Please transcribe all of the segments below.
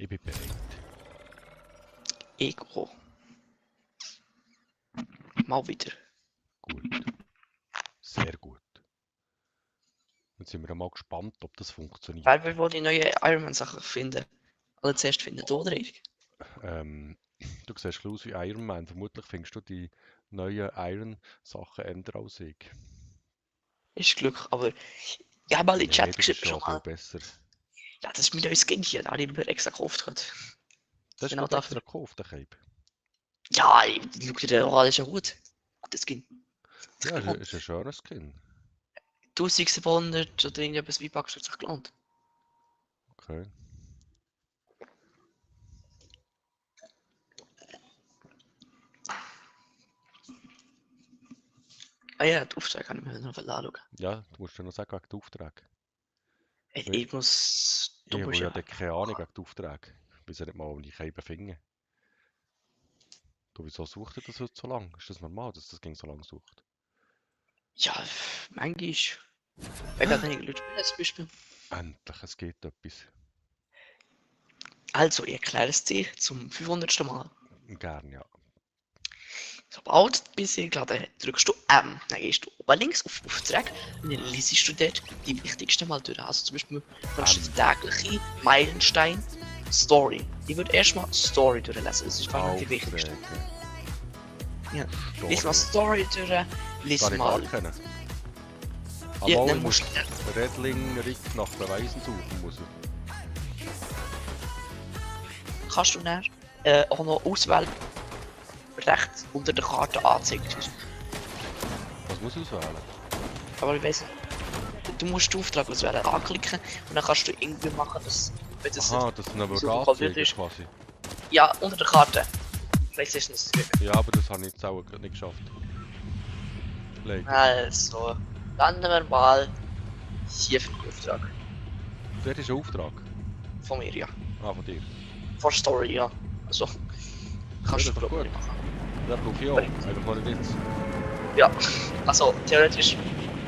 Ich bin bereit. Ich auch. Mal wieder. Gut. Sehr gut. Jetzt sind wir mal gespannt, ob das funktioniert. Wer will die neuen Ironman-Sachen finden? Alle zuerst finden, du oder ich? Du siehst aus wie Iron Man. Vermutlich findest du die neuen Iron-Sachen eher als ich. Ist Glück, aber ich habe alle in den Nee, Chat du bist geschrieben schon schon viel mal. besser. Ja, das ist mein neues Skin hier, da habe ich mir extra gekauft gerade. Das ist Genau gerade extra dafür. gekauft, der Cape. Ja, schau dir den an, das ist ja gut. Guter Skin. Ja, ist ein schöner Skin. 1700 oder irgendetwas wie Bucks hat sich gelohnt. Okay. Ah ja, die Aufträge kann ich mir noch anschauen. Ja, du musst ja noch sagen wegen der Aufträge. Ich muss... Du Ich musst habe ja ja... keine Ahnung wegen der Aufträge. Ich weiß ja nicht mal, wo ich Cape finde. Du, wieso sucht ihr das heute so lange? Ist das normal, dass das Ding so lange sucht? Ja, manchmal... Wenn gerade einige Leute spielen, zum Beispiel. Endlich, es geht etwas. Also, ich erkläre es dir zum 500. Mal. Gern, ja. Sobald du bist geladen, drückst du dann gehst du oben links auf Auftrag und dann liest du dort die wichtigsten mal durch. Also zum Beispiel kannst du jetzt tägliche Meilenstein Story. Ich würde erstmal Story durchlesen, das ist wahrscheinlich die wichtigste. Ja. Lies mal Story durch, lies Kann ich mal. gar kennen. Ja, Aber dann ich muss musst Redling Rick nach Beweisen suchen, muss ich. kannst du dann auch noch auswählen, rechts unter der Karte angezeigt wird. Was muss ich auswählen? Aber ich weiss nicht, du musst den Auftrag auswählen, anklicken und dann kannst du irgendwie machen, dass wenn das Aha, das ist eine so Anzeige ist. quasi. Ja, unter der Karte. PlayStation ist es. Ja, aber das habe ich jetzt auch nicht geschafft. Leider. Also, dann nehmen wir mal hier für den Auftrag. Dort ist ein Auftrag. Von mir, ja. Ah, von dir. For Story, ja. Also, kannst Ja, du das ist doch probieren gut. machen. Den brauche ich auch. Eigentlich war ich jetzt. Ja, also theoretisch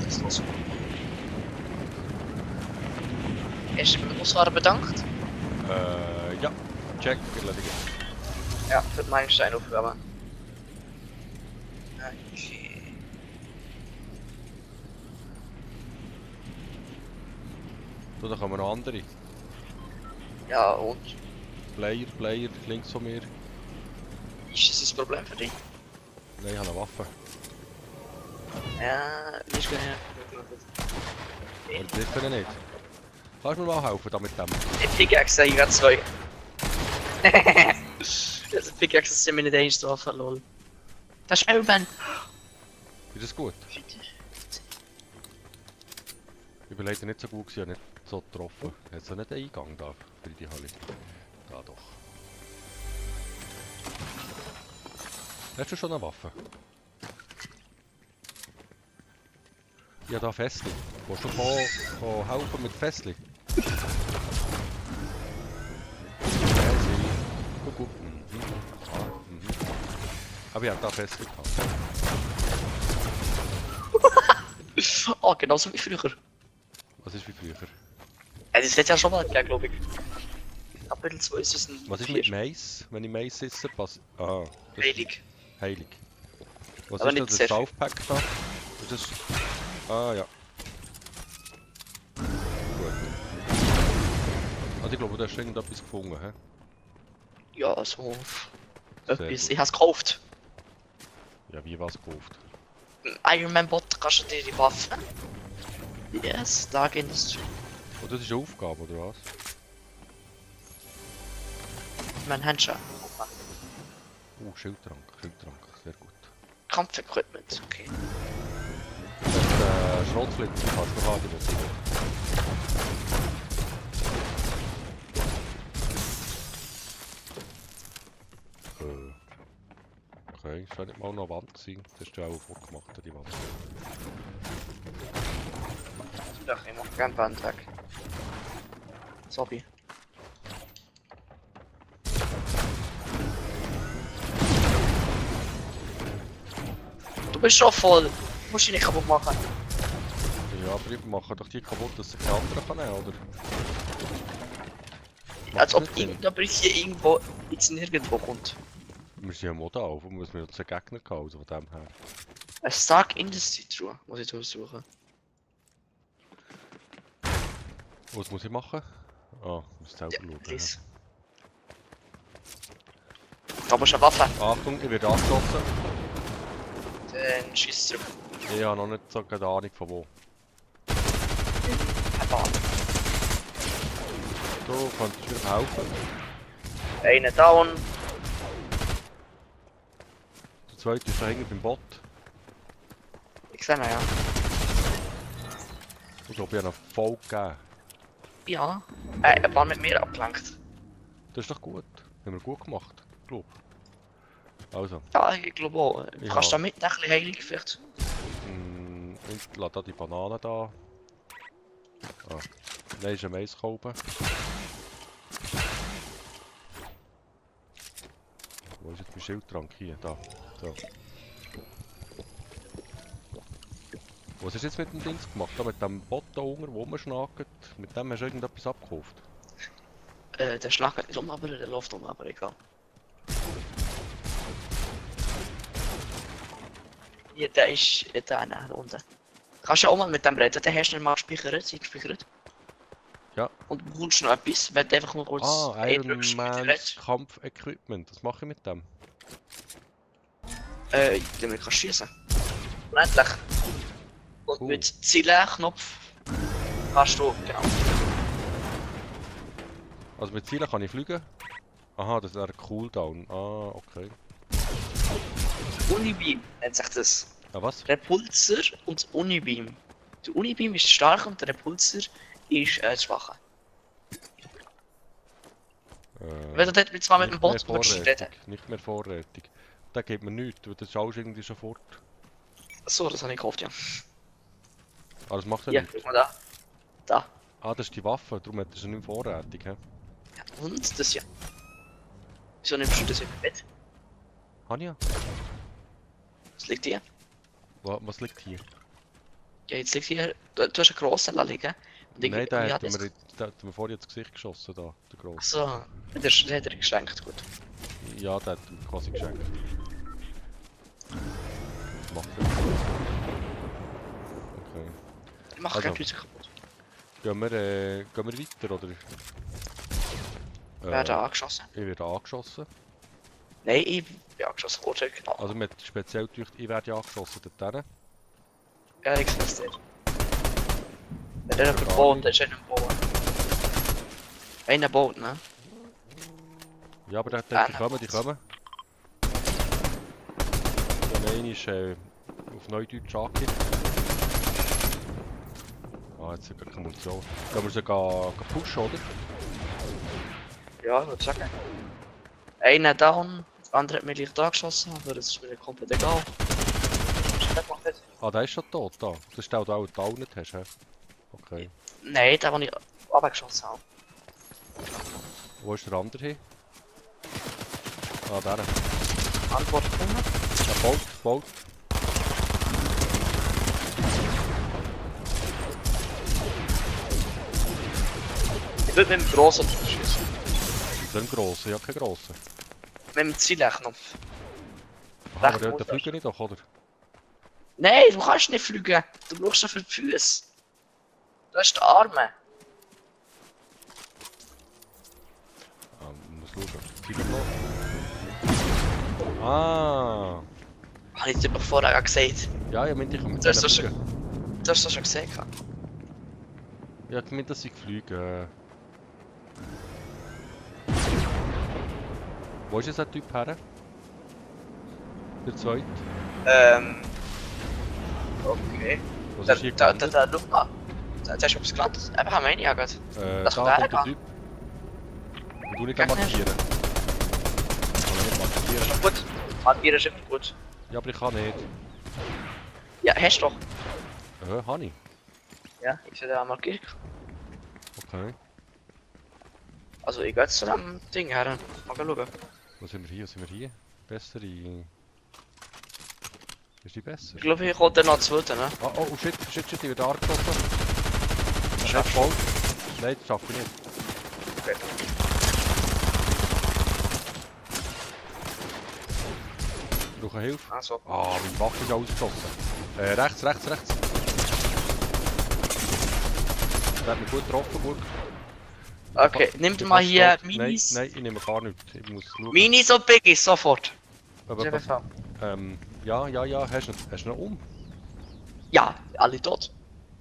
ist los. Hast du dich beim Ausfahren bedankt? Ja. Check, erledigt. Ja, für die Meilensteinaufgabe. Okay. So, da kommen noch andere. Ja, und? Player, links von mir. Ist das ein Problem für dich? Nein, ich habe eine Waffe. Ja, ist gar nicht. Aber das können nicht. Kannst du mir mal helfen da mit dem? Die Pickaxe, ich gerade zwei. Also Pickaxe sind mir nicht eins drauf, lol. Das ist Ironman. Ist das gut? Ich bin leider nicht so gut gewesen, nicht so getroffen. Hat es nicht einen Eingang da für die Halle? Da doch. Hast du schon eine Waffe? Ja, da Festli. Willst du helfen mit Festli? Guck. Aber ich habe da Festli gehabt. Oh, genauso wie früher. Was ist wie früher? Das wird ja schon mal gegeben, glaube ich. Kapitel 2 ist es ein Was ist mit Mais? Wenn ich Mais sitze, passt. Ah, das Heilig. Heilig. Was Aber ist nicht das? sehr Das viel. Saufpack da? Ist das... Ah ja. Gut. Also ich glaube, du hast irgendetwas gefunden, hä? Ja, so. Sehr Etwas. gut. Ich habe es gekauft. Ja, wie was gekauft? Ein Ironman Bot kannst du dir die Waffe. Yes, da gehen das. Oh, das ist eine Aufgabe, oder was? Mein Handschuh. Schildtrank, sehr gut. Kampfequipment, okay. Das Schrotflinte kannst du haben, die muss ich. Okay, ist ja nicht mal noch eine Wand gewesen. Das hast du auch vorgemacht, die Wand. Ja, ich mach gerne Bandtag. Sorry. Du bist schon voll. Du musst ihn nicht kaputt machen. Ja, aber ich mache doch die kaputt, dass sich der andere kann nehmen, oder? Als das ob nicht Sinn? irgendjemand hier irgendwo jetzt nirgendwo kommt. Wir sind ja Mod auf, und wir uns einen Gegner gehabt, also von dem her. Ein Stark Industry True muss ich suchen. Was muss ich machen? Ah, ich muss selber Ja, schauen. please. Da musst du eine Waffe. Achtung, ich werde angeschossen. Dann schießt zurück. Ich habe noch nicht so keine Ahnung von wo. Einfach. Du kannst mir helfen. Einer down. Der zweite ist da hinten beim Bot. Ich sehe ihn, ja. Ich glaube, ich habe ihn voll gegeben. Ja. Er war mit mir abgelenkt. Das ist doch gut. Haben wir gut gemacht, glaube Also, Ja, ich glaube auch. Ich Kannst du hab- da mit ein bisschen heilig vielleicht? ich lasse da die Banane da. Ah. Nein, ist ein Maiskolben. Wo ist jetzt mein Schildtrank? Hier, da. So. Was hast du jetzt mit dem Dings gemacht? Da mit dem Bot da unten, wo man schnackt? Mit dem hast du irgendetwas abgekauft? Der Schlag geht nicht um, aber der läuft um, aber egal. Hier, der ist da unten. Kannst du auch mal mit dem reden, der hast du nicht mal gespeichert, Zeit gespeichert. Ja. Und du brauchst noch etwas, wenn du einfach mal kurz Ah, E Iron drückst mit dem Mans Red. Kampfequipment. Was mache ich mit dem? Damit kannst du schießen. Unendlich. Und Cool. mit Zielen-Knopf kannst du, genau. Also mit Zielen kann ich fliegen? Aha, das ist ein Cooldown. Ah, okay. Unibeam nennt sich das. Ah, was? Repulsor und Unibeam. Der Unibeam ist stark und der Repulsor ist schwach. Wenn du dort mit zwar mit dem Nicht mehr Bot würdest reden. vorrätig. Nicht mehr vorrätig. Da gibt mir nichts, weil das ist alles irgendwie schon fort. So, das habe ich gekauft, ja. Ah, das macht ja Hier, nichts. guck mal da. Da. Ah, das ist die Waffe, darum hat er sie nicht vorrätig, hä? Ja, und das hier. Wieso nimmst du das in Bett? Anja, Was liegt hier? was liegt hier? Ja, jetzt liegt hier. Du hast einen grossen da liegen. Und Nein, da ja, hat mir vorhin ins Gesicht geschossen, da, der Grosse. Achso, der hat er geschenkt, gut. Ja, der hat mir quasi geschenkt. Was macht er? Okay. Ich mache Also. keine Füße kaputt. Gehen wir weiter, oder? Werden angeschossen? Ich werde angeschossen. Nein, ich bin angeschossen worden, genau. Also mit speziell gedacht, ich werde ja angeschossen dort hinten. Ja, ich sehe es dir. Wenn der Gar jemand baut, nicht. dann ist er nicht bauen. Einer baut, ne? Ja, aber die nein, kommen, die kommen. Dann einer ist auf Neudeutsch angekippt. Ah, jetzt hat er keine Munition. Können wir sie pushen, oder? Ja, ich würde sagen. Einer down, der andere hat mich leicht angeschossen, aber das ist mir komplett egal. Ah, der ist schon tot, da. Das ist der, den du auch nicht hast, hä? Okay. Nein, der, den ich runtergeschossen habe. Wo ist der andere hin? Ah, der. Antwort gefunden. Der baut. Ich würde mit dem grossen schießen. Mit dem grossen, ja, kein grosser. Mit dem Zielknopf. Aha, Recht aber der gut, fliegt ja nicht doch, oder? Nein, du kannst nicht fliegen. Du brauchst dafür die Füße. Du hast die Arme. Ah, muss schauen. Ziel noch. Ah. Habe ich dir doch vorher auch gesagt. Ja, ich meinte, ich komme mit Das denen ist fliegen. Du hast das schon gesehen. Ja, ich meinte, dass ich fliege. Wo ist jetzt der Typ her? Der zweite? Okay. Was Da, ist hier da, gelandet? schau mal. Da hast du etwas gelandet. Einfach meine ich ja gerade. das Da wäre kommt der egal. Typ. Und du nicht Gegner. markieren. Ich kann nicht markieren. Schon gut. Markieren ist immer gut. Ja, aber ich kann nicht. Ja, hast du doch. Habe ich? Ja, ich sehe da markiert. Okay. Also ich gehe jetzt zu dem Ding her. Mal schauen. Wo sind wir hier? Sind wir hier? Bessere... Ist die besser? Ich glaube, hier kommt dann noch zweite, ne? Oh, shit, ich werde angeschossen. Schaffst voll. Nein, das schaffe ich nicht. Okay. brauche Hilfe. Also. Ah, meine Waffe ist ausgeschossen. Rechts. Der hat mich gut getroffen, Burg. Okay, nimm dir mal hier Minis. Nein, ich nehme gar nichts. Ich muss schauen. Minis und Biggies, sofort. Aber, GBV. ja. Hast du noch um? Ja, alle tot.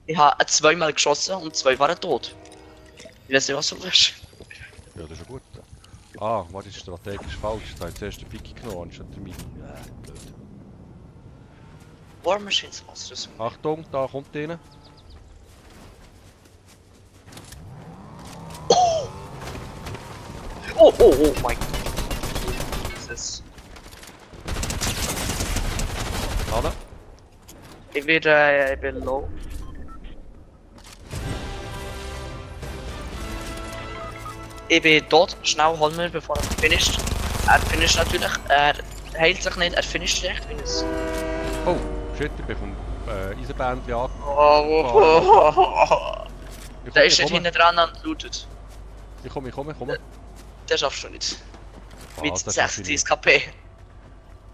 Ich habe zweimal geschossen und 2 waren tot. Ich weiß nicht, was du willst. Ja, das ist ja gut. Ah, warte, das ist strategisch falsch. Jetzt habe ich zuerst den Piki genommen, anstatt den Mini. Blöd. War Machines, was ist das? Achtung, da kommt einer. Oh mein Gott. Jesus. Schade. Ich bin low. Ich bin tot, schnell holen wir, bevor er finisht. Er finisht natürlich, er heilt sich nicht, er finisht recht, wenn es... Oh, shit, ich bin vom Eisenbändchen angekommen. Oh. Der ist nicht Ich komme. hinten dran und lootet. Ich komme. Den schaffst du nicht. Mit das schaffe ich 60 KP.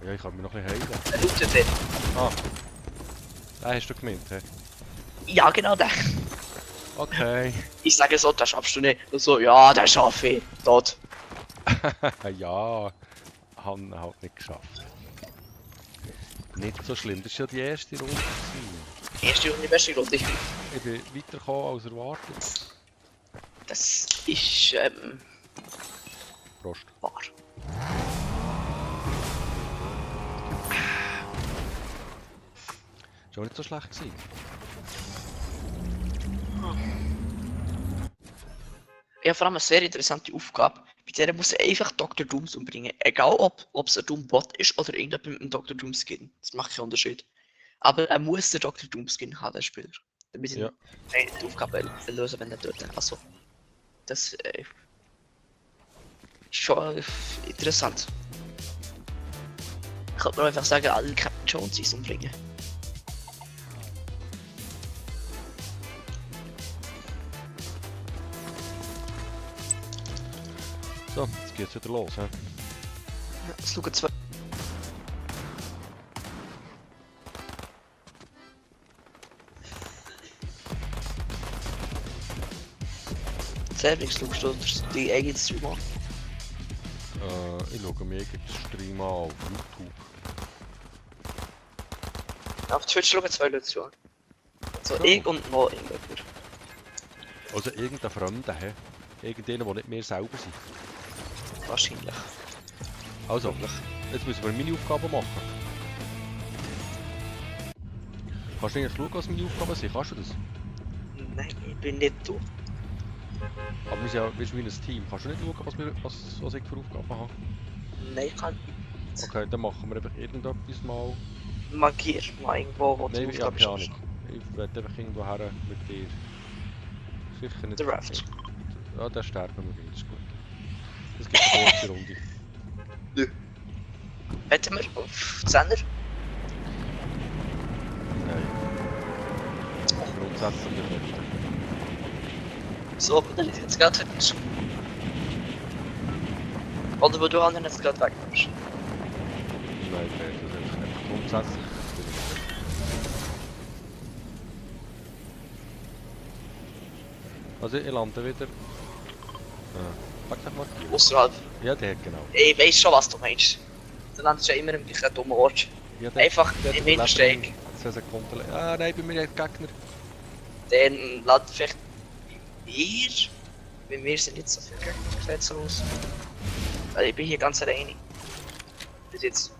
Ja, ich kann mich noch ein bisschen heilen. Er lootet den. Ah. Den hast du gemeint, hä? Ja, genau der. Okay. Ich sage so, das schaffst du nicht. Und so, ja, der schaffe ich. Tot. Ja, haben halt nicht geschafft. Nicht so schlimm, das war ja die erste Runde. Erste und die beste Runde. Ich bin weitergekommen als erwartet. Das ist, Prost. wahr. Ist auch nicht so schlecht gewesen. Ich habe vor allem eine sehr interessante Aufgabe. Bei der muss er einfach Dr. Dooms umbringen. Egal ob es ein Doom-Bot ist oder irgendjemand mit einem Dr. Doom-Skin. Das macht keinen Unterschied. Aber er muss den Dr. Doom-Skin haben, der Spieler. Damit Ja. ich die Aufgabe lösen, wenn er dort ist. Also, das ist schon interessant. Ich könnte mir einfach sagen, alle Captain Joneses umbringen. So, jetzt geht's wieder los, hä? Es schauen 2. Servix schaust du die eigenen Stream an? Ich schaue mir den Stream an auf YouTube. Auf Twitch schauen 2 Leute zu an. So, So. ich und noch irgendjemand. Also irgendein Fremder, hä? Irgendeiner, der nicht wir selber sind. Wahrscheinlich. Also, jetzt müssen wir meine Aufgaben machen. Kannst du eigentlich schauen, was meine Aufgaben sind? Kannst du das? Nein, ich bin nicht du. Aber wir sind ja wie ein Team. Kannst du nicht schauen, was ich für Aufgaben habe? Nein, ich kann Okay, dann machen wir einfach irgendetwas mal. markier mal irgendwo, wo Nein, die ich habe Aufgabe keine ist. Ahnung. Ich werde einfach irgendwo her mit dir. Sicher nicht. Der Raft. Ja, der sterben wir wieder, ist gut. Das gibt eine kurze Runde. Wetten wir auf 10er? Nein. Grundsätzlich nicht. So, dann ist jetzt gerade nicht. Oder wo du anderen jetzt gerade weg bist. Nein, das ist einfach grundsätzlich. Also ich lande wieder. Sag mal. Außerhalb. Ja, der hat genau. Ich weiß schon, was du meinst. Du landest ja immer im gleichen dummen Ort. Ja, der, Einfach der im Hintersteg. 10 Sekunden. Ah nein, bei mir hat Gegner. Dann landet vielleicht wir. Bei mir sind nicht so viele Gegner, sieht so aus. Weil ich bin hier ganz alleine. Bis jetzt.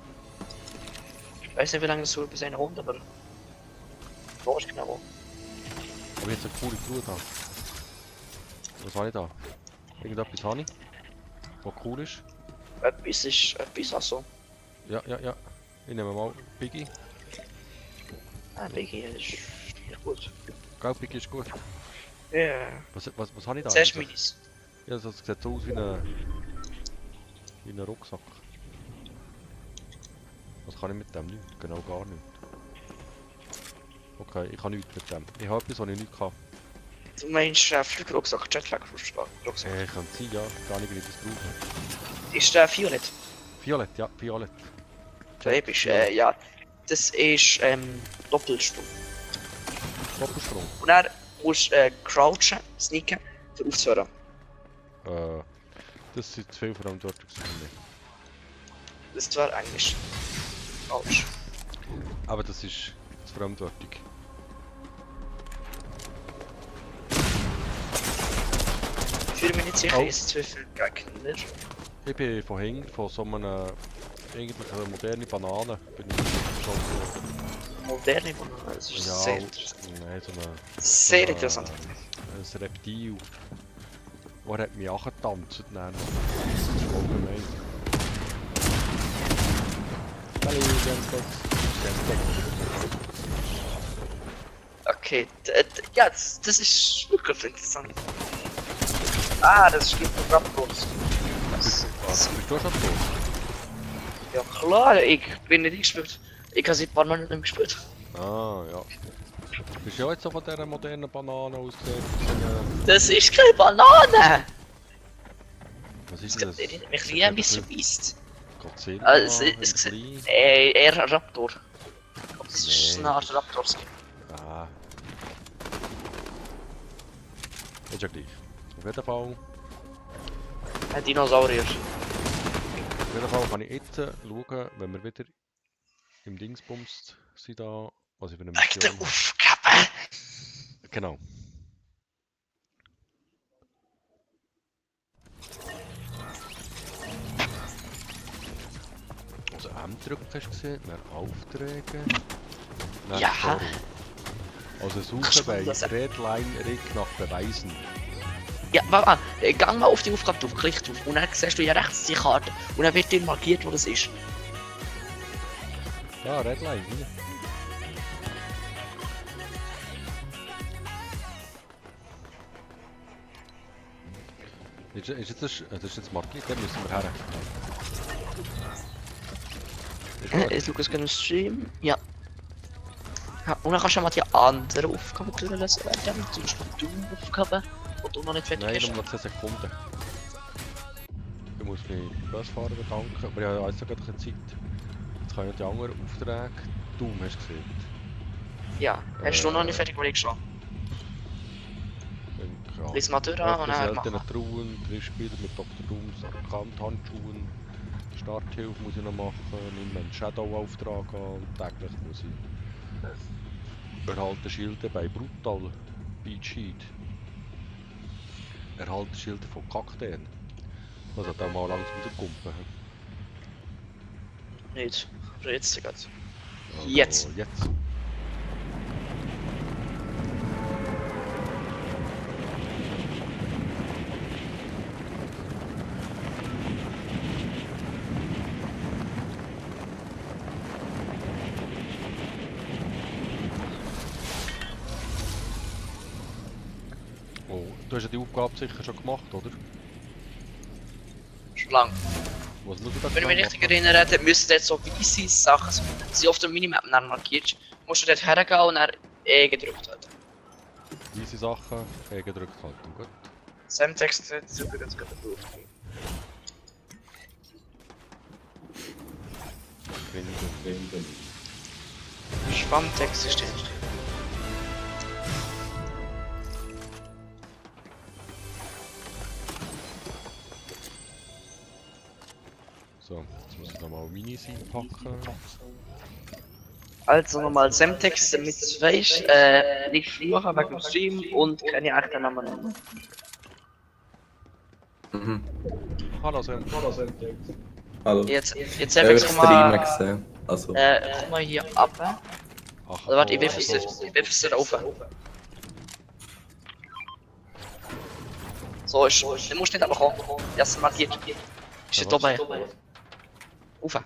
Ich weiß nicht, wie lange das so bis eine Runde, aber. Wo ist genau wo? Aber jetzt eine coole Truhe da. Was habe ich da? Irgendetwas habe ich, was cool ist. Etwas ist etwas also. Ja. Ich nehme mal Biggie. Biggie ist nicht gut. Gell, Biggie ist gut. Ja. Was habe ich da? Zuerst eigentlich? Minis. Ja, das sieht so aus wie ein Rucksack. Was kann ich mit dem? Nichts, genau gar nicht. Okay, ich kann nichts mit dem. Ich habe etwas, was ich nicht kann. Du meinst Flugrucksack, Jetlag-Rucksack? Kann sein, ja. Gar nicht, wie ich das brauche. Ist violett. Violett, ja, Violett. Da bist ja. Das ist Doppelsprung. Doppelsprung. Und dann musst du crouchen, sneaken, für aufzuhören. Das sind zu viel Verantwortung für mich. Das wäre eigentlich falsch. Aber das ist zu Verantwortung. Ich fühle mich nicht sicher, Oh. ist es zu viel Gegner. Ich bin von hinten, von so einer eigentlich eine moderne Banane, bin ich schon so. Moderne Banane, das ist Ja, sehr interessant. nein, so eine, Sehr so interessant. ein Reptil. Und er hat mich angetanzt. Das ist voll gemein. Hallo, Okay, ja, das ist wirklich interessant. Ah, das spielt mit Raptors. Bist du schon tot? Ja klar, ich bin nicht gespielt. Ich habe seit ein paar Monaten nicht mehr gespielt. Ah, ja. Bist du ja jetzt so von dieser modernen Banane ausgesehen? Das ist keine Banane! Was Das ist das? erinnert mich wie ein bisschen Beast. Godzilla? Es Klein? eher Raptor. Das ist Nee. eine Art Raptor. Ah. Ist ja gleich. Auf jeden Fall. Ein Dinosaurier. Auf jeden Fall kann ich jetzt schauen, wenn wir wieder im Dingsbums sind da, was ich für eine Wegen der Mission. Aufgabe! Genau. Also M drücken hast du gesehen, dann Aufträge, dann Ja. Story. Also Kannst suchen du mal bei das- Redline Rig nach Beweisen. Ja, warte mal, gang mal auf die Aufgabe drauf, klick drauf und dann siehst du ja rechts die Karte und dann wird dir markiert, wo das ist. Ja, Redline, hier. Das ist jetzt markiert, da müssen wir her. Ist gut. Ich schaue es gerne im Stream. Ja. Ja. Und dann kannst du mal die andere Aufgabe durchlesen werden, zum Beispiel die Aufgabe, die du noch nicht fertig Nein, hast. nur noch 10 Sekunden. Ich muss mich beim Busfahrer bedanken, aber ich habe jetzt gerade keine Zeit. Jetzt kann ich die anderen Aufträge. Doom hast du gesehen. Ja, hast du noch nicht fertig überlegt schon? Ja. Lies mal durch und dann seltene machen. Truhen, 3 Spieler mit Dr. Dooms, Arkant-Handschuhen. Starthilfe muss ich noch machen, nimm einen Shadow-Auftrag an und täglich muss ich erhalte Schilde bei Brutal Beat Sheet. Erhalte Schilde von Kakteen. Das hat auch mal langsam rausgekommen. Nicht. Aber jetzt sogar. Also Jetzt. Jetzt. Oh, du hast ja die Aufgabe sicher schon gemacht, oder? Schon lang. Was muss ich da Wenn ich mich genau richtig machen? erinnere, dann müssen dort so weisse Sachen sein. Sie auf der Minimap dann markiert. Musst du dort hergehen und dann E gedrückt halten. Diese Sachen gedrückt halten, gut. Sam Text ist übrigens gerade gut. Finden. Spanntext ist der. So, jetzt muss ich nochmal Minis einpacken. Also nochmal Semtext, damit du es weißt, nicht fluchen wegen dem Stream und keine echten Namen nennen. Mhm. Hallo Sam. Hallo. Jetzt Ich habe einfach Streamen mal, gesehen. Also, komm mal hier ab. Ach, Oder warte, ich oh, wirf es dir auf. So ist, du musst nicht aber kommen. Erst markiert. Ist Ja, hier was? oben. Ufe.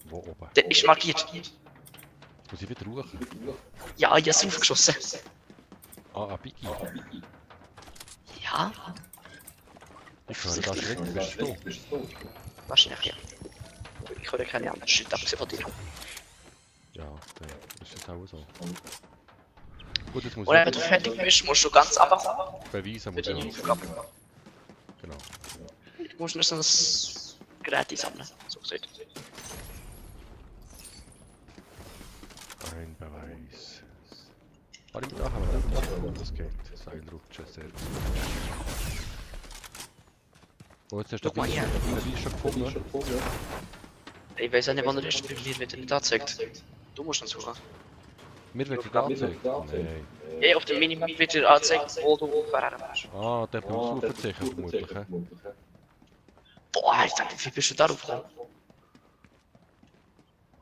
Wo oben? Der ist markiert. Muss ich wieder rufen? Ja, ich hab's aufgeschossen. Ah, ein Biggie. Ja, Ich höre da Schritt, bist du? wahrscheinlich ja. Ich höre keine anderen Schritte von dir. Ja, dann ist das auch so. Gut, jetzt muss Und wenn du ich fertig bist, musst du ganz runterkommen. beweisen, Für muss deine ich Aufgabe. Genau. Du musst nur so ein Gerät sammeln. So gesagt. Wer weiß. Warte mit nachher, das geht. Seilrutschen, sehr gut. Oh, jetzt hast du Schau mal hier. den Beweis schon gefunden. Ich weiß auch nicht, wann er ist, weil mir wird er nicht angezeigt. Du musst ihn suchen. Mir wird die angezeigt. Nein. Ja, auf dem Minimap wird er angezeigt, wo du ungefähr bist. Ah, der beim Ausrufezeichen vermutlich. He? Boah, Alter, wie bist du darauf gekommen?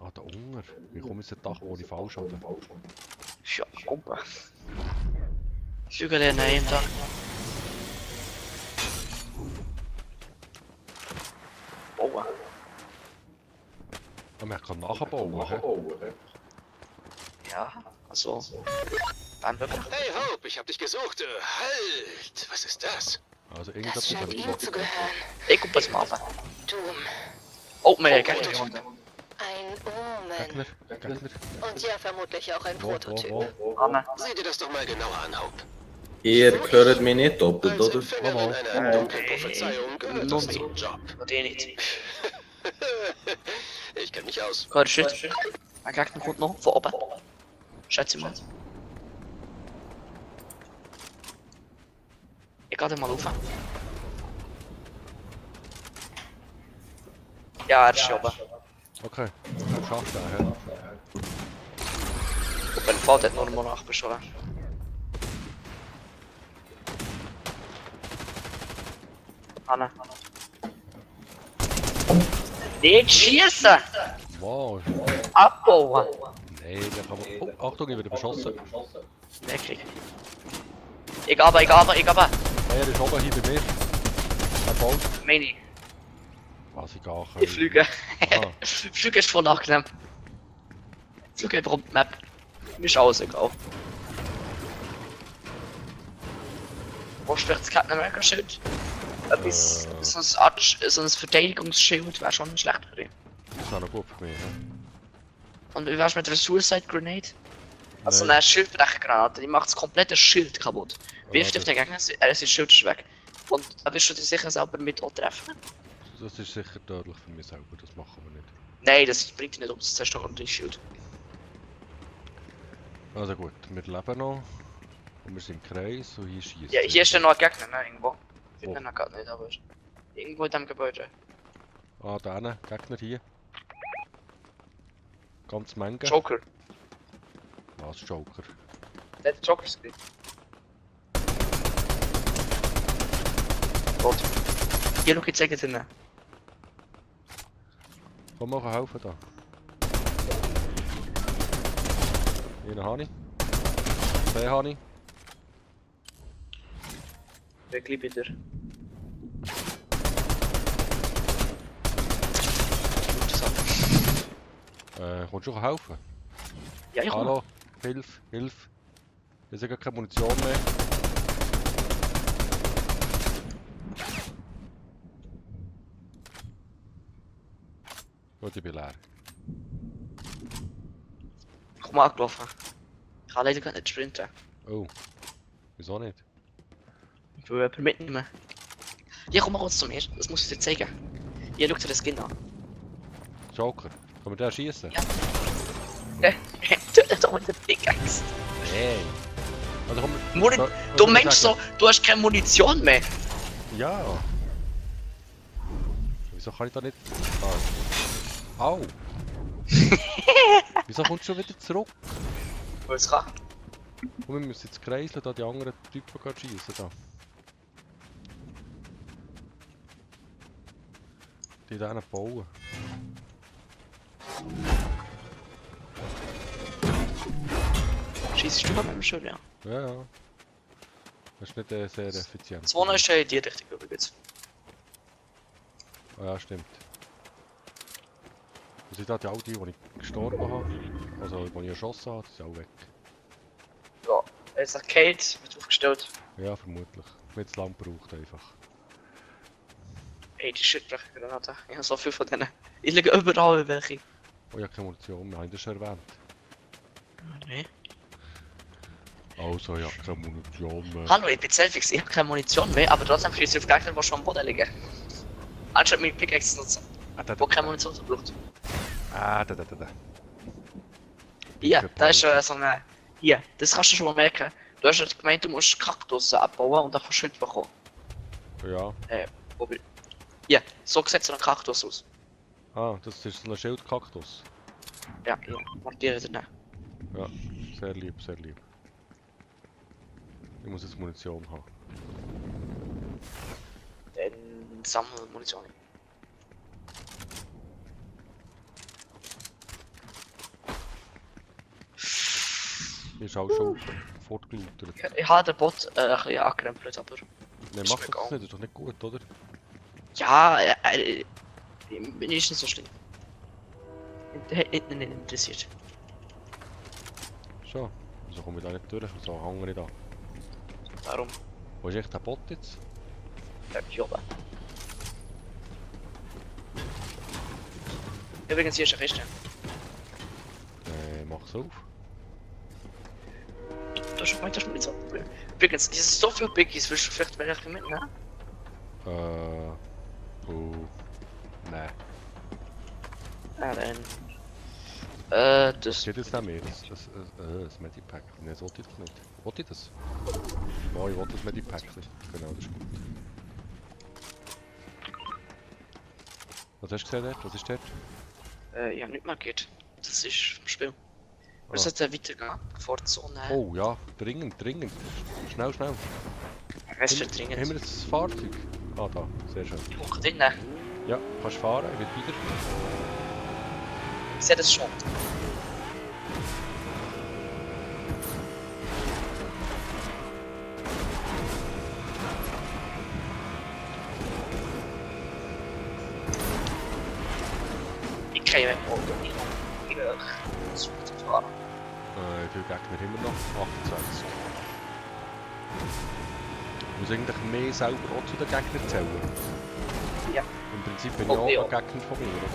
Ah, der Hunger. Wie komme ich jetzt Dach, wo ich falsch habe? Ja, Opa. Flügel in einem Tag. Boah. Ah, man kann nachbauen. He? Ja, also. Dann wirklich. Hey Hope, ich hab dich gesucht. Halt! Was ist das? Also Das irgendetwas scheint habe ich ihm zu gehören. Ich guck das mal an. Doom. Oh, mir geht nicht runter. Ein Omen. Gegner. Und ja, vermutlich auch ein Wo? Prototyp. Anne. Sieh dir das doch mal genauer an, Hope. Ihr hört mich nicht doppelt, Als oder? Empfängerin einer dunklen Prophezeiung gehört das zum Job. Nur den nicht. Ich kenn mich aus. Gehört Schild. Mein Gegner kommt noch von oben. Schätze mal. Ich geh den mal rauf. Ja, er ist hier oben. Okay, schafft er. He? Op een valt het normaal nachbeschoren. Anne. Nicht schießen! Wow. Abbauen! Nein, der kann man... Oh, Achtung, ich werde beschossen. Wirklich. Ich aber. Hey, er ist oben hier bei mir. Er baut. Meine ich. Was ich gar Ich fliege. Ah. Fliegen ist voll angenehm. Fliegen über die Map. Mir ist alles egal. Wo steht das Captain America Schild? Etwas, so ein Verteidigungsschild wäre schon schlecht für ihn. Das wäre noch gut für mich. He? Und wie wär's mit einer Suicide Grenade? Also Nein. eine Schildbrechgranate, die macht das komplette Schild kaputt. Wirft auf den Gegner, sein Schild ist weg. Und da wirst du dich sicher selber mit auch treffen. Das ist sicher tödlich für mich selber, das machen wir nicht. Nein, das bringt dich nicht um, das zerstört dein Schild. Also gut, wir leben noch. Und wir sind im Kreis und hier schießen. Ja, hier ist ja noch ein Gegner, ne, irgendwo. Ich finde ihn noch gerade nicht, aber irgendwo in dem Gebäude. Ah, da hinten, Gegner hier. Ganz Menge. Joker, Was, Joker? der hat Joker Screen. Gut. Hier noch gezeigt drin. Komm mal helfen da. Einen habe ich. Zwei habe ich. Wirklich wieder. Kommst du helfen? Ja, ich komme. Hallo, Hilf. Ich habe keine Munition mehr. Gut, ich bin leer. Ich komme angelaufen. Ich kann leider gar nicht sprinten. Oh. Wieso nicht? Ich will jemanden mitnehmen. Ja, komm mal kurz zu mir, das muss ich dir zeigen. Hier, schau dir das Skin an. Joker. Kann man den schießen? Ja. Töte doch mit der Pickaxe. Nein. Also komm, Du meinst so, du hast keine Munition mehr. Ja. Wieso kann ich da nicht... Ah. Au. Wieso kommst du schon wieder zurück? Weil es kann. Und wir müssen jetzt kreiseln, da die anderen Typen schießen da. Die da bauen. Schießt du mal mit dem Schild, ja. Ja. Das ist nicht sehr effizient. Zone ist ja in die Richtung übrigens. Ah, ja, stimmt. Das sind halt auch die ich gestorben habe. Also, die ich erschossen habe, die sind auch weg. Ja, jetzt Arcade wird aufgestellt. Ja, vermutlich. Wird es lang gebraucht einfach. Ey, die Schildbrechgranate. Ich habe so viel von denen. Ich liege überall welche. Oh, ich habe keine Munition mehr, habe ich das schon erwähnt? Nee. Also, ich habe keine Munition mehr. Hallo, ich bin Selfix, ich habe keine Munition mehr, aber trotzdem schieße ich auf Gegner, die schon am Boden liegen. Anstatt mit Pickaxe zu nutzen, Ah, da. wo keine Munition so braucht. Ah, da. Hier, da ist so eine... Hier, das kannst du schon mal merken. Du hast ja gemeint, du musst Kaktus abbauen und dann kannst du Schild bekommen. Ja. Hier, so sieht so ein Kaktus aus. Ah, das ist so ein Schildkaktus. Ja, markiere den. Ja, sehr lieb, sehr lieb. Ich muss jetzt Munition haben. Dann sammeln Munition. Hier ist auch schon fortgelutert. Ich habe den Bot ein bisschen angekrempelt, aber... Ne, ist mach mir das egal. nicht, das ist doch nicht gut, oder? Ja, bin ich nicht so schlimm. Hätte ihn nicht interessiert. Schon. Wieso komme ich da nicht durch? Wieso hänge ich da? Darum Wo ist echt der Bot jetzt? bleib ich oben. Übrigens, hier ist eine Kiste. Mach's auf. Da ist mein Munition. Übrigens, hier sind so viele Biggies, willst du vielleicht welche mitnehmen? Nein. Ja, dann. Das Das. geht jetzt nicht mehr. Das Medipack. Ne, das wollte ich doch nicht. Wollte ich das? Ja, ich wollte das Medipack. Genau, das ist gut. Was hast du gesehen dort? Was ist dort? Ich hab nicht markiert. Das ist im Spiel. Wir Ah. sollten weitergehen, bevor die Sonne. Oh ja, dringend, dringend. Schnell, schnell. Was für Haben dringend. wir jetzt das Fahrzeug? Ah, da. Sehr schön. Ich gucke drinnen. Ja, kannst fahren. Ich will wieder. Ich sehe das schon. Ich kann ja mit dem Auto nicht zu fahren. Wie viele Gegner haben wir noch? 28. Ich muss eigentlich mehr selber auch zu den Gegnern zählen. Ja. Im Prinzip bin Oh, ich ja. auch ein Gegner von mir, oder?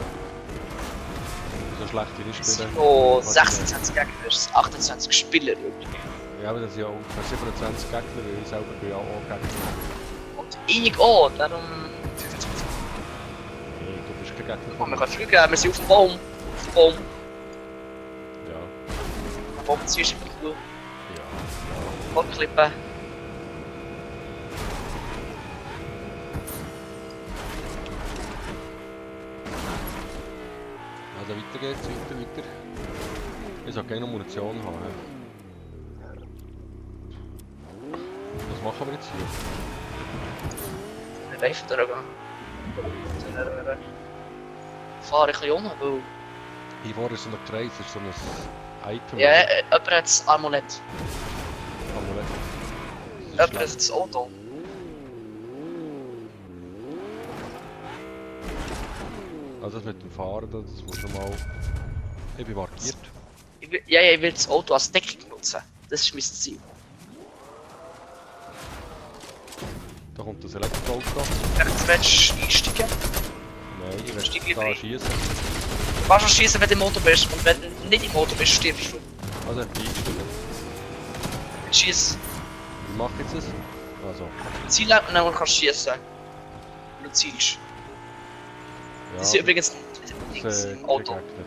So schlecht wie ich Es spiele. sind noch 26 Gegner, es sind 28 Spieler übrigens. Ja, aber das sind ja ungefähr 27 Gegner, weil ich selber bin ja auch Gegner. Und ich auch, darum. Nee, du bist kein Gegner Oh, von wir mir. können fliegen, wir sind auf dem Baum. Auf dem Baum. Ja, Der Baum zwischen den Kuh. ja, Hochklippen. Also weiter geht's, weiter. Ich soll gerne noch Munition haben. Ja. Was machen wir jetzt hier? Den Reifen drüber. Fahre ich ein bisschen um, weil... Hier vorne ist so ein Kreis, das ist so ein Item. Ja, jemand hat das Amulett. Amulett. Jemand hat das Auto. Also das mit dem Fahren, das muss schon mal... Ich bin markiert. Ich will das Auto als Deckung nutzen. Das ist mein Ziel. Da kommt das Elektroauto. Jetzt willst du einsteigen. Nein, ich Steig will da rein. schießen. Du kannst schon schießen, wenn du im Auto bist. Und wenn du nicht im Auto bist, stirbst du. Also einsteigen. Schieß. Wie mache ich jetzt das? Also, Ziel und dann kannst du schießen. Und du zielst. ja. Das ist übrigens das, links im kein Auto. Gegner.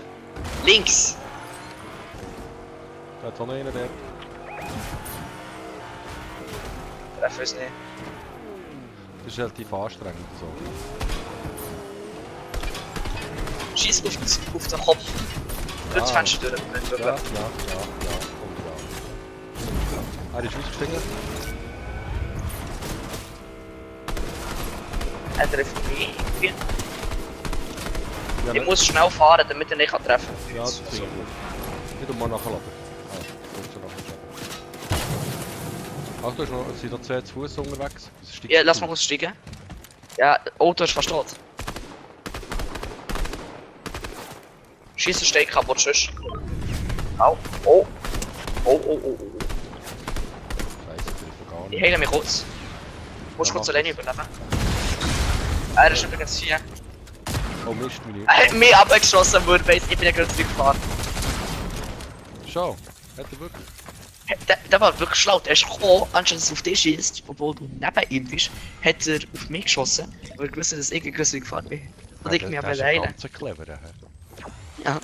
Links! Da hat auch noch einer der. Treffen es nicht. Das ist relativ anstrengend so. Schieß auf den Kopf. Durch das Ah. Fenster durch. Ja, ja, ja, ja und ja. Er ist ausgestiegen. Er trifft mich. Ja, Ich muss schnell fahren, damit er nicht treffen kann. Ja, das ist gut. Ich tu mal nachladen. Ah, kommst du nachher. Ach, du hast noch, es sind noch 2 zu Fuß unterwegs. Das steigt Ja, lass zu. mal aussteigen. Ja, das Auto ist fast tot. Schieß den Stein kaputt, tschüss. Au. Oh. Oh, oh, oh, oh. Scheiße, das ist gar Ich nicht. heile mich kurz. Du musst Ja, kurz mach alleine das. überleben. Er ist übrigens hier. Oh Mist, meine. Er hat mich abgeschossen, weil ich bin ja gerade zurückgefahren. Schau, hat er wirklich. Der war wirklich schlau. Er ist gekommen, anstatt dass er auf dich schießt, obwohl du neben ihm bist, hat er auf mich geschossen, weil er gewusst hat, dass ich gerade zurückgefahren bin. Und ich mich aber ist ein heilen. ganz clever. Ja.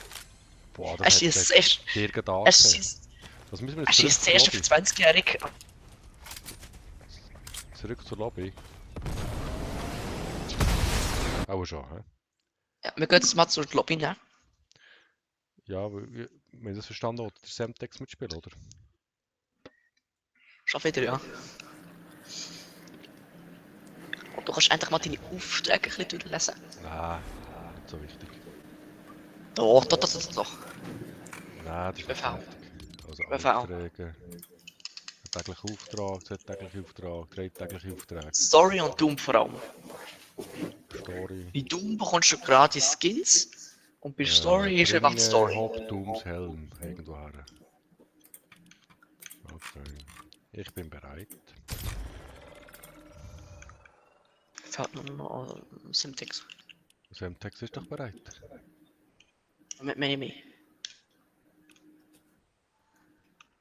Boah, Er das schießt hat erst. dir gedacht. Er schießt Was müssen wir er jetzt schießt zurück zuerst zur auf 20-Jährige. Zurück zur Lobby. Auch schon, hä? Ja, wir gehen jetzt mal zur Lobby, ne? Ja, wir haben das verstanden, oder der Semtex mitspielen, oder? Schon wieder, ja. Und du kannst endlich mal deine Aufträge ein bisschen durchlesen. Nein, nicht so wichtig. Doch. Nein, das ist nicht Befehl. wichtig. Also Befehl. Aufträge. Ein täglicher Auftrag, zwei tägliche Aufträge, drei tägliche Aufträge. Story und Doom vor allem. Story. Bei Doom bekommst du gratis Skins. Und bei Story ist einfach die Story. Hauptdooms Helm irgendwo her. Okay. Ich bin bereit. Fällt nur noch Simtex. Semtex ist doch bereit. Mit Mini.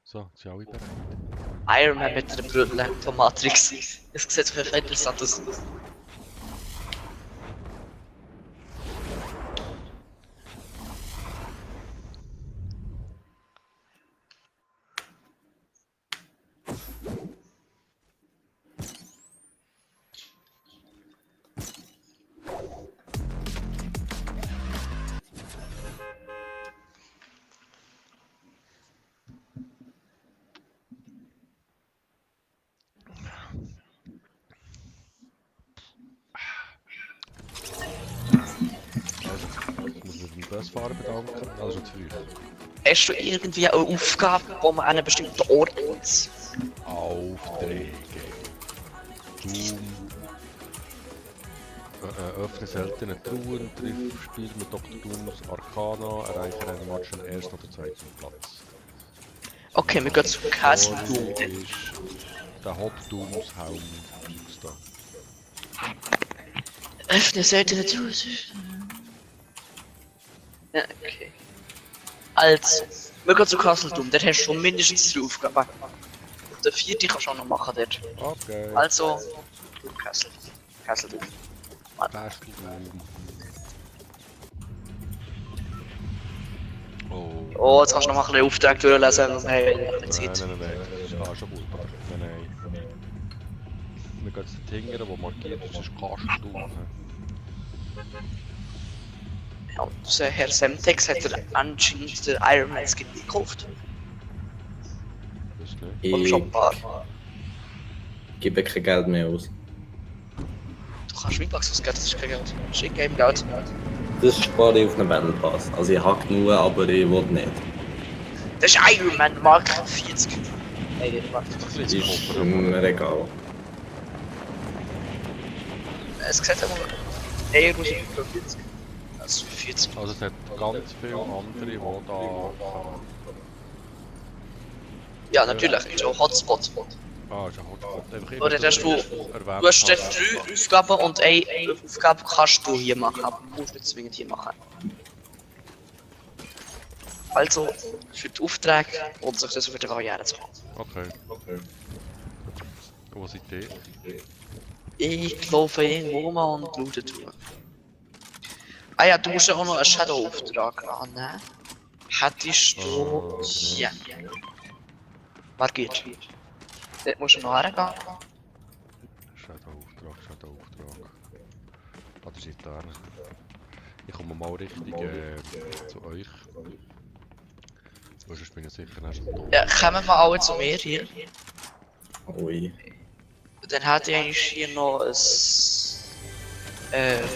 So, sind alle bereit? Iron Man mit der Brille von Matrix. Es sieht auf jeden Fall interessant aus. Ich muss mich beim Busfahrer bedanken. Also schon zu früh. Hast du irgendwie eine Aufgabe, wo man an einem bestimmten Ort ist? Aufträge. Doom. Öffne seltene Truhen, triff Spiel mit Dr. Dooms Arcana, erreiche einen Match am ersten oder zweiten Platz. Okay, wir gehen zu Castle Story Doom. ist der Hauptdooms Helm. Da. Öffne seltene Truhe. Ja, okay. Also, wir gehen zu Castle Doom. Dort hast du schon mindestens 3 Aufgaben. Der 4. kannst du auch noch machen dort. Okay. Also, Castle Doom. Castle Doom. Oh. Oh, jetzt kannst du noch mal ein bisschen Aufträge durchlesen. Hey, Nein, keine Zeit. nein, das ist gar schon gut. Nein. Wir gehen zu den Tingern, wo markiert ist, das ist Castle Doom. Ja, und Herr Semtex hat er anscheinend den Iron Man Skin gekauft. Das nicht. Vom Ich Shopbar. gebe kein Geld mehr aus. Du kannst V-Bucks ausgeben, das ist kein Geld. Schick Game Geld. Das spare ich auf einen Battle Pass. Also ich habe genug, aber ich will nicht. Das ist Iron Man Mark 40. Nein, der Mark. Das ist mir egal. Es sieht aber eher aus wie 45. Also 40. Also es hat ganz viele andere, die da kommen. Ja, natürlich, ist auch Hotspot. Ah, ist ein Hotspot. Einfach immer, Oder dass hast du du erwähnt hast dann hast. 3 Aufgaben und eine Aufgabe kannst du hier machen, aber du musst nicht zwingend hier machen. Also, für die Aufträge und sich das für die Karriere zu machen. Okay. Und was ist die? Ich laufe irgendwo mal und loote tun. Ah ja, du musst ja auch noch einen Shadow-Auftrag annehmen. Hättest du Oh, hier. Markiert. Dort musst du noch hergehen. Shadow-Auftrag. Ah, das ist da. Ich komme mal richtig zu euch. Sonst bin ich sicher erst tot. Ja, kommen wir alle zu mir hier. Ui. Dann hätte ich eigentlich hier noch ein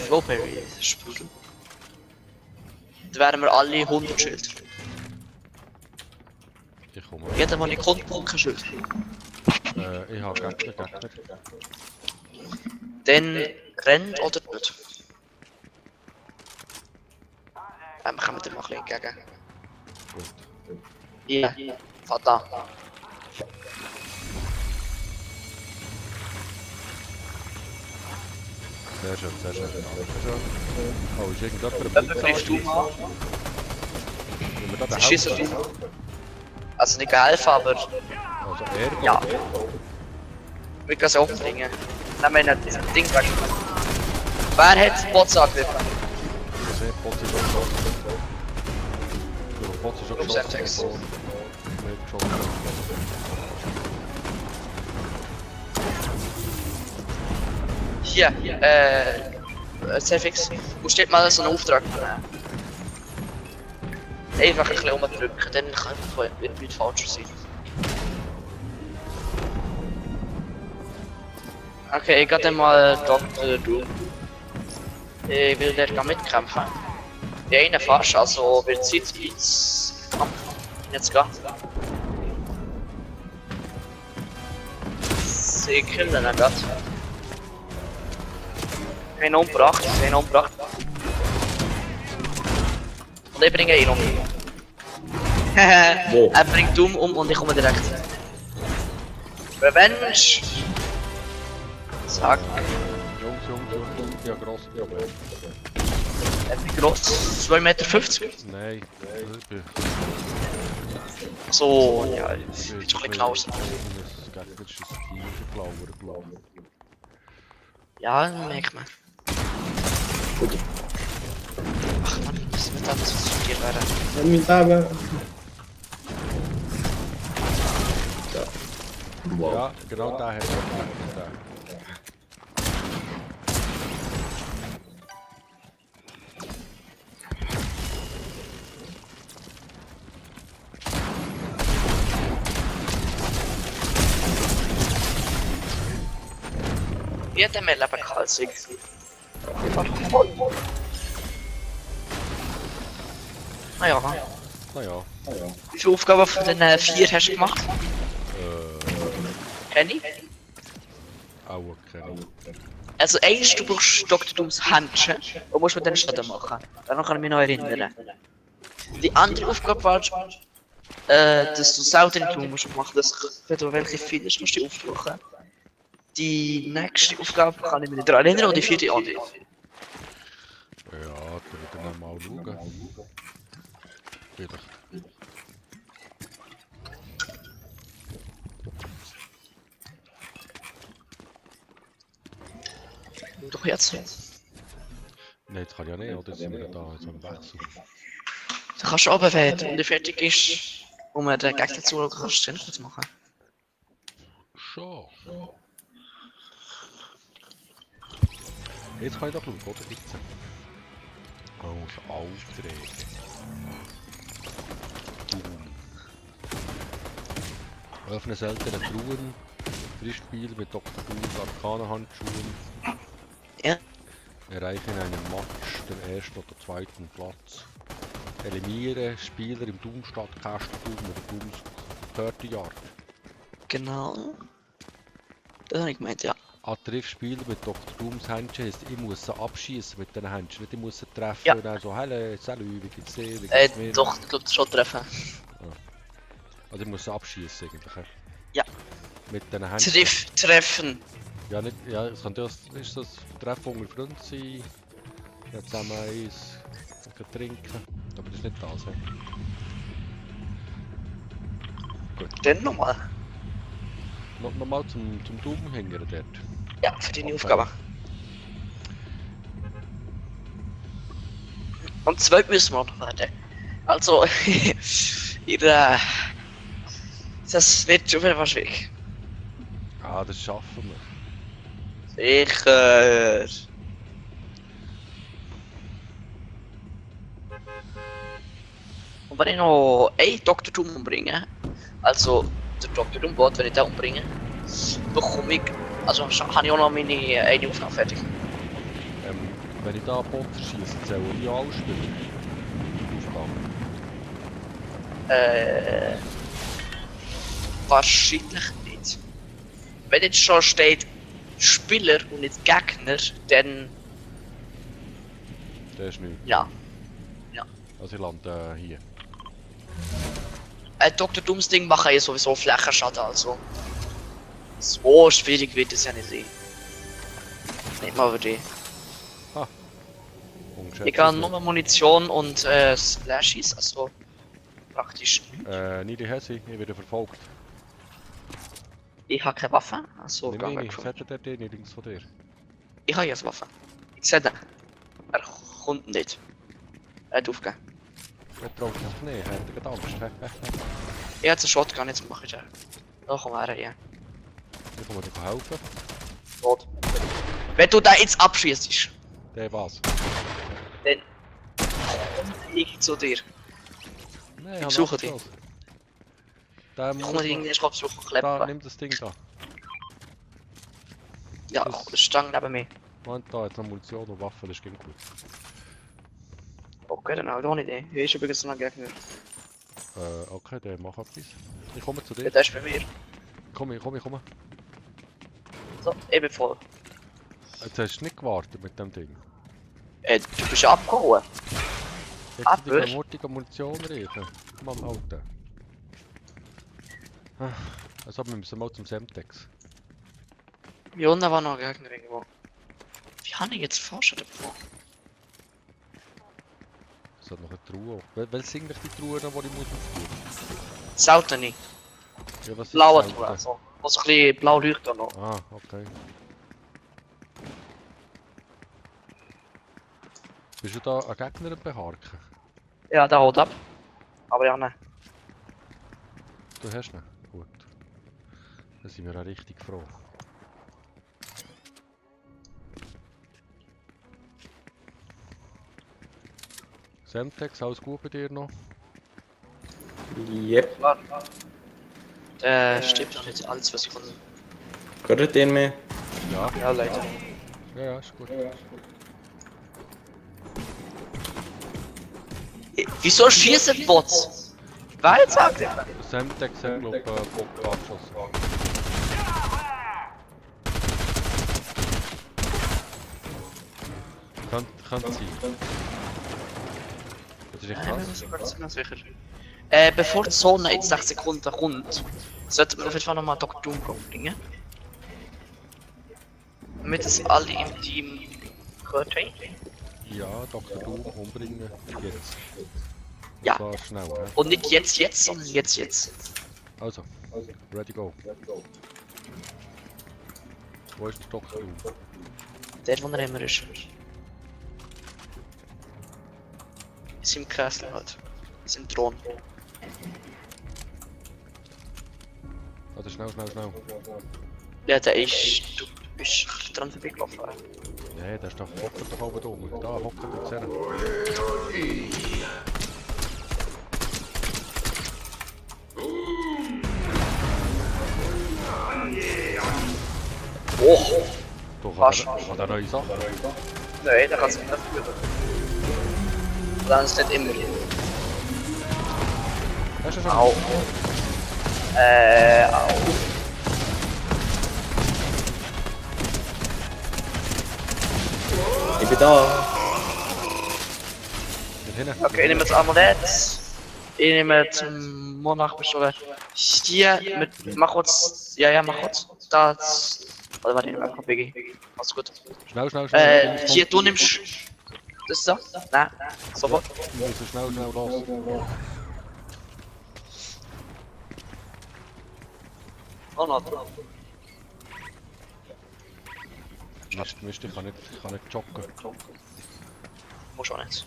Flowberry-Sprudel. Dann wären wir alle 100 Schild. Ich komme. Jeder, der nicht kommt, bekommt kein Schild. Ich habe Gegner. Dann rennt oder nicht. Wir kommen dem mal ein bisschen entgegen. Gut. Hier, von da. Sehr schön. Oh, ist irgendjemand Dann greifst du mal. Wenn wir da Sie schießen helfen? du. Also nicht helfen, aber Also er? ja. Wir können sie umbringen. Dann haben wir dieses Ding weg. Wer hat Bots angegriffen? Sehr positiv. Bots ist schon Auf geschossen. Semtex. Bevor wir geschossen haben. Hier, Cefix, wo steht mal so einen Auftrag? Einfach ein bisschen umdrücken, dann kann es nicht falsch sein. Okay, ich gehe dann mal Dr. Doom. Ich will dort mitkämpfen. Die eine fast, also wird Zeit ins Kampf jetzt gehen. Sie killen ihn gerade. Einen umgebracht, einen umgebracht. Und ich bringe ihn um. Wo? Er bringt Doom um und ich komme direkt. Revenge! Zack. Jungs, ja, gross Problem. Er ist groß, 2,50 Meter. Nein, So, ja, ist schon ein bisschen genauer. Das gegnerische Team ist blauer, glaube ich. Ja, merkt man. Ach man, das wird alles zu viel werden. Mein Leben. Ja. Wow. Ja, genau da hat er. Wie hat der mehr Leben gehabt als ich? Naja, Naja, wie viele Aufgaben von den 4 hast du gemacht? Kenny? auch keine. Also eins, du brauchst Dr. Dooms Händchen und musst mit den Schaden machen. Daran kann ich mich noch erinnern. Die andere Aufgabe war, dass du selten tun musst machen, dass wenn du welche findest, musst du die aufsuchen. Die nächste Aufgabe kann ich mich nicht daran erinnern und die vierte auch nicht. Ja, dann werden wir mal schauen. Vielleicht. Doch jetzt. Nein, jetzt kann ich ja nicht, oder? Jetzt sind wir da, jetzt am Wechsel. Du kannst runterwählen und wenn die fertig ist, um den Gegner zu schauen, kannst du es kurz machen. Schon. Jetzt kann ich doch schauen, oder? Jetzt. Also, Aufträge. Öffne seltene Truhen. Frischspiel mit Dr. Dooms Arcana-Handschuhen. Ja. Erreiche in einem Match den ersten oder zweiten Platz. Eliminiere Spieler im Doom-Stadtkasten Doom oder Dooms 30 Yard. Genau. Das habe ich gemeint, ja. Triff Spieler mit Dr. Dooms Händchen heisst, ich muss sie abschießen mit den Händchen, nicht ich muss sie treffen Ja. und dann so, hallo, salut, wie geht's dir, wie geht's mir? Doch, ich glaube, das schon treffen. Also ich muss sie abschießen eigentlich. Ja. Mit den Händchen. Treffen. Ja, nicht, ja, es kann das, ist das Treffen unter Freunden sein, ja, zusammen eins, trinken, aber das ist nicht das, he? Dann nochmal. Nochmal zum Doom-Hänger dort. Ja, für die Okay. Aufgabe. Und zwei müssen wir noch warten. Also, das wird schon wieder schwierig. Ah, das schaffen wir. Sicher. Und wenn ich noch einen Dr. Doom umbringe, also der Dr. Doom Bot, wenn ich den umbringe, bekomme ich, also habe ich auch noch meine eine Aufgabe fertig. Wenn ich da Bot schieße, zählen die alle Spieler. Aufgabe. Wahrscheinlich nicht. Wenn jetzt schon steht Spieler und nicht Gegner, dann Der ist nicht. ja. Also ich lande hier. Dr. Dooms Ding mache ich sowieso Flächenschaden, also. So schwierig wird es ja nicht sein. Nicht mal für die. Ungeschätzt. Ich kann nur Munition und Slashies, also praktisch. Nidi Hesse, ich werde verfolgt. Ich habe keine Waffe, also Nimm geh ihn, weg von mir. setzt der den links von dir. Ich habe jetzt Waffe. Ich sehe den. Er kommt nicht. Er hat aufgegeben. Er traut sich nicht, er hat gerade Angst. Ich hab einen Shotgun, jetzt mach ich ja. Da komm her, ja. Ich kann dir helfen. Tot. Wenn du da jetzt abschießt, Der was? dann komm ich zu dir. Nein, Ich suche dich. Da Ich muss komme irgendwie besuchen, Da, kleppen. nimm das Ding da. Ja, das- das Stange neben mir. Moment, da jetzt noch Munition und Waffen, das ist gut. Okay, dann habe ich auch eine Idee. Hier ist übrigens noch ein Gegner. Okay, der macht etwas. Ich komme zu Ja, dir. der ist bei mir. Komm. So, eben voll. Jetzt hast du nicht gewartet mit dem Ding. Du bist ja abgehauen. Jetzt Ah, die wirklich? vermutige Munition reichen. Mann, Alter. Also wir müssen mal zum Semtex. Hier unten war noch ein Gegner irgendwo. Wie habe ich jetzt Forschung davon? Es hat noch eine Truhe. Welche sind eigentlich die Truhen, die ich muss aufgeben? Sauteni. Ja, was ist Blaue das? Truhe. Also. Was ein bisschen blau leuchtet noch. Ah, okay. Bist du da ein Gegner am Beharken? Ja, der haut ab. Aber ja, nein. Du hast ihn? Gut. Dann sind wir auch richtig froh. Semtex, alles gut bei dir noch? Yep. Stimmt noch nicht alles, was ich von. Gehört den mehr? Ja. Ja, leider. Ja, ist gut. Wieso schießen Bots? Wer jetzt sagt er? Der Semtex hat, glaube ich, Bock abgeschossen. Könnte sein. Das ist echt krass. Bevor die Sonne in 6 Sekunden kommt, sollten wir auf jeden Fall nochmal Dr. Doom bringen. Damit es alle im Team gehört haben. Ja, Dr. Doom umbringen. Jetzt. Ja. Das war schnell, hä? Und nicht jetzt, sondern jetzt. Also, ready go. Wo ist der Dr. Doom? Der, wo er immer ist. Ist im Castle halt. Ist im Thron. Also schnell. Ja, der ist. Du bist dran vorbeigelaufen. Nee, der ist doch hockt doch oben drüber. Da hockt er gesehen. Oh! Da Fast. hat er neue Sachen. Nein, der kann es nicht führen. Dann ist nicht immer. Hast du schon? Au. Au. Ich bin da. Mit hinten. Okay, ich nehme das Amulett. Ich nehme zum Monarch bestohlen. Hier mit Machotz. Ja, Machotz. Das. Oder warte, ich nehme einfach Biggie. Alles gut. Schnell. Hier, du nimmst. Das da? Nein, sofort. Wir müssen schnell los. Oh no. Mist, ich kann nicht joggen. Muss schon nicht.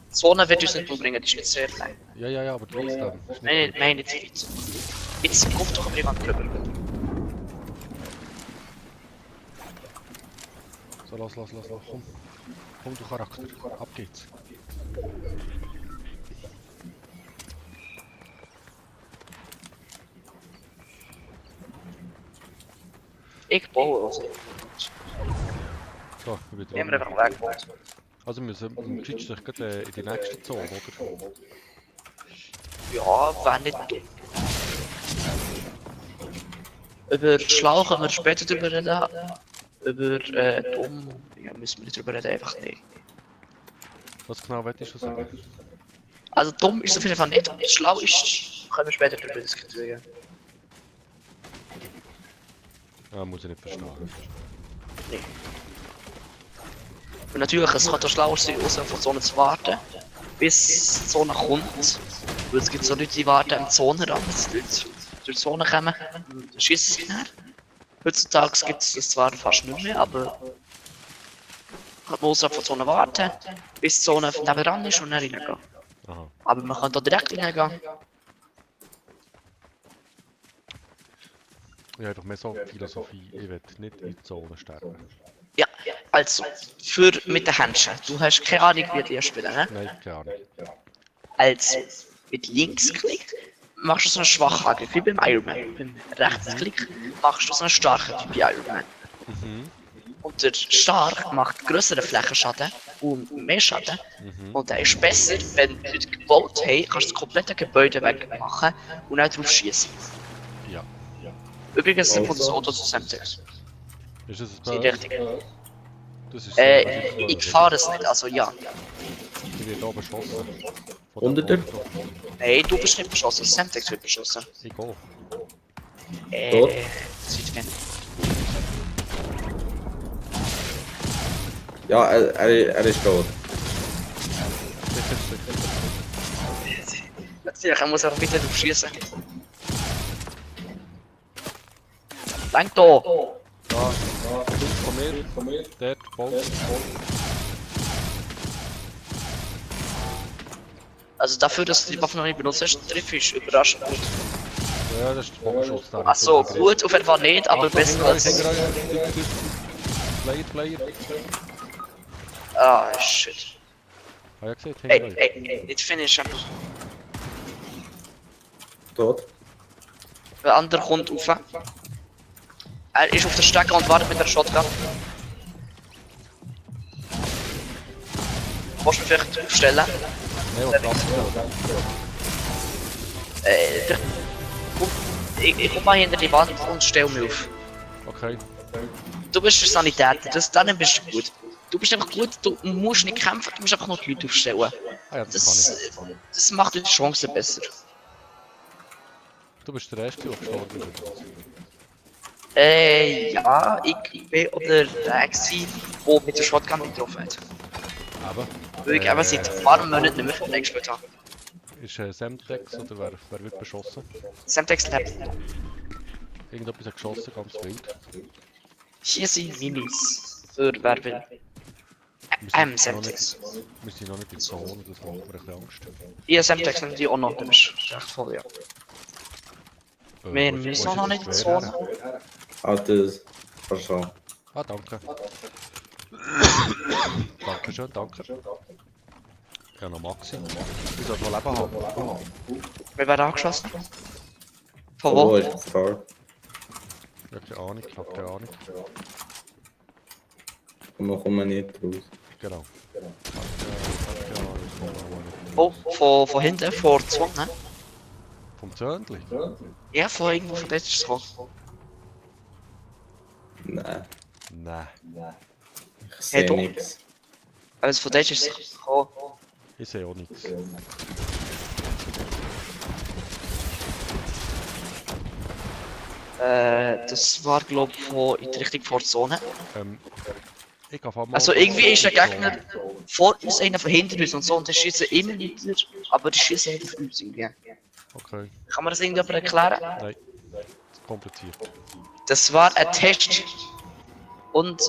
Die Zone wird uns nicht umbringen, die ist nicht sehr klein. Ja, aber trotzdem. Ist Nein, nicht viel. Jetzt kommt doch jemand drüber. So, los. Komm, du Charakter. Ab geht's. Ich baue also. So, ich bin Wir haben einfach dran. weggebaut. Also wir müssen geschichtlich gerade in die nächste Zone, oder? Ja, wäre nicht dumm. Über Schlau können wir später drüber reden. Über dumm, ja, müssen wir nicht drüber reden, einfach nicht. Was genau wolltest du sagen? Also dumm ist auf jeden Fall nicht, und schlau ist, können wir später drüber diskutieren. Ah, muss ich nicht verstehen. Nee. Und natürlich, es kann doch schlauer sein, außer von Zone zu warten, bis die Zone kommt. Weil es gibt so Leute, die warten am Zonenrand, dass die Leute durch die Zone kommen und schießen sie nachher. Heutzutage gibt es das zwar fast nicht mehr, aber man muss auf die Zone warten, bis die Zone nebenan ist und dann reingehen. Aha. Aber man kann da direkt reingehen. Ich habe doch mehr so Philosophie, ich will nicht in die Zone sterben. Ja, also, für mit den Händchen. Du hast keine Ahnung, wie die spielen, ne? Nein, keine Ahnung. Also, mit Linksklick machst du so einen schwachen Angriff, wie beim Iron Man. Beim Rechtsklick machst du so einen starken, wie bei Iron Man. Mhm. Und der Stark macht größeren Flächenschaden und mehr Schaden. Und der ist besser, wenn du das gebaut hast, kannst du das komplette Gebäude wegmachen und auch drauf schießen. Ja. Übrigens sind von das Auto zu Semtex. Ist das Sind ein richtig. Das ist Ich fahre es nicht, also ja. Ich werde hier beschossen. Unter dir? Nein, du bist nicht beschossen, Semtex wird beschossen. Ich gehe. Tot? Sieht man. Ja, er ist tot. Natürlich, er muss auch wieder drauf schießen. Lang da! Da, von mir. Dort, Bolt. Also dafür, dass du die Waffe noch nicht benutzt hast, triff ich überraschend gut. Ja, das ist der Bogenschuss da. Achso, gut, auf jeden Fall nicht, aber besser als... Player. Ah, shit. Ah, ja, gesehen, Ey, nicht finishen. Tot? Der andere kommt rauf. Er ist auf der Strecke und wartet mit der Shotgun. Willst du mich vielleicht aufstellen? Nein, was krass. Ich komm mal hinter die Wand und stell mich auf. Okay. Du bist der Sanitäter, dann bist du gut. Du bist einfach gut, du musst nicht kämpfen, du musst einfach noch die Leute aufstellen. Ah ja, das kann ich. Das macht die Chancen besser. Du bist der Erste, der gestorben ist. Ja, ich bin oder der gewesen, der mit der Shotgun getroffen hat. Aber? Weil ich eben seit ein paar Monaten nicht mehr Fortnite gespielt habe. Ist Semtex oder wer wird beschossen? Semtex lebt. Irgendetwas hat geschossen, ganz wild. Hier sind Minis. Für wer will. Semtex. Wir sind noch nicht in der Zone, das macht mir ein bisschen Angst. Hier Semtex sind die auch noch, das ist echt voll, ja. Wir Wo ist sind noch nicht in der Zone. Altes. Verschau. Ah, danke. Dankeschön, danke. Ja, noch Maxi. Ich soll noch Leben haben. Wir werden angeschossen. Von Wo wo? ist das Tor? Ja, keine Ahnung, ich hab keine Ahnung. Und wir kommen nicht raus. Genau. Oh, von hinten, vor Zwang, ne? Vom Zöndli? Ja, von irgendwo von dort ist es gekommen. Nein, Nein. ich sehe doch. nichts. Also von dort ist es gekommen. Ich sehe auch nichts. Das war glaube ich in die Richtung Vorzone. Ich kann mal. Also irgendwie ist der Gegner vor uns, einer von hinter uns und so und der schießt immer nicht, aber die schießen hinter von uns irgendwie. Okay. Kann man das irgendjemand erklären? Nein. Das ist kompliziert. Das war ein Test. Und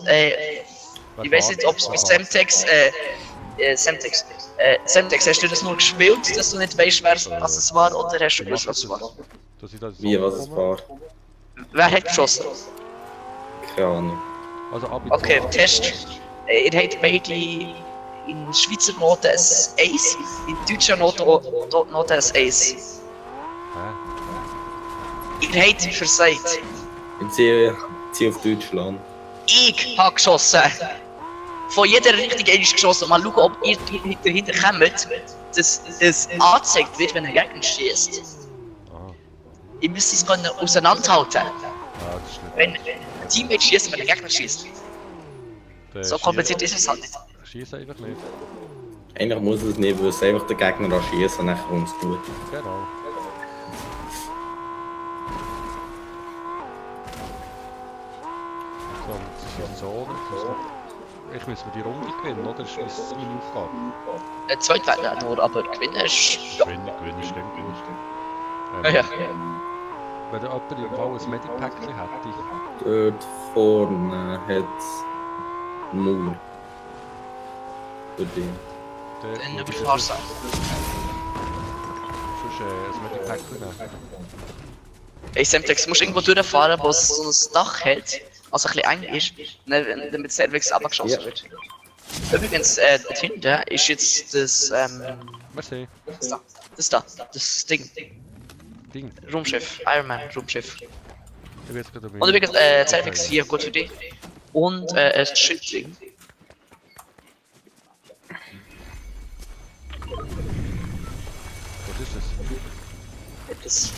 ich weiß nicht, ob es bei Semtex, Semtex, hast du das nur gespielt, dass du nicht weißt, was es war, oder hast du gewusst, was es war? Dass ich das Wie, was es war? Wer hat geschossen? Keine Ahnung. Also ab Okay, Test. Ihr habt beide in Schweizer Noten ein Ace, in deutscher Noten ein Ace. Ihr habt versagt. Ich ziehe auf Deutschland. Ich habe geschossen. Von jeder Richtung ist geschossen. Mal schauen, ob ihr dahinter kommt, dass es angezeigt wird, wenn ein Gegner schießt. Ihr müsst es können auseinanderhalten. Ja, das ist nicht. Wenn ein Teammate schießt, wenn ein Gegner schießt. So kompliziert ist es halt nicht. Schieß einfach nicht. Eigentlich muss es nicht wissen, einfach den Gegner anschießen und dann kommt es gut. Genau. So, das ist so. Ich müssen wir die Runde gewinnen, oder? Das ist meine Aufgabe. Zweit werden nur, aber gewinnen ist. Gewinnen ist dann gut. Ja. Wenn der jemand im Fall ein Medipack hätte. Dort vorne hat es einen Mauer. Für dich. Dann gut. überfahrst du. Sonst ein Medipack nehmen. Ey, Semtex, du musst irgendwo durchfahren, wo es so ein Dach hat, also ein bisschen eng ist, damit Cervix abgeschossen Ja. wird. Übrigens, dort hinten ist jetzt das, Merci. das Ding. Ding. Raumschiff, Iron Man, Raumschiff. Ich bin jetzt gerade dabei. Und übrigens, Cervix hier, gut für dich. Und, ein Schildling. Was ist das? Das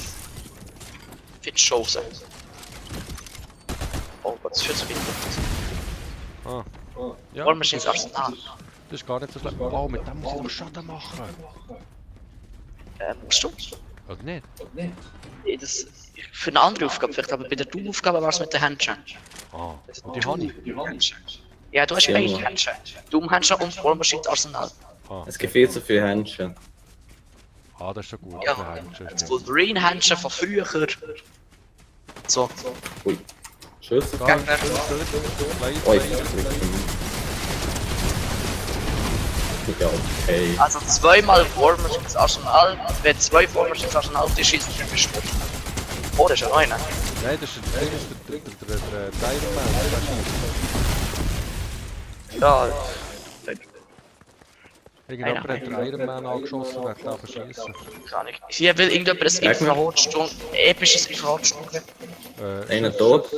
wird Chance. Oh Gott, das führt zu viel. Ah. Ja, Wollen wir ins Arsenal? das ist gar nicht so schlecht. Oh, mit dem muss ich doch Schaden machen. Musst du? Oder nicht? Das, für eine andere Aufgabe vielleicht, aber bei der Doom-Aufgabe war es mit den Händchen. Ah, und die habe ich. Ja, du hast Ja, beide Mann. Händchen. Doom-Händchen und Vollmaschine Arsenal. Ah, Es gibt viel zu viele Händchen. ah, das ist schon gut. Ja. Das ist Das gut. Wolverine-Händchen von früher. So, Ui. Tschüss. Da, Gegner. Oh, ich Ja, okay. also zweimal Vollmaschine Arsenal. Wenn zwei Vollmaschine Arsenal auf die schießen, dann bist du tot. Oh, das ist ja einer. Nein, das ist der Iron Man. Ja, Irgendjemand hat den Iron Man angeschossen und hat ihn verschießen. gar nicht. Hier will irgendjemand ein Infrarotstunde, episches Infrarotstunde. Einer tot.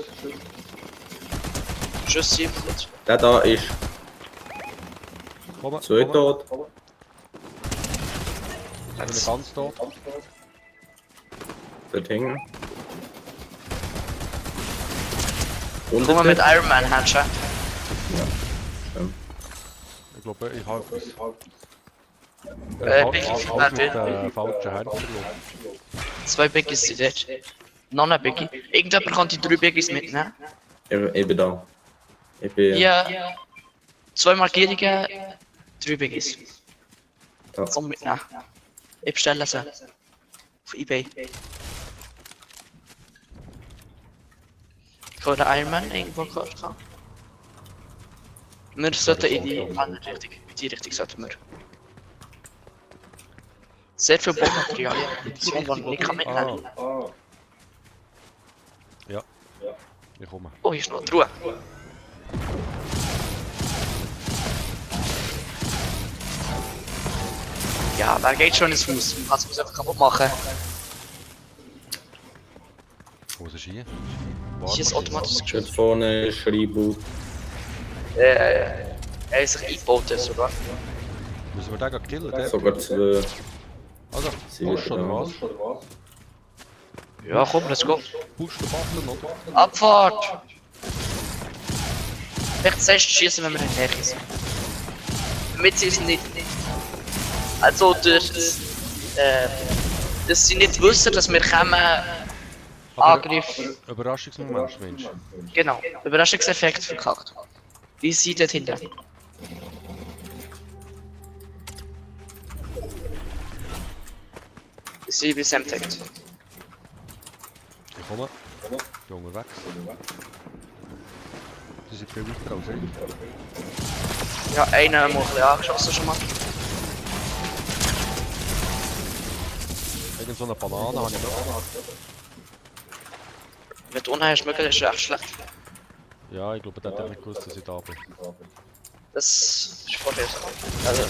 Schuss 7 gut. Der da ist Komm, zwei tot. Ich bin ganz tot. Dort hinten. Kommen wir mit Iron Man Handschuhen. Ich glaube, ich habe es. Biggie, Halt mit der falschen Hand verloren. 2 Biggies sind dort. Noch ein Biggie. Irgendjemand kann die 3 Biggies mitnehmen. Ich bin da. Ich bin Ja. 2 Markierungen, 3 Biggies. da. Komm mitnehmen. Ich bestelle sie. Auf eBay. Ich habe den Iron Man irgendwo gehört. Wir sollten in die andere Richtung. In die Richtung sollten wir. Sehr viel Bodenmaterial. Das kann man nicht mitnehmen. Ja. Ich komme. Oh, hier ist noch eine Truhe. Ja, wer geht schon ins Haus? Kannst du es einfach kaputt machen? Was ist hier? Hier ist automatisches Geschoss. Dort vorne ist Reboot. Er ist sich eingebaut, sogar. Müssen wir den gleich killen? Der? Sogar zwei. Also, Sie Push wird oder da. was? Ja, komm, let's go. Push den Button oder? Abfahrt! Vielleicht zuerst schießen, wenn wir in der Nähe sind. Damit sie es nicht. Also, dass sie nicht wissen, dass wir kommen. Angriff. Überraschungsmoment, Mensch. Genau. Überraschungseffekt verkackt. Wie sieht dort hinten? Sie wie Semtect. Ich komme. Ich bin unterwegs. Die sind viel weiter als ich. Ja, einer muss ein bisschen angeschossen schon mal. Irgend so eine Banane habe ich noch. Wenn du unten hast, möglich ist recht schlecht. Ja, ich glaube, der hat nicht gewusst, dass ich da bin. Das ist vorher so. Also,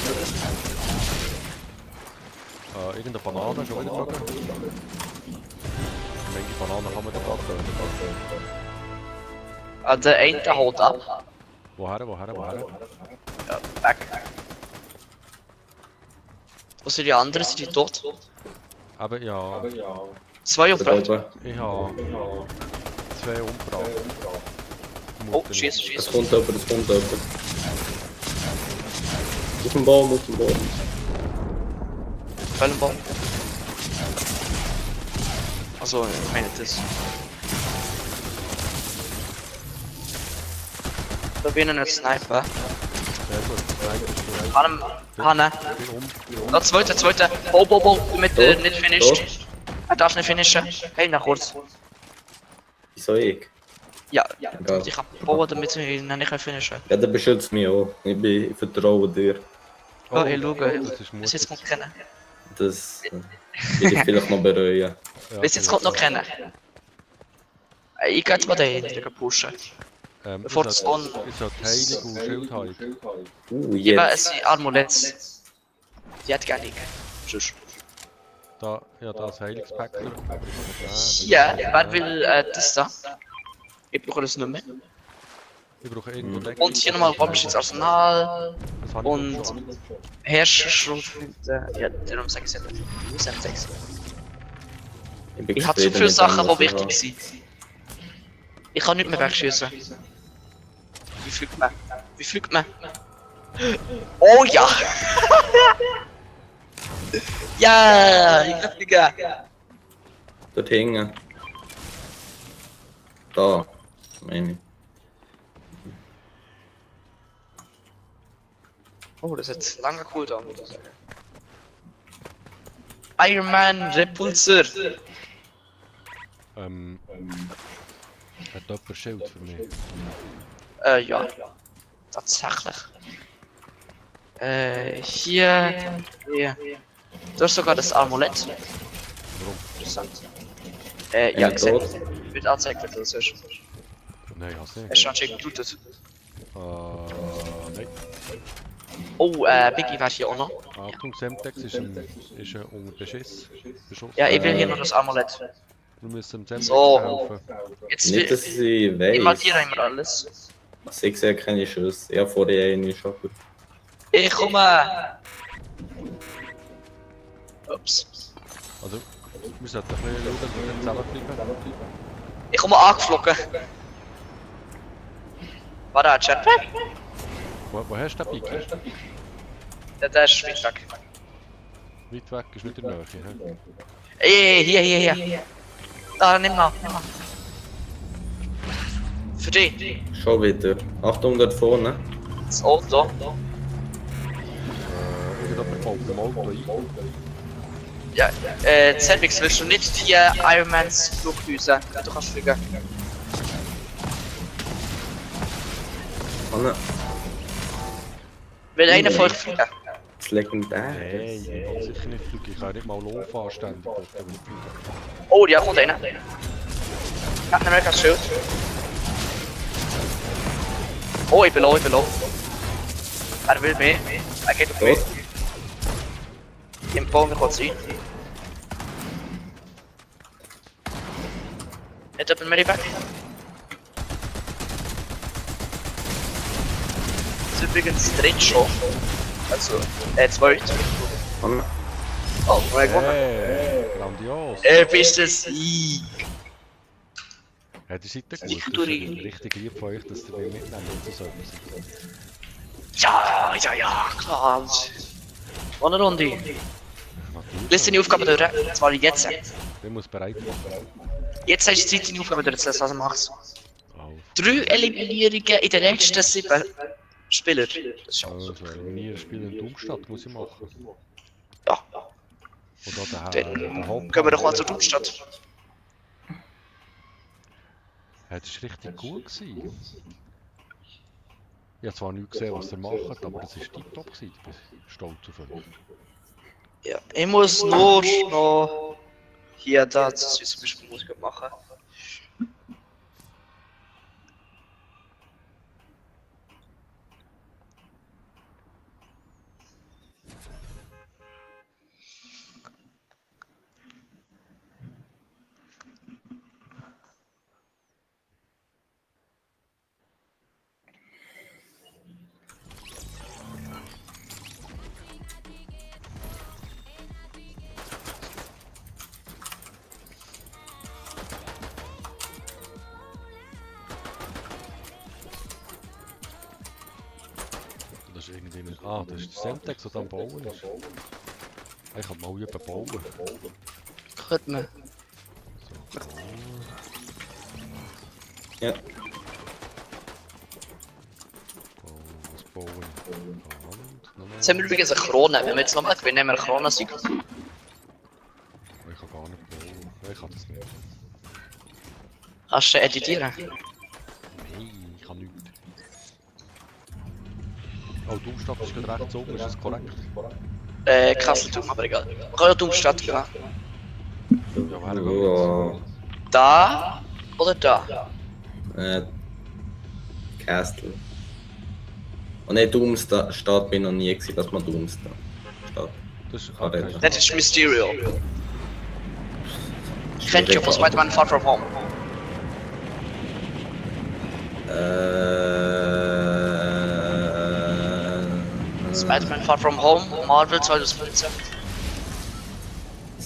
Irgendeine Banane schon wieder gegangen. Welche Banane kann man da gerade? der eine haut ab. Woher? Ja, weg. Wo sind die anderen? Sind die tot? Aber ja, 2 auf Dort Brett. oben. ich habe 2 umgebracht. Oh, schieß, Das schieß. kommt jemand, das kommt jemand. Auf dem Baum, auf dem Baum. Quellenbaum. Also, ich meine das. Da bin ich nicht Sniper. Sehr gut, zweite Hanne. Stunde. Der zweite. Bo, mit nicht finished. Er darf nicht finishen. Hey, nach kurz. Wieso ich? Ja, Egal. ich hab bauen, damit ich ihn nicht finishen. Ja, der beschützt mich auch. Ich vertraue dir. Ja, ich schaue. Das ist Bis jetzt mutig. kommt keiner. Das will ich vielleicht noch bereuen. Ja, Bis jetzt kommt noch keiner. Ich geh jetzt mal dahin, Digga, pushen. Bevor ich das sollte on- ich sollte Heilung und Schildheilung. Gib es Jetzt. ein Amulett. Die hat gar nicht. Tschüss. Da, ja, da ist Heilungspack drin. Aber ich kann nicht nehmen. Ja, wer will das da? Ich brauche das nicht mehr. Ich brauche irgendwo Deckung. Und hier nochmal römisches Arsenal. Das habe ich Und doch schon. Herrscherschrotflinte. Ja, darum sage ich es nicht. Wir sind 6. bin Ich habe zu zufrieden viele mit Sachen, dem, was die ich wichtig habe. sind. Ich kann nicht mehr wegschießen. Wie fliegt man? Wie fliegt man? Oh ja! Ja! Ich kann fliegen! Dort hängen. Da. Meine ich. Oh, das hat lange Cooldown, muss ich sagen. Iron Man Repulsor! Hat jemand ein Schild für mich? Ja. Tatsächlich. Hier. Du hast sogar das Amulett. Warum? Interessant. Ja, Ja, gesehen. tot. Wird angezeigt, wenn du das hörst. Nein, hast du Er ist nicht. schon anscheinend gelootet. Nein. Oh, Biggie war hier auch noch. Achtung, Semtex ist unter Beschuss. Ja, ich will hier noch das Amulett. Wir müssen dem Semtex So. helfen. Jetzt Nicht, dass will ich ich weiß. markiere immer alles. Ich sehe keine Schüsse. Ja, vorher eine schon gut. Ich komme! Ups. Also, wir sollten ein bisschen schauen, dass wir nicht zusammenbleiben. Ich komme angeflogen. War da ein Jetpack? Wo hast du den Piki? Der ist weit weg. Weit weg, ist nicht in der Nähe. He? Ey, hier. Da, nimm mal. Für dich. Schon wieder. Achtung dort vorne. Das Auto. Irgendjemand baut im Auto ein. Ja, Zedwix, willst du nicht hier Ironmans Flugdüse? Ja, du kannst fliegen. Anne. Will einer von euch fliegen? Das legendär. Nein, ich will sicher nicht fliegen. Ich kann nicht mal laufen anständig. Oh, ja, kommt einer. Ich hab nicht mehr kein Schild. Oh, ich bin low. Er will mehr. Er geht auf mich. Tot. Im Baum kurz rein. Hat jemand mehr weg? Das ist übrigens dritt schon. Also, zweit. Anne. Oh, neu gewonnen. Hey, grandios. Bist du Sieg? Ja, die seid ihr Ich gut. tu Das ist die- richtig lieb von euch, dass ihr mich mitnehmen und so etwas. Ja, klar. Noch eine Runde. Natürlich. Lass deine Aufgabe durch. Zwar jetzt. Ich muss bereit machen. Jetzt hast du Zeit, deine Aufgabe durchzusetzen, was du machst. Auf. 3 Eliminierungen in den letzten 7 Spielern. Das ist schon. Also, wenn ich ein Spiel in Domstadt muss ich machen. Ja. Oder Dann Haupt. gehen wir doch mal zur Domstadt. Ja, das war richtig gut. Gewesen. Ich habe zwar nicht gesehen, was ihr macht, aber das war tiptop. Ich bin stolz auf euch. Ja. Ich muss nur noch hier da zum Beispiel Musik machen. Das ist irgendwie nicht. Ah, das ist der Semtex, der da am Bauen ist. Ich kann mal üben bauen. Könnte man. So, Ja. was bauen? Jetzt haben wir übrigens eine Krone. Wenn wir jetzt nochmal gewinnen, haben wir eine Krone. Ich kann gar nicht bauen. Ich kann das nicht. Kannst du editieren? Nein, ich kann nichts. Oh, Domstadt ist gerade rechts oben, ist das korrekt? Kasseltum, aber egal. Man kann ja Domstadt gehen. Ja, wer geht jetzt? Da oder da? Castle. Und nicht Doomstadt bin ich noch nie gewesen, dass man Doomstadt steht. Das ist Okay. okay. Das ist Mysterio. Kennt ihr von Spider-Man Far From Home? Spider-Man Far From Home, Marvel 2015. Ja.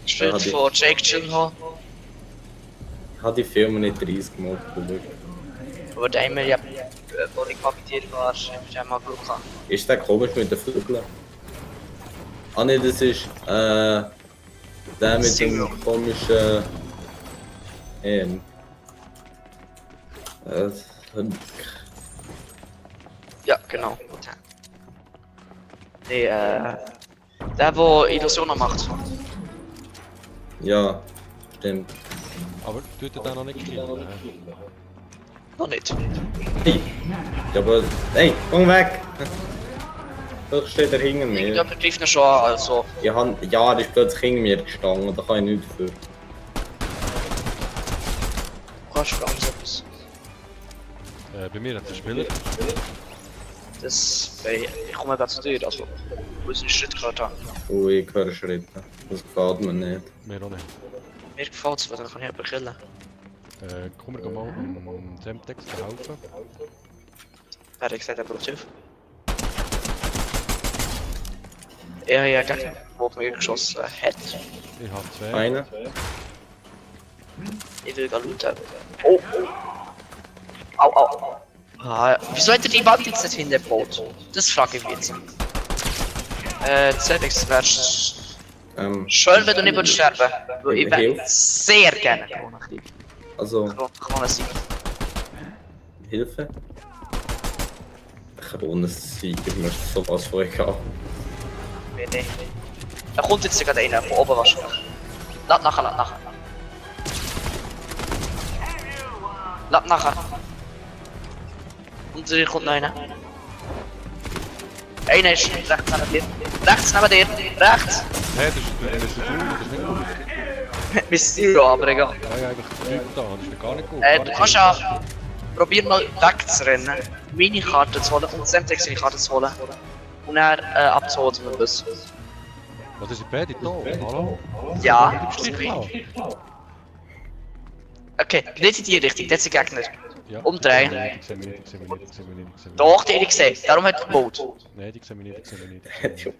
Spielt von Jake Gyllenhaal. Ich habe die Filme nicht 30 Mal geschaut. Aber der einmal, ja, wo ich kapitiert war, habe ich einmal Glück gehabt. Ist der komisch mit den Vögeln? Ah ne, das ist der mit dem komischen äh, Ja, genau. Nee, der, Illusionen macht. ja, stimmt. Aber tut er den noch nicht gespielt? Noch nicht. Hey, ja, aber hey, komm weg! Doch steht er hinter mir. Ja, begriff ihn schon, also. Ja, er ist plötzlich hinter mir gestanden, da kann ich nichts für. Du kannst für alles etwas. Bei mir hat der Spieler. Das, ich komme gerade zu dir, also. Wo ist ein Schritt gerade haben? Oh, ich höre Schritte. Das gefällt mir nicht. Mir auch nicht. Mir gefällt es, weil dann kann ich jemanden killen. Komm, wir gehen mal Semtex helfen. Er hat gesagt, er braucht Hilfe. Ja, ja, Gegner, der auf mich geschossen hat. Ich habe zwei. Einer? Ich will gar looten. Oh, oh. Au, au. Ah, wieso hat er die Wand jetzt nicht hintergebaut? Das frage ich mich jetzt. ZX, wärst schön, wenn du nicht würdest sterben. Weil ich wäre sehr gerne Corona-Krieg. Also, Corona-Sieg. Hilfe? Corona-Sieger müsste sowas von egal. Nee, nee. Da kommt jetzt gerade einer, von oben wahrscheinlich. Lad nachher, lad nachher. Lad nachher. Und hier kommt noch einer. Einer ist rechts neben dir. Rechts neben dir. Rechts. Hey, das ist gut, Mysterio, aber egal. Ja, ja, eigentlich Typ da, das ist gar nicht gut. Du kannst ja probieren mal wegzurennen, meine Karte zu holen und Semtex seine Karte zu holen. Und dann abzuholen zum Bus. Was ist beide da? Hallo? Ja. Du bist klar. Okay, nicht in die Richtung, das sind Gegner. Ja. Umdrehen. Ich sehe mich nicht, ich sehe mich nicht, ich sehe mich nicht, ich sehe mich nicht. Doch, die hätte ich gesehen, darum hat er gebaut. Nein, die sehen mich nicht, ich sehe mich nicht.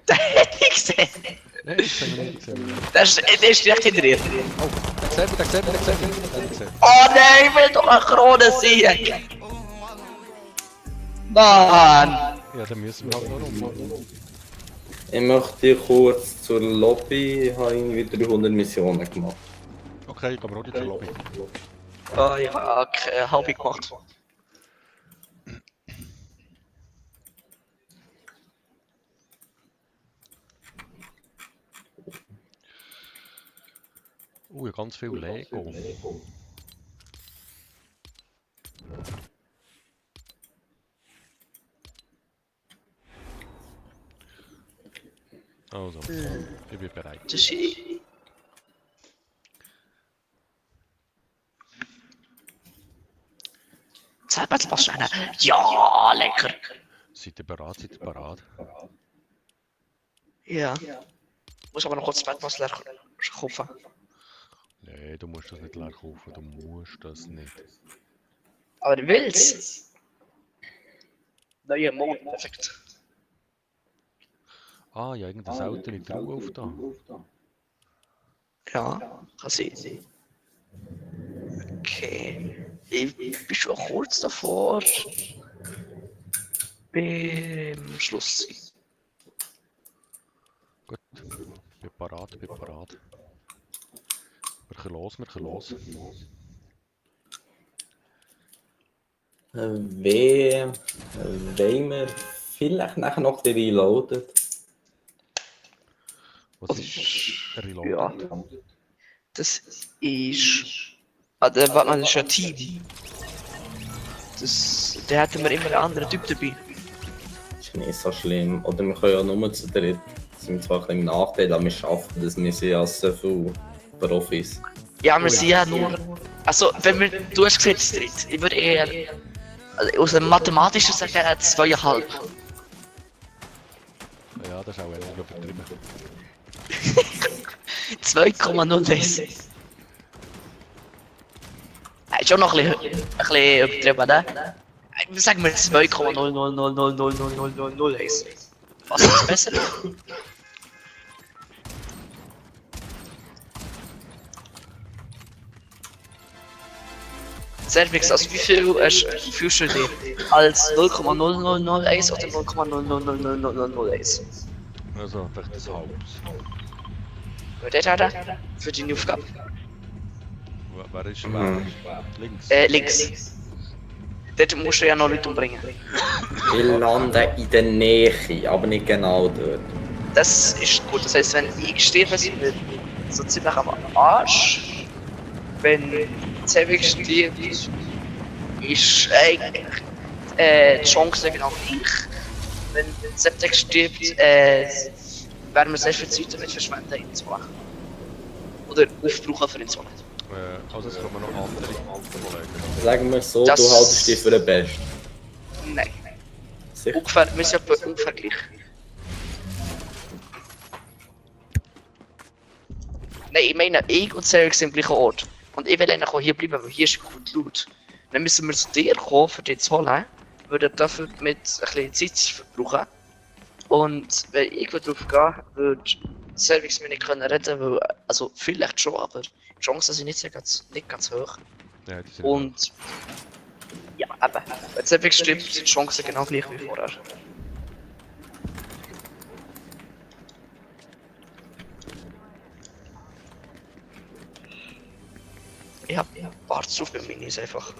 Den hätte ich gesehen. Nein, ich sehe mich nicht, ich sehe mich nicht. Der ist direkt hinter dir. Oh, der sieht mich, der sieht mich, der sieht mich. Der sieht mich. Oh nein, ich will doch eine Krone sehen. Mann. Ja, dann müssen wir halt noch rum. Ich möchte kurz zur Lobby. Ich habe irgendwie 300 Missionen gemacht. Okay, ich gehe mal auch in die Lobby. Oh, ich habe keine halbe gemacht. Ja, ganz viel Lego. Also, ich bin bereit. Das ist... Zeitbattle passt einer. Ja, lecker. Seid ihr bereit? Seid ihr bereit? Ja. Muss aber noch kurz Zeitbattle leer kaufen. Nein, du musst das nicht leer kaufen, du musst das nicht. Aber du willst. Neue Mond, perfekt. Ah, ja, irgendein Auto mit Ruhe auf da. Ja, kann sein. Okay. Ich bin schon kurz davor. Beim Schluss sein. Gut, bin parat, bin parat. Wir können los, wir können los. Wenn wir vielleicht nachher noch die reloaden. Was ist Reload? Ja. Das ist. Ah, warte mal, das ist ein Team. Da hätten wir immer einen anderen Typ dabei. Ist nicht so schlimm. Oder wir können ja nur zu dritt. Das sind zwar ein bisschen im Nachteil, aber wir schaffen das. Wir sind ja so viele Profis. Ja, wir sind ja nur. Also, wenn wir. Du hast gesagt, das dritt. Ich würde eher. Also, aus dem mathematischen sagen, 2,5. Ja, das ist auch eher übertrieben. 2,01. Ist auch noch ein bisschen übertrieben, ne? Sagen wir 2,000000001. Was ist besser? Cervix, also wie viel fühlst du dir? Als 0,0001 oder 0,000001? Also, vielleicht das Halbes. Wer hat er? Für deine Aufgabe? Wer ist links? Links. Dort musst du ja noch Leute umbringen. Wir landen in der Nähe, aber nicht genau dort. Das ist gut, das heisst, wenn ich sterbe, sind wir so ziemlich am Arsch. Wenn Cervix stirbt, ist eigentlich die Chance genau gleich. Wenn Septex stirbt, werden wir sehr viel Zeit damit verschwenden, ihn zu machen. Oder aufbrauchen für ihn zu machen. Also es kommen noch andere Kollegen. Sagen wir so, Das- du haltest dich für den Besten. Nein. Sicher? Ungefähr, wir sind etwa ungefähr gleich. Nein, ich meine, ich und Cervix sind am gleichen Ort. Und ich will eigentlich auch hier bleiben, weil hier ist gut laut. Dann müssen wir zu dir kommen, für dich zu holen. Würde dafür mit ein bisschen Zeit verbrauchen. Und wenn ich drauf gehe, würde Cervix mir nicht können retten, weil, also vielleicht schon, aber die Chancen sind nicht ganz hoch. Ja, die sind Und ja, eben, wenn Cervix stirbt, sind die Chancen genau gleich wie vorher. Ich hab Parts drauf bei Minis einfach.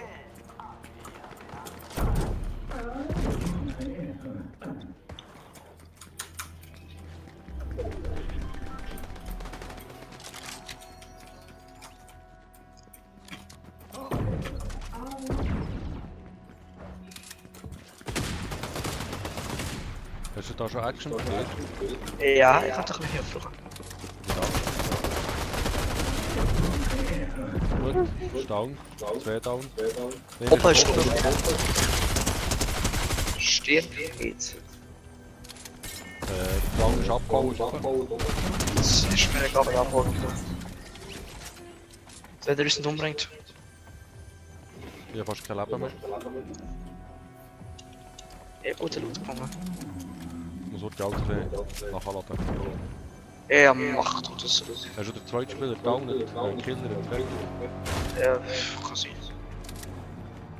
Hast du da schon Action gespielt? Ja, ich hab doch ein bisschen aufrufen. Gut, ist down. 2 down. Opa ist tot. Stirbt jetzt. Down ist abgehauen. Oben. Das ist mir egal, wer abholt. Wenn er uns nicht umbringt. Ich habe fast kein Leben mehr. Ja, gute Loot bekommen. Ich muss heute alles nachladen. Ja, macht das. Hast du den zweiten Spieler down? Killer weg? Ja, kann sein.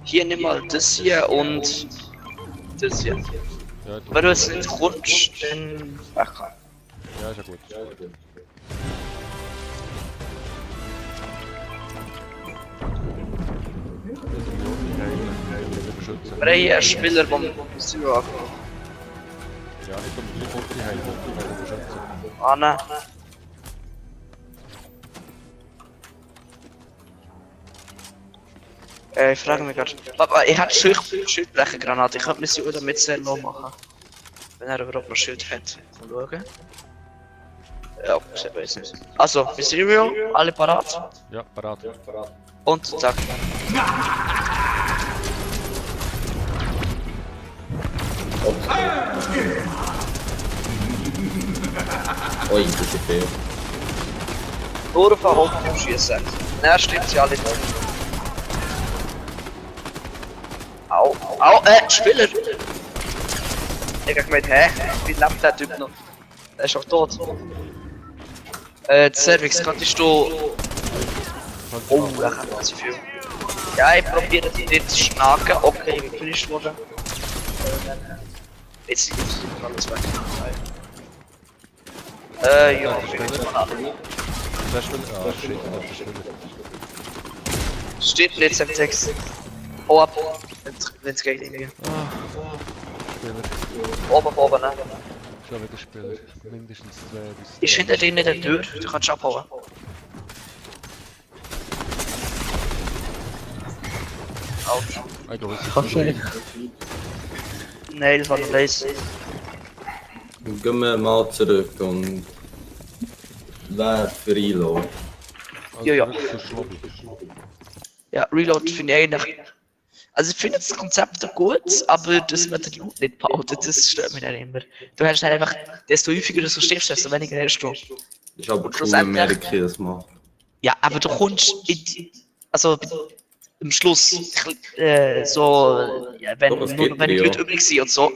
Hier nimm mal das hier und das hier. Ja, Wenn du jetzt nicht kommst, dann. Ach, ja, ist ja gut. wir haben hier einen Spieler, der muss ich anfangen. Ja, ich komme gleich vor die Heim, ich will beschützen. Ah, nein. Ich frage mich gerade. Papa, ich hätte Schildbrechengranate. Ich könnte mir sie oder mit sehr low machen. Wenn er überhaupt noch Schild hat. Mal schauen. Ja, ich weiß nicht. Also, Mysterio, alle parat. Ja, parat. Und zack. Ui, das ist viel. Nur auf den Haupttyp schießen. Dann stimmt sie alle durch. Au, au, Spieler! Ich hab gemeint, hä? Wie lebt der Typ noch? Der ist doch tot. Cervix, könntest du. Oh, da kann man zu viel. Ja, ich probiere die dir zu schnacken. Okay, ich bin gefinisht worden. Jetzt ist alles weg. Ja, Der Spieler. Der Spieler. Ah, shit, der Spieler. Steht nicht im Text. Hau ab, wenn's geht irgendwie. Spieler. Oben, ne? Schon wieder Spieler. Mindestens 2 bis 3. Ist hinter dir nicht eine Tür, du kannst abhauen. Autsch. Ich glaube, es ist Kannst du nicht? Nein, das war noch nice. Dann gehen wir mal zurück und... Wer für Reload? Ja, ja. Das Lobby. Ja, Reload finde ich eigentlich. Also ich finde das Konzept auch gut, aber das wird der Loot nicht behalten, das stört mich dann immer. Du hast halt einfach, desto häufiger du so stirbst, desto weniger hast du. Ist aber cool, wenn schlussendlich- Amerika das macht. Ja, aber du kommst in die, also am Schluss, so, ja, wenn, Doch, es nur, gibt wenn die Trio. Leute übrig sind und so,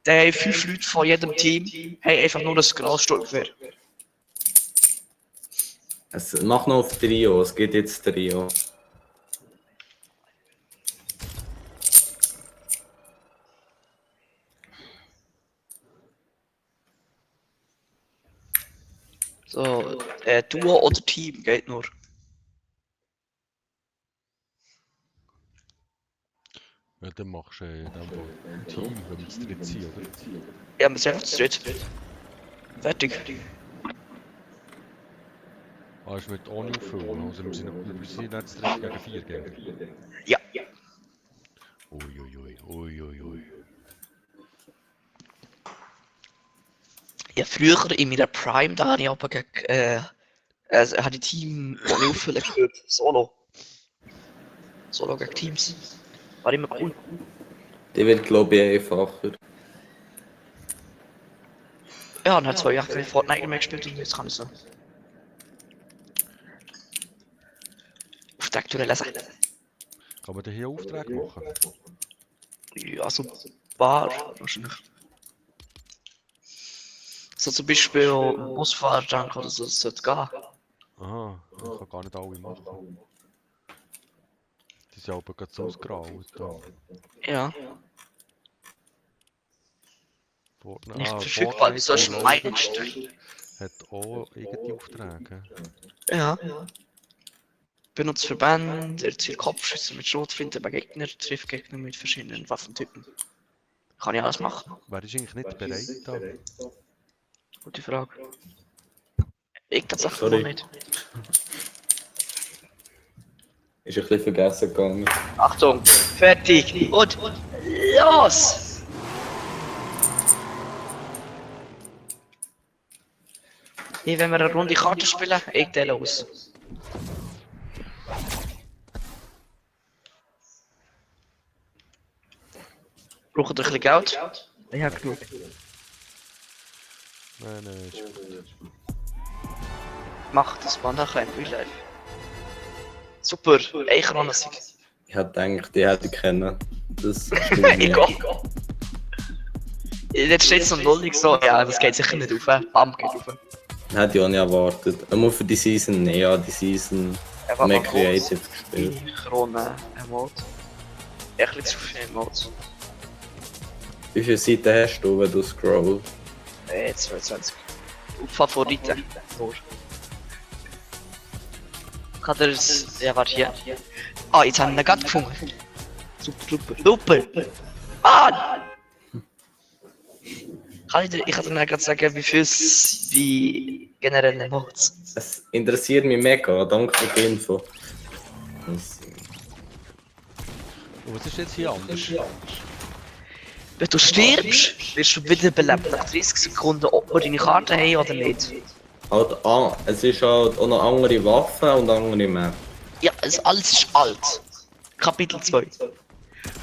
dann haben 5 Leute von jedem Team haben einfach nur das Grasstückwehr. Es mach noch auf Trio, es geht jetzt Trio. So, Duo oder Team geht nur. Ja, dann machst du in dem Fall ein Team, wenn wir zu dritt sind, oder? Ja, wir sind einfach zu dritt. Fertig. Ah, ist mit ohne auffüllen, also wir sind nicht zu dritt gegen 4 Gegner. Ja. Uiuiui, uiuiui. Ja, früher in meiner Prime, da habe ich aber gegen, also hatte ich Team ohne Auffüllen gespielt. Solo. Solo gegen Teams. War immer cool. Die wird glaube ich einfacher. Ja, und halt 2 Jahre kein Fortnite mehr gespielt und jetzt kann ich so. Auftrag durchlesen. Kann man da hier Aufträge machen? Ja, so ein paar wahrscheinlich. So zum Beispiel Busfahrer oder so, das sollte gehen. Aha, ich kann gar nicht alle machen. Die sind aber gerade so ausgeraubt. Ja, Fortnite, nicht verfügbar, wie soll ich Fortnite Meilenstein? hat auch irgendeine Aufträge. Ja. Benutzt Verbände, erzielt Kopfschüsse mit Schrotflinten bei Gegner, trifft Gegner mit verschiedenen Waffentypen. Kann ich alles machen? Wer ist eigentlich nicht bereit da? Gute Frage. Ich tatsächlich Sorry. noch nicht. Ist ein bisschen vergessen gegangen. Achtung, fertig und los! Hier, wenn wir eine Runde Karte spielen, ich teile aus. Braucht ihr ein bisschen Geld? Ich habe genug. Nein, ist gut. Macht das Band auch ein Real Life. Super, Eichhörnchen. Ich hätte gedacht, die hätte ich kennen. Das stimmt nicht. Egal. Jetzt steht es noch null so, ja, das geht sicher nicht auf. Bam geht auf. Hätte ich auch nicht erwartet. Nur für die Season, nee, ja, die Season mehr Creative gespielt. Die Krone Emote. Ein bisschen zu viel Emotes. Wie viele Seiten hast du, wenn du scrollst? 22. Auf Favoriten. Nur. Kann er es. Ja, warte hier. Ah, jetzt haben wir ihn gerade gefunden. Super, super, super! Mann! Kann ich kann dir gerade sagen, wie viel es wie generell Emotes. Es interessiert mich mega, danke für die Info. Und was ist jetzt hier anders? Wenn du stirbst, wirst du wiederbelebt nach 30 Sekunden, ob wir deine Karte haben oder nicht. Halt, es ist halt auch noch andere Waffen und andere Map. Ja, alles ist alt. Kapitel 2.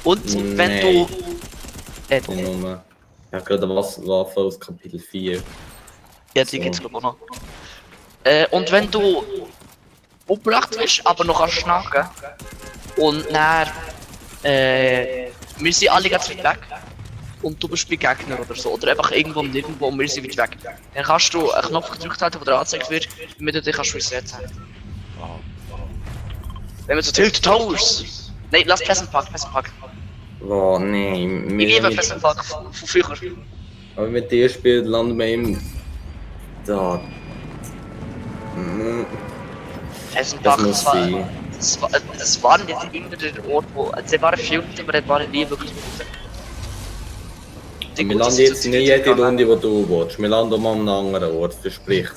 Und wenn du. Doch nicht. Nur, ich habe gerade eine Waffe aus Kapitel 4. Ja, die gibt's glaube ich auch noch. Und wenn du umgebracht wirst, aber noch kannst schnacken und dann wir sind alle ganz weit weg und du bist bei Gegner oder so, oder einfach irgendwo und nirgendwo und wir sind weit weg. Dann kannst du einen Knopf gedrückt halten, der dir angezeigt wird, damit du dich kannst resetten. Ah, Wenn wir so Tilt Towers! Nein, lass Pleasant Park, Pleasant Park. Oh nein, Ich liebe Pleasant Park von früher. Aber mit dir spielt landen wir im... Da... Pleasant Das Park, muss sein. das war nicht immer der Ort, wo. Sie waren viel, aber das war nie wirklich gut. Wir landen jetzt nicht jede Runde, die du willst. Wir landen auch mal an einem anderen Ort, versprich's.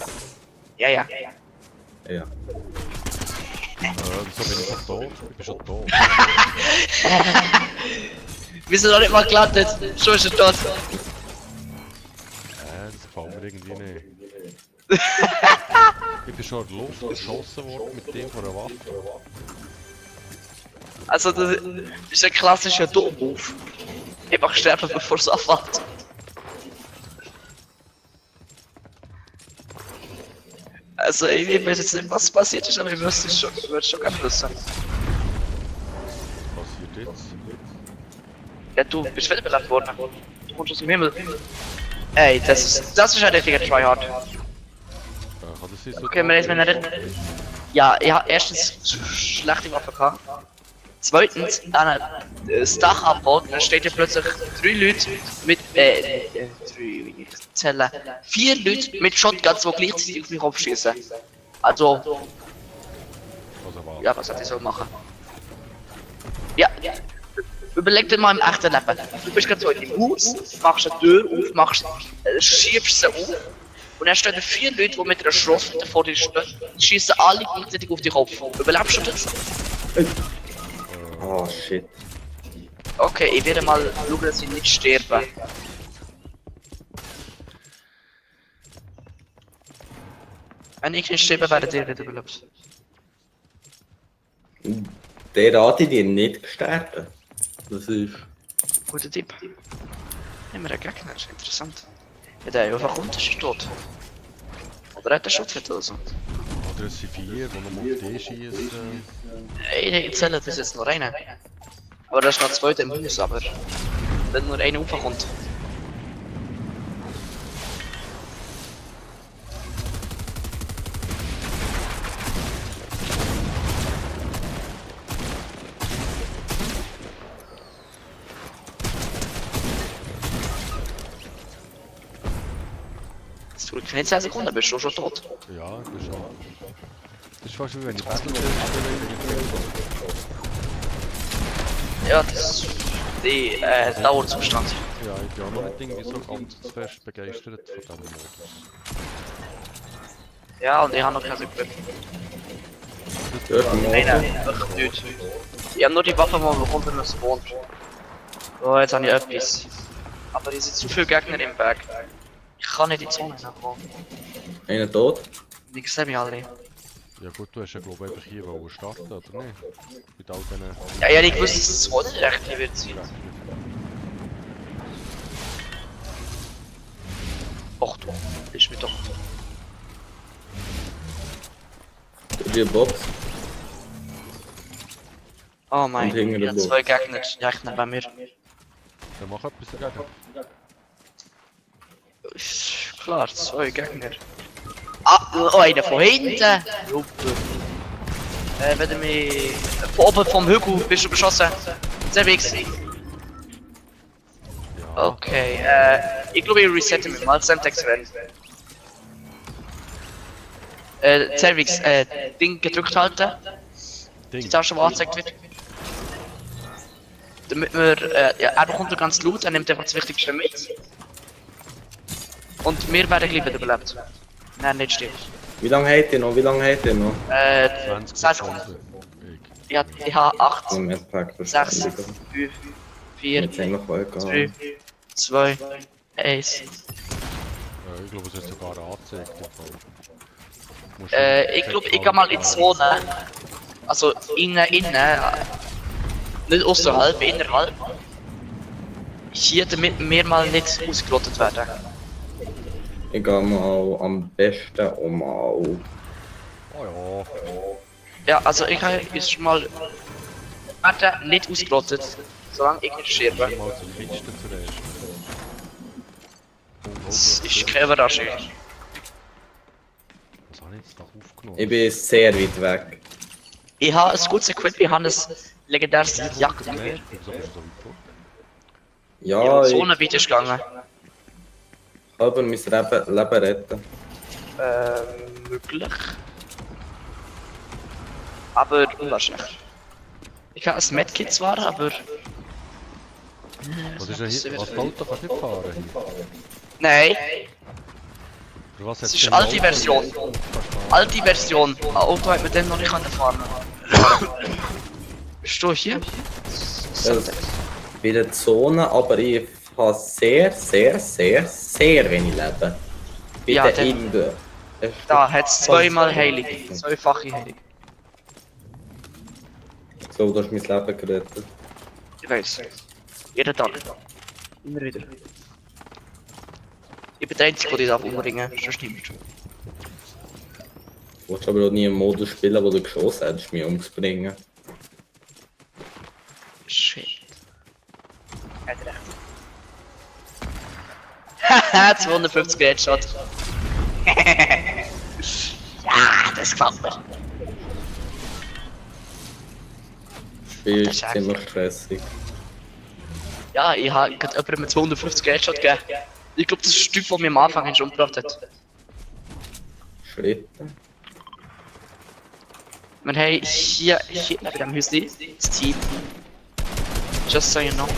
Ja, ja. Ja. Wieso bin ich schon tot? Ich bin schon tot. Wir sind noch nicht mal gelandet. Schon ist er tot. Das gefällt mir irgendwie nicht. Ich bin schon in die Luft geschossen worden mit dem von der Waffe. Also, das ist ein klassischer Dumm-Move. Einfach sterben, bevor es anfängt. Also, ich weiß jetzt nicht, was passiert ist, aber ich würde es schon gerne wissen. Was passiert jetzt? Ja, du bist wiederbelebt worden. Du kommst aus dem Himmel. Ey, das ist ein richtiger Tryhard. Kann das sein, so Okay, wir reden nicht. Ja, ich habe erstens schlechte Waffe gehabt. Zweitens, an das Dach abbaut, dann steht ja plötzlich 3 Leute mit, 4 Leute mit Shotguns, die gleichzeitig auf mich aufschießen. Also, Also warte. ja, was hat ich so machen? Ja, überleg dir mal im echten Leben. Du bist gerade so in dem Haus, machst eine Tür auf, schiebst sie auf. Und dann stehen 4 Leute, die mit einer Schrotflinte vor dir stehen, schießen alle gleichzeitig auf den Kopf. Überlebst du das? Oh shit. Okay, ich werde mal schauen, dass sie nicht sterben. Wenn ich nicht sterbe, werdet ihr wieder überlebt. Der rate dir nicht gestorben. Das ist. Guter Tipp. Nehmen wir einen Gegner, das ist interessant. Ja, der einfach runter ist tot. Oder hat er Schutzhütte oder so? Oder es sind 4, die noch auf die schießen. Ich zähle bis jetzt nur einen. Aber da ist noch 2 im Haus, aber wenn nur einer raufkommt. Es tut keine 10 Sekunden, bist du schon tot. Ja, ich bin schon. Das ist fast wie wenn ich Battle Ja, das ist die Dauerzustand. Ja, ich bin auch noch nicht irgendwie so ganz fest begeistert von diesem Modus. Ja, und ich habe noch keine Sekunde. Dort im Nein, Auto. wirklich nicht. Ich habe nur die Waffe, die man bekommt, wenn man spawnt. Oh, jetzt habe ich etwas. Aber es sind zu viele Gegner im Berg. Ich kann nicht in die Zone hineinkommen. Einer tot. Ich sehe mich alle. Ja gut, du hast ja glaube ich einfach hier wollen starten, oder nicht? Mit all diesen... Ja, ich hätte gewusst, dass das zweite recht hier wird sein. Ach du, ist mir doch. Die Box. Oh mein Und hinter Gott, der ja, Box. 2 Gegner bei mir. Dann mach etwas dagegen. Ist klar, 2 Gegner. Ah, oh, einer von hinten! Super. Wenn du mich von oben vom Hügel bist du beschossen. Sehr wegs. Ja. Okay, ich glaube ich resette mich mal, Semtex werden. Zervix, Ding gedrückt halten. Die Ding. Tasche, wo angezeigt wird. Damit wir, ja, er bekommt ganz Loot, er nimmt einfach das Wichtigste mit. Und wir werden gleich wieder überlebt. Nein, nicht stimmt. Wie lange hat ihr noch? 20 6 Sekunden. Sekunden. Ich habe 8, Im Medpack 6, verständigen. 5, 4, Jetzt haben wir voll 3, 2, 1. Ich glaube, es hat sogar angezeigt. im Fall. Musst Ich glaube, ich gehe mal in die Zone. Also innen, nicht außerhalb, innerhalb. Hier, damit wir mal nicht ausgerottet werden. Ich gehe mal am besten um auf. Oh Ja, also ich habe jetzt mal. Warte, nicht ausgerottet. Solange ich nicht ja. sterbe. Mal zur Kiste zuerst. Das ist keine Überraschung. Was habe ich jetzt noch aufgenommen? Ich bin sehr weit weg. Ich habe ein gutes Equip, ich habe ein legendäres Jagdgewehr. Wieso bist du so weit weg? Ja, Ja, ich so eine weit ist gegangen. kann aber mein Leben retten. Möglich. Aber unwahrscheinlich. Ich habe ein Medkit zwar, aber. Was ist denn hier? Was Auto kann nicht fahren hier? Nein, Oder was das hat's ist denn alte Auto? Version. Alte Version. Ein Auto hat mit dem noch nicht fahren. Bist du hier? Bei der Zone, aber ich habe sehr wenig Leben. Bitte Ja, dann- irgendwo. Da hat's zweimal heilig. Zweifache heilig. So, du hast mein Leben gerettet. Ich weiß. Jeden Tag. Immer wieder. Ich bin der Einzige, der dich umbringen darf. Das stimmt schon. Du willst aber auch nie einen Modus spielen, wo du geschossen hättest, mich umzubringen. Shit. Hat recht. Haha, 250 Headshot. Ja, das gefällt mir. Das Spiel Das ist ist echt ziemlich stressig. Ja, ich habe gerade jemandem mit 250 Headshot gegeben. Ich glaube, das ist der Typ, der mich am Anfang schon umgebracht hat. Schritte. Wir haben hier bei dem Häuschen das Team. Just so you know.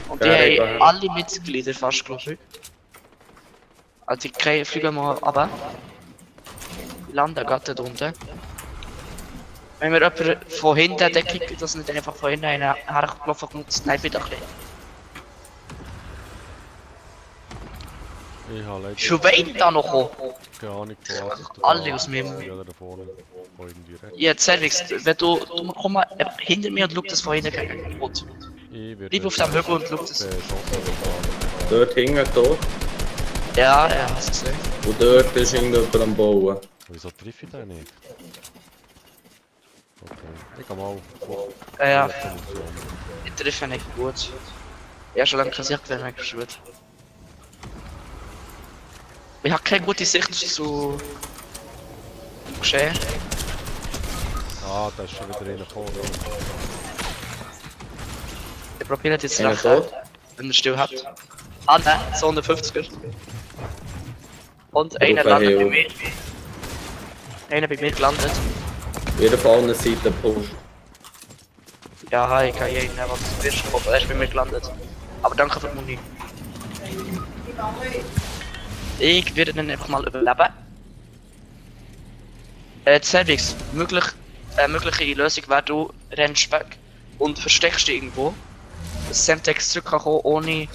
Und die Ja, haben egal. alle Mitglieder fast, glaube ich. Also ich fliege mal runter. Ich lande gerade da unten. Wenn wir jemanden von hinten decken, dass nicht einfach von hinten einer hergelaufen kommt, snipe ich doch ein bisschen. Ich habe leider Schon weit da noch kommen. keine Ahnung, von was da Alle aus meinem- Ja, da vorne. Wo irgendwie rechts. Jetzt Service, wenn du komm mal hinter mir und schau das von hinten gegen Rot. Ich werde Bleib auf dem Hügel und schau das. Schossen. Dort hinten tot. Ja, ja, hast du gesehen. Und dort ist irgendjemand am Bauen. Wieso treffe ich den nicht? Okay, ich geh mal. Ja, Position. ich treffe nicht gut. Ja, schon lange kein Sichtquelle mehr gespielt. Ich habe keine gute Sicht zu Geschehen. Ah, da ist schon wieder einer vorne. Ich probiere jetzt zu Einer rächen, tot. wenn ihr still habt. Ah ne, so 150er. Und einer Rufe landet bei Heo. mir. Einer bei mir gelandet. Jeder von allen Seiten Push. Ja, ich kann jeden, was du willst, aber er ist bei mir gelandet. Aber danke für die Muni. Ich werde dann einfach mal überleben. Servix, mögliche Lösung wäre, du rennst weg und versteckst dich irgendwo. Dass Semtex zurück kann kommen, ohne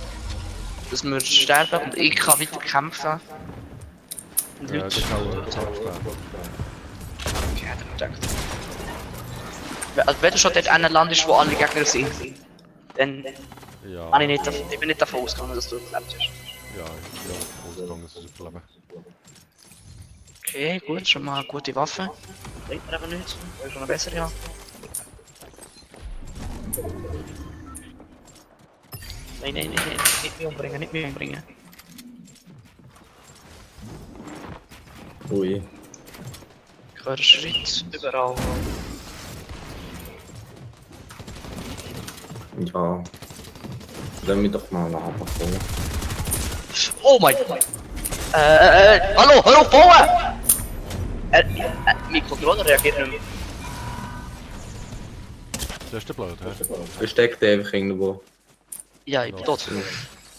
dass wir sterben und ich kann weiter kämpfen. Und Ja, Leute... das kann auch später. Okay, hat er gedacht. Also wenn du schon dort einen landest, wo alle Gegner sind, dann Ja, habe ich bin nicht davon ausgegangen, dass du überlebt hast. ja, ich bin auch ausgegangen, dass es überleben. Okay, gut, schon mal eine gute Waffe. Bringt mir aber nichts, weil ich schon eine bessere habe. Nein, nicht mich umbringen, nicht mich umbringen. Ui. Ich höre Schritt überall. Ja. Lass mich doch mal runterkommen. Oh mein Gott! Hallo, hör auf, bauen! Mein Controller reagiert nicht mehr. Das ist der blöd, hä? Versteck dich einfach irgendwo. Ja, ich bin tot.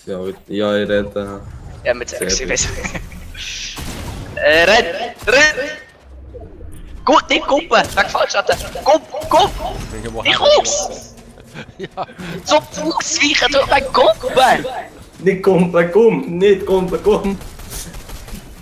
Ja, ich rede. Ja, mit Sehr 6, ich gut. weiß. Renn! Gut, nicht Kumpel! Weg falsch, Alter! Kumpel! Wegen woher? Ich komm's! Ja, So ausweichen durch meinen Kumpel! Nicht Kumpel, komm! Nicht Kumpel, komm!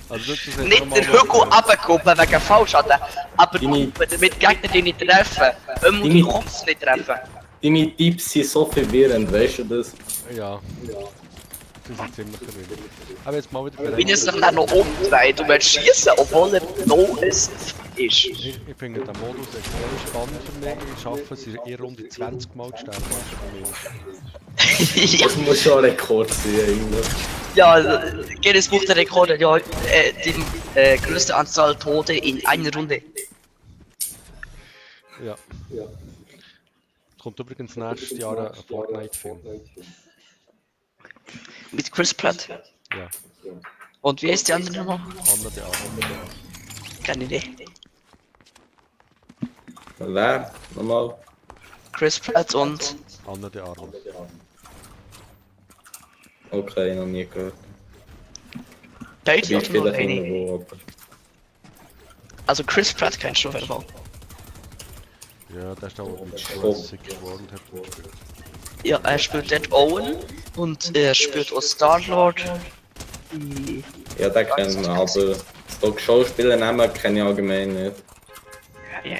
also das ist jetzt Nicht normal, den Hügel was- runterkumpeln wegen falsch, Alter! Aber Deine- Kumpel, damit Gegner dich nicht treffen! Immer Deine- den Kopf nicht treffen! Deine Tipps sind so verwirrend, weißt du das? Ja. Das ist ziemlich verwirrend. Aber jetzt mal wieder bereit. Wenn er sich dann noch umdreht und will schießen, obwohl er no ist. Ich finde den Modus extrem spannend für mich. Ich schaffe es eher rund 20 Mal zu sterben als für mich. Das muss schon ein Rekord sein, eigentlich. Ja, Guinness Buch der Rekorde, ja, die größte Anzahl Tote in einer Runde. Ja. Es kommt übrigens nächstes Jahr ein Fortnite-Film. Mit Chris Pratt. Ja. Und wie heißt die andere nochmal? Anna de Armas. Keine Idee. Wer? Nochmal? Chris Pratt und Anna de Armas. Okay, noch nie gehört. Beide Wie oder nur viele eine? irgendwo, aber... Also Chris Pratt kennst du, wer war? Ja, der ist auch mit Jurassic World hervorgegangen. Ja, er spielt dort Owen und er spielt auch Star-Lord. Ja, den kennen wir, aber so Schauspielernamen kenne ich allgemein nicht. Ja.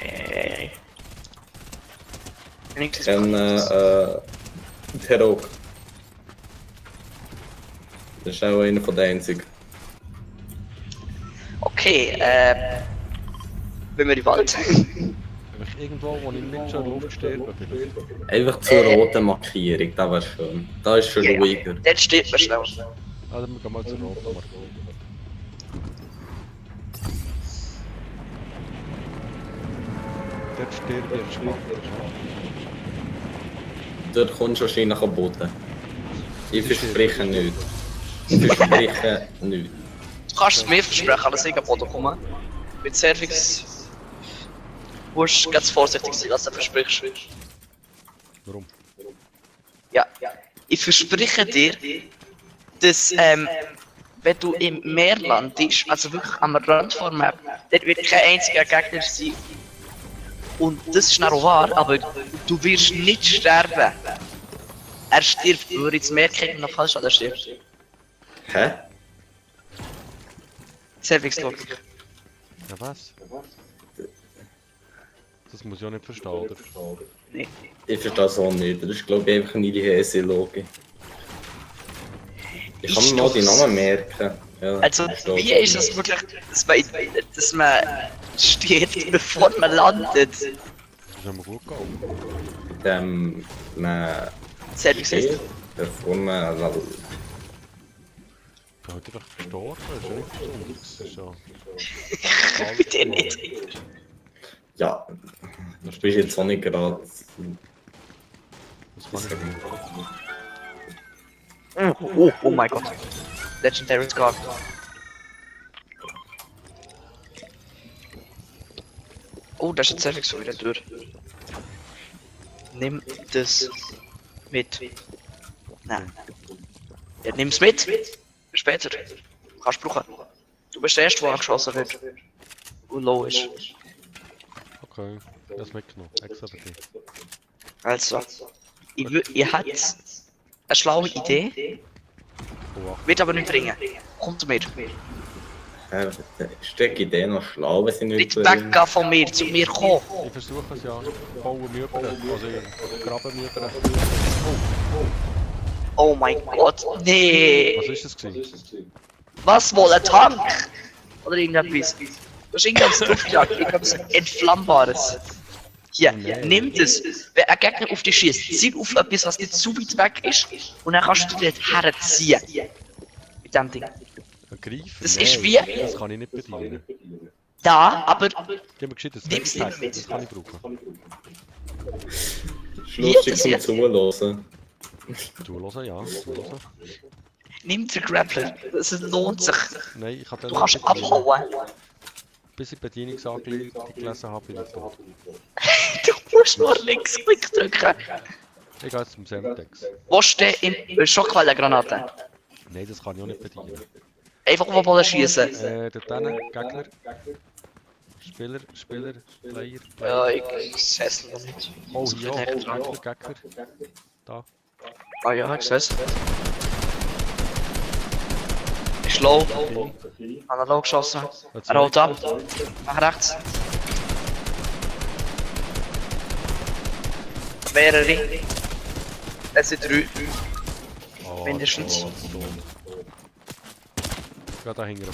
Ich kenne Terok. Das ist auch einer von den einzigen. Okay, wenn wir die Wald. Einfach irgendwo, wo ich nicht schon in der Luft sterbe, vielleicht. Einfach zur roten Markierung, das wäre schön. Da ist schon ruhiger. Dort steht man schnell. Also wir gehen mal zur roten Markierung. Dort sterbe ich entspannt. Dort kommst du wahrscheinlich am Boden. Ich verspreche nichts. Ich verspreche nichts. Du kannst es mir versprechen, dass ich am Boden komme. Mit Servix musst du ganz vorsichtig sein, was du versprichst. Warum? Ja, ich verspreche dir, dass wenn du im Meer landest, also wirklich am Rand der Map, dort wird kein einziger Gegner sein. Und das ist auch wahr, aber du wirst nicht sterben. Er stirbt, würde ins Meer kicken noch falsch an, er stirbt. Hä? Service-Logik. Ja was? Das muss ich auch nicht verstehen, oder? Nee. Ich verstehe das auch nicht. Das ist, glaube ich, einfach eine Häse-Logik. Ich kann mir mal die Namen merken. Ja, Also, wie ist es möglich, dass man stirbt, bevor man landet? Das ist immer gut gegangen. Man Service steht, bevor man... Da hat er doch gestorben, das ist ja nicht gesund. Bitte nicht. Ja, das bist jetzt auch nicht gerade... Das kann ich nicht. Oh mein Gott. Legendary Scar. Oh, da ist jetzt Service so wieder durch. Nimm das mit. Nein. Ja, nimm's mit. Später. Kannst du brauchen. Du bist der Erste, der angeschossen wird. Und low ist. Okay, das mitgenommen. Extra für dich. Also. Ihr habt eine schlaue Idee, Oh, wird aber nicht bringen. Kommt mit. Ist die Idee noch schlau, wenn sie nicht... Nicht weggehen von mir, zu mir kommen. ich versuche es ja. Bauen wir über, also ich graben wir über. Oh mein Gott, nee. Was ist das gewesen? Was wohl, ein Tank? Oder irgendetwas? Das ist irgendwas Luftjagd, irgendwas Entflammbares. Hier, nimm das. Wenn ein Gegner auf dich schießt, zieh auf etwas, was nicht zu weit weg ist, und dann kannst du dort herziehen. Mit dem Ding. Ein Greifer? Das Nein, ist wie- Das kann ich nicht bedienen. Da, aber Gib mir gescheit ein Nimm's Backpack, mit. das kann ich brauchen. Ist lustig zum Zuhören. Zuhören, ja. Zuhören. nimm den Grappler. Das lohnt sich. Nein, ich habe Du kannst abhauen. Bis ich die Bedienungsanleitung gelesen habe, bin ich tot. Du musst nur Linksklick drücken. Ich gehe jetzt zum Semtex. Wo steht in Schockwellengranaten? Nein, das kann ich auch nicht bedienen. Einfach auf den Boden schießen. Dort hinten, Gegner. Spieler, Player. Ja, ich seh's noch nicht. Oh, So hier, viel näher dran. Gegner. Da. Ah ja, ich seh's. Ist low. Analog geschossen. Er holt ab. Nach rechts. Mehrere. Es sind 3. Oh, Mindestens. Ja, da hängen wir.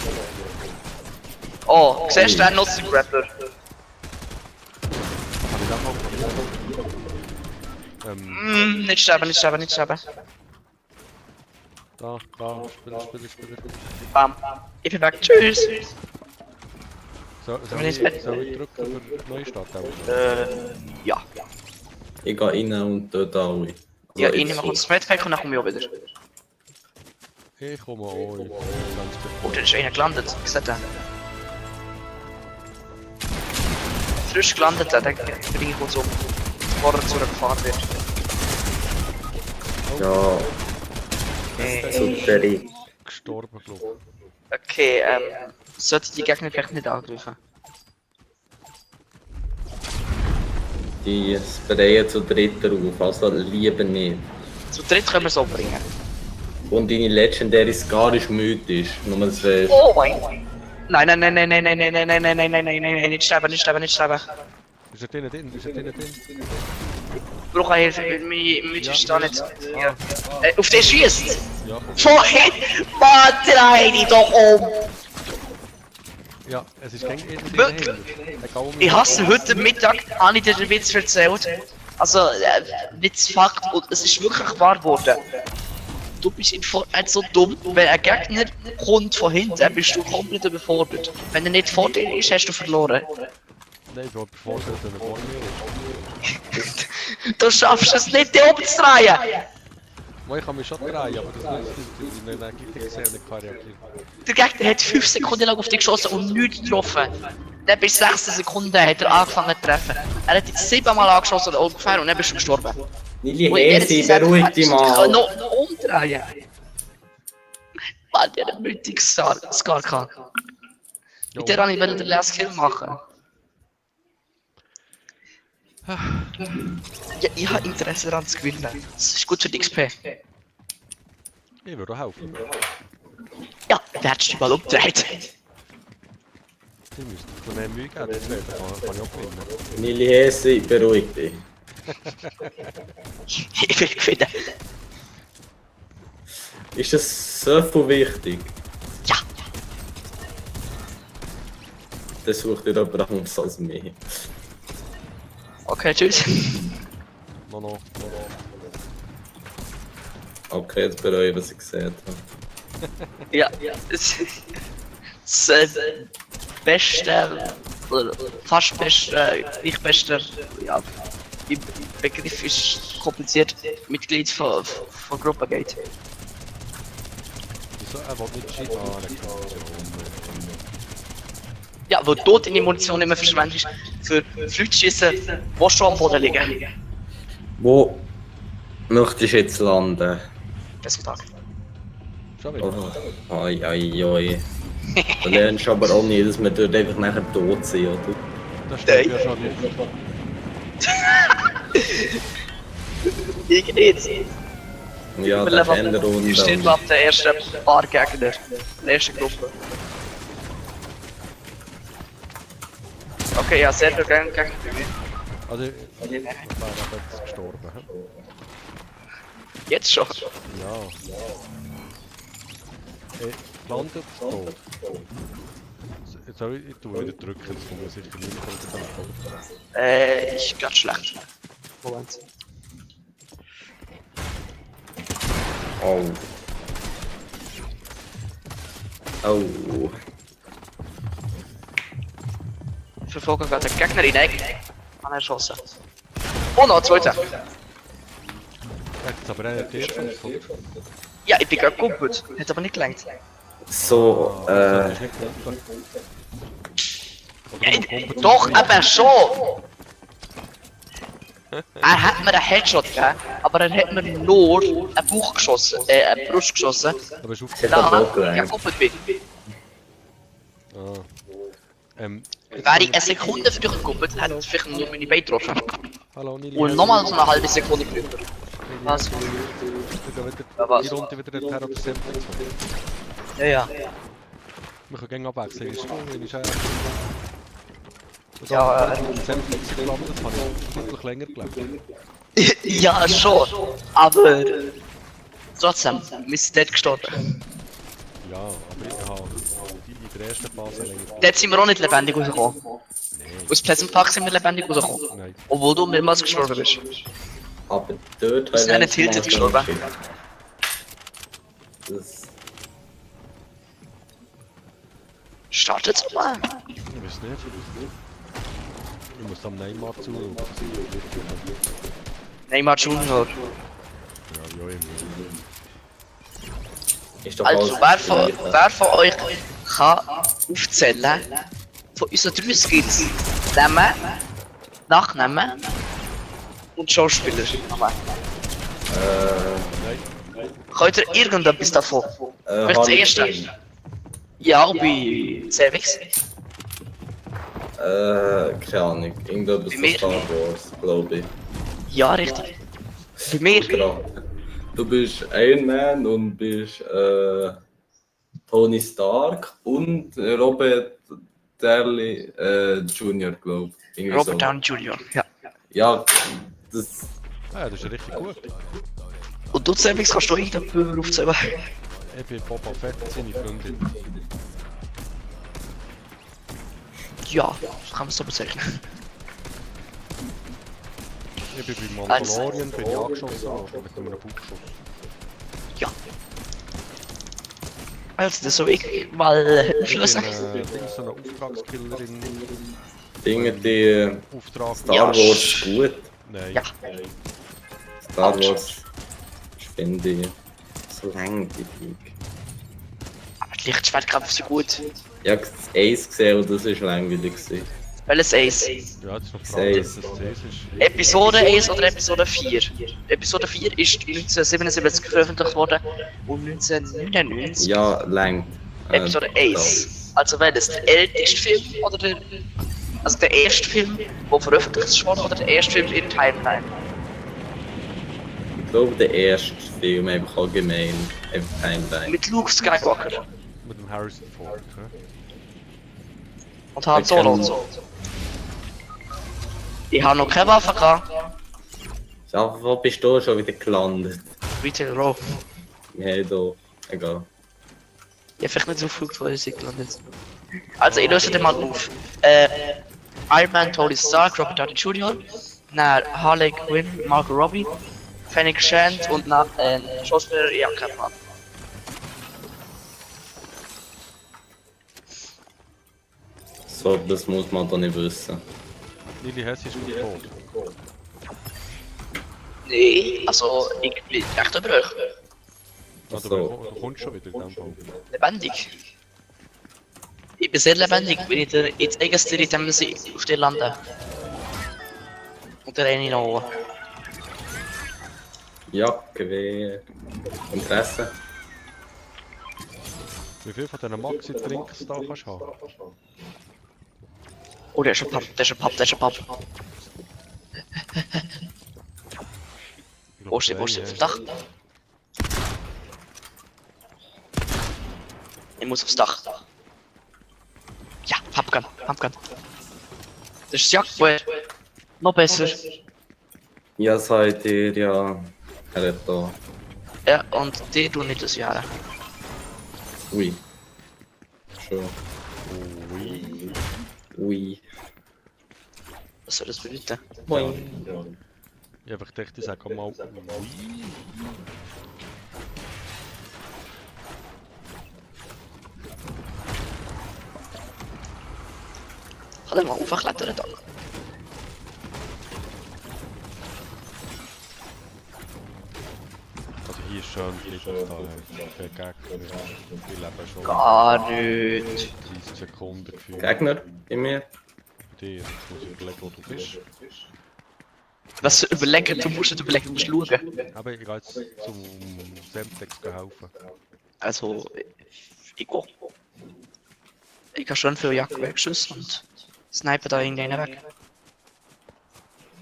Oh, siehst du den Nutzen Grappler? Kann ich das mal Nicht sterben, nicht sterben, nicht sterben. da, Spieler. Bam. Ich bin weg. Tschüss. Soll wir nicht ich drücken für Neustart auch? Ja. Ich gehe rein und dort alle. Ja, ich nehme kurz das Medpack und dann komme ich auch wieder. Ich komme auch. Ich bin ganz Oh, da ist einer gelandet. Ich sehe den. Frisch gelandet, den bringe ich kurz um. Bevor er zu einer gefahren wird. Ja, super. gestorben, glaube Okay, sollte die Gegner vielleicht nicht angreifen. Die sprayen zu dritt drauf, also lieber nicht. Zu dritt können wir es umbringen. Und deine legendäre Scar ist mythisch, nur das weißt. Oh mein Gott. Nein, nein, nein, nein, nein, nein, nein, nein, nein, nein, nein, nein, nein, nein, nicht sterben, nicht sterben, nicht sterben. Ist er drin? Ist er drin? Ich brauche Hilfe, mit ist da nicht. Ja. Auf den schießt! Ja, komm. Vorhin! Mann, dreh dich doch um! Ja, es ist kein irgendwie Wirklich? dahinter. Ich hasse heute Mittag, habe ich dir den Witz erzählt. Also, Witzfakt, und es ist wirklich wahr geworden. Du bist in Fortnite so dumm, wenn ein Gegner kommt von hinten, bist du komplett überfordert. Wenn er nicht vor dir ist, hast du verloren. Nein, ich bin überfordert, wenn er vor mir ist. Du schaffst es nicht, dich umzudrehen! Moi, ich kann mich schon drehen, aber das nützt nichts. Ich habe nicht gesehen und nicht reagiert. Der Gegner hat 5 Sekunden lang auf dich geschossen und nichts getroffen. Dann bis 6 Sekunden hat er angefangen zu treffen. Er hat dich 7 Mal angeschossen ungefähr und dann bist du gestorben. Nili Hesi, beruhig dich mal. Noch umdrehen. Mann, der hat einen mythigen Scar gehabt. Mit der habe ich den Last Kill machen. Ja, ich habe Interesse daran zu gewinnen. Das ist gut für die XP. Ich würde auch helfen. Ja, der hat dich mal umgedreht. Sie müssen ein bisschen mehr Mühe geben, das kann ich auch gewinnen. Nili Hesi, beruhig dich. Ich will gewinnen. Ist das so viel wichtig? Ja. Das sucht ihr aber anders als mich. Okay, tschüss. No. Okay, jetzt bereue ich, was ich gesehen habe. Ja, das beste, oder fast beste, nicht beste, ja, im Begriff ist kompliziert, Mitglied von Gruppe Gate. Wieso? Er will nicht schießen. Ah, er kann. Ja, wo dort in die Munition immer verschwendet ist, für Flugschüsse, die schon am Boden liegen. Wo möchtest du jetzt landen? Besten Tag. Schon wieder. Oh, oi. Du lernst aber auch nie, dass wir dort einfach nachher tot sind, oder? Das stimmt ja schon nicht. Ich nicht. Ja, der Kennrunde. Wir stehen ab der ersten paar Gegner, der ersten Gruppe. Okay, ja, sehr viel gegen mich. Also, ich wäre jetzt gestorben. Hä? Jetzt schon. Ja. Landet tot. Soll ich tue wieder drücken, das kommt mir sicher nicht von Ich ganz schlecht. Moment. Oh. Oh. Ich verfolge gerade den Gegner in Eck. An erschossen. Oh, noch ein zweiter. Jetzt aber einer der erste. Ja, ich bin gerade gut. Hat aber nicht gelangt. So, Das ist nicht gut. Ja, doch, aber schon! Er hat mir einen Headshot gegeben, aber er hat mir nur einen Bauch geschossen, eine Brust geschossen. Aber ist hat er Da auch ich gelangt. gekoppelt bin. Wäre ich eine Sekunde früher gekoppelt, hätte ich vielleicht nur meine Beine getroffen. Hallo Nili. Und nochmal so eine halbe Sekunde früher. Was? Ich gehe wieder Ja, was? die Runde wieder den Terror des Semplings. Ja, ja. Wir können gerne abwechseln. Ist du, wenn ich Ja, Semplings gelandet habe ich wirklich länger gelebt. Ja, schon. Aber trotzdem, wir sind dort gestorben. Ja, aber ich habe in der ersten Phase länger. Dort sind wir auch nicht lebendig rausgekommen. Aus Pleasant Park sind wir lebendig rausgekommen. Nein. Obwohl du mehrmals gestorben bist. Aber dort Ist einer tilted gestorben? Das Startet mal. Ich weiß nicht. Ich muss am Neymar zu. Neymar Junior. Ja, immer. ist doch Also, wer von euch kann aufzählen von unseren 3 Skills? Namen, Nachnamen und Schauspieler. Könnt ihr irgendetwas davon? Vielleicht das erste? Ja, bei Cervix. Keine Ahnung. Irgendetwas von Mir? Star Wars, glaube ich. Ja, richtig. Bei mir? Genau. Du bist Iron Man und bist Tony Stark und Robert Downey Jr., glaube ich. Irgendwie Robert so. Downey Jr. Ja. Ja, das. Ah, das ist richtig gut. Und du selbst kannst du irgendjemanden aufzählen. Ich bin Boba Fett, seine Freundin. Ja, so kann man es so bezeichnen. Ich bin bei Mandalorian, bin ich angeschossen worden mit einem Bauchschuss. Ja. Also, das soll ich mal Ich bin auflösen. so eine Auftragskillerin. Dinge, die Auftrag. Star Ja. Wars ist gut. Nein. Ja. Star Wars finde ich so langweilig. Aber die Lichtschwertkämpfe sind gut. Ich habe das Ace gesehen und das war langweilig. gewesen. Welches Ace? Ja, das ist noch die Frage, Sei dass das CS ist. Episode 1 oder Episode 4? Episode 4 ist 1977 veröffentlicht worden und 1999 Ja, lang. Episode 1. Also welches? Der älteste Film oder der... Also der erste Film, der veröffentlicht wurde oder der erste Film in Timeline? Ich glaube, der erste Film, einfach allgemein, einfach Timeline. Mit Luke Skywalker Mit dem Harrison Ford. hä? und Han Solo und so. Ich habe noch keine Waffe gehabt. Ja, wo bist du schon wieder gelandet? Retail Row. Wir haben hier, egal. Ich habe vielleicht nicht so viel gefreut, dass ich gelandet bin. Also ich löse den mal auf. Iron Man, Tony Stark, Robert Downey Jr., nach Harley Quinn, Margot Robbie, Fennec Shand und nach Schauspieler, ja, kein Mann. So, das muss man doch nicht wissen. Lili Hess ist tot. Nee, also ich bin echt über euch. Also, So. du kommst schon wieder in dem Fall. Lebendig. Ich bin sehr lebendig, bin ich der jetzt eigenste in dem See auf der Lande. Und der eine noch oben. Ja, Gewehr. Interesse. Wie viel von diesen Maxi-Trinks da kannst du haben? Oh, der ist ein Papp, der ist ein Papp, der ist ein Papp. Ich glaub, Wo steht auf dem Dach? Ich muss aufs Dach. Ja, Pumpgun, Pumpgun. Das ist das Jagdboot. Noch besser. Ja, seid ihr ja. Er hat da. Ja, und die tun nicht das Jahr. Ui. Schon. Ui. Ui. Was soll das bedeuten? Moin. Ich habe gedacht, ich sage mal ui. Kann er mal aufklettern da? Also hier ist schön Friedhof da. Der Gegner. Ich lebe schon Gar nicht. 30 Sekunden gefühlt. Gegner bei mir? Bei dir. Jetzt muss ich überlegen, wo du bist. Was überlegen? Du musst nicht überlegen, du musst schauen. Aber ich gehe jetzt zum Semtex helfen. Also, ich gehe. Ich habe schon viel Jagdwerkschüsse und sniper da irgendeinen weg.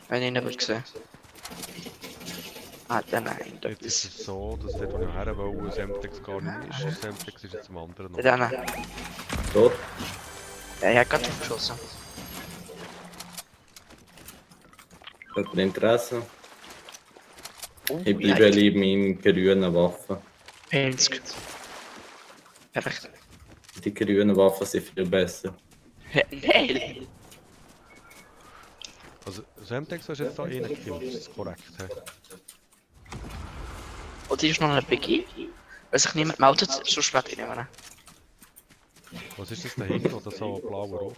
Wenn ich ihn nicht gesehen. Ah, dann nein, Jetzt ist es so, dass dort, wo ich her will, Semtex gar nicht ist. Semtex ist jetzt am anderen Ort. Dann. Tot? Ja, ich habe gerade geschossen. Hat er Interesse? Oh, Ich bleibe lieber in grünen Waffen. Pinsk. Perfekt. Die grünen Waffen sind viel besser. Nein! Also Semtex hast du jetzt da eh nicht gekillt, ist das korrekt? He? Und hier ist noch ein Biggie. Wenn sich niemand meldet, sonst werde ich nicht mehr. Was ist das da hinten, oder so blauer Rot?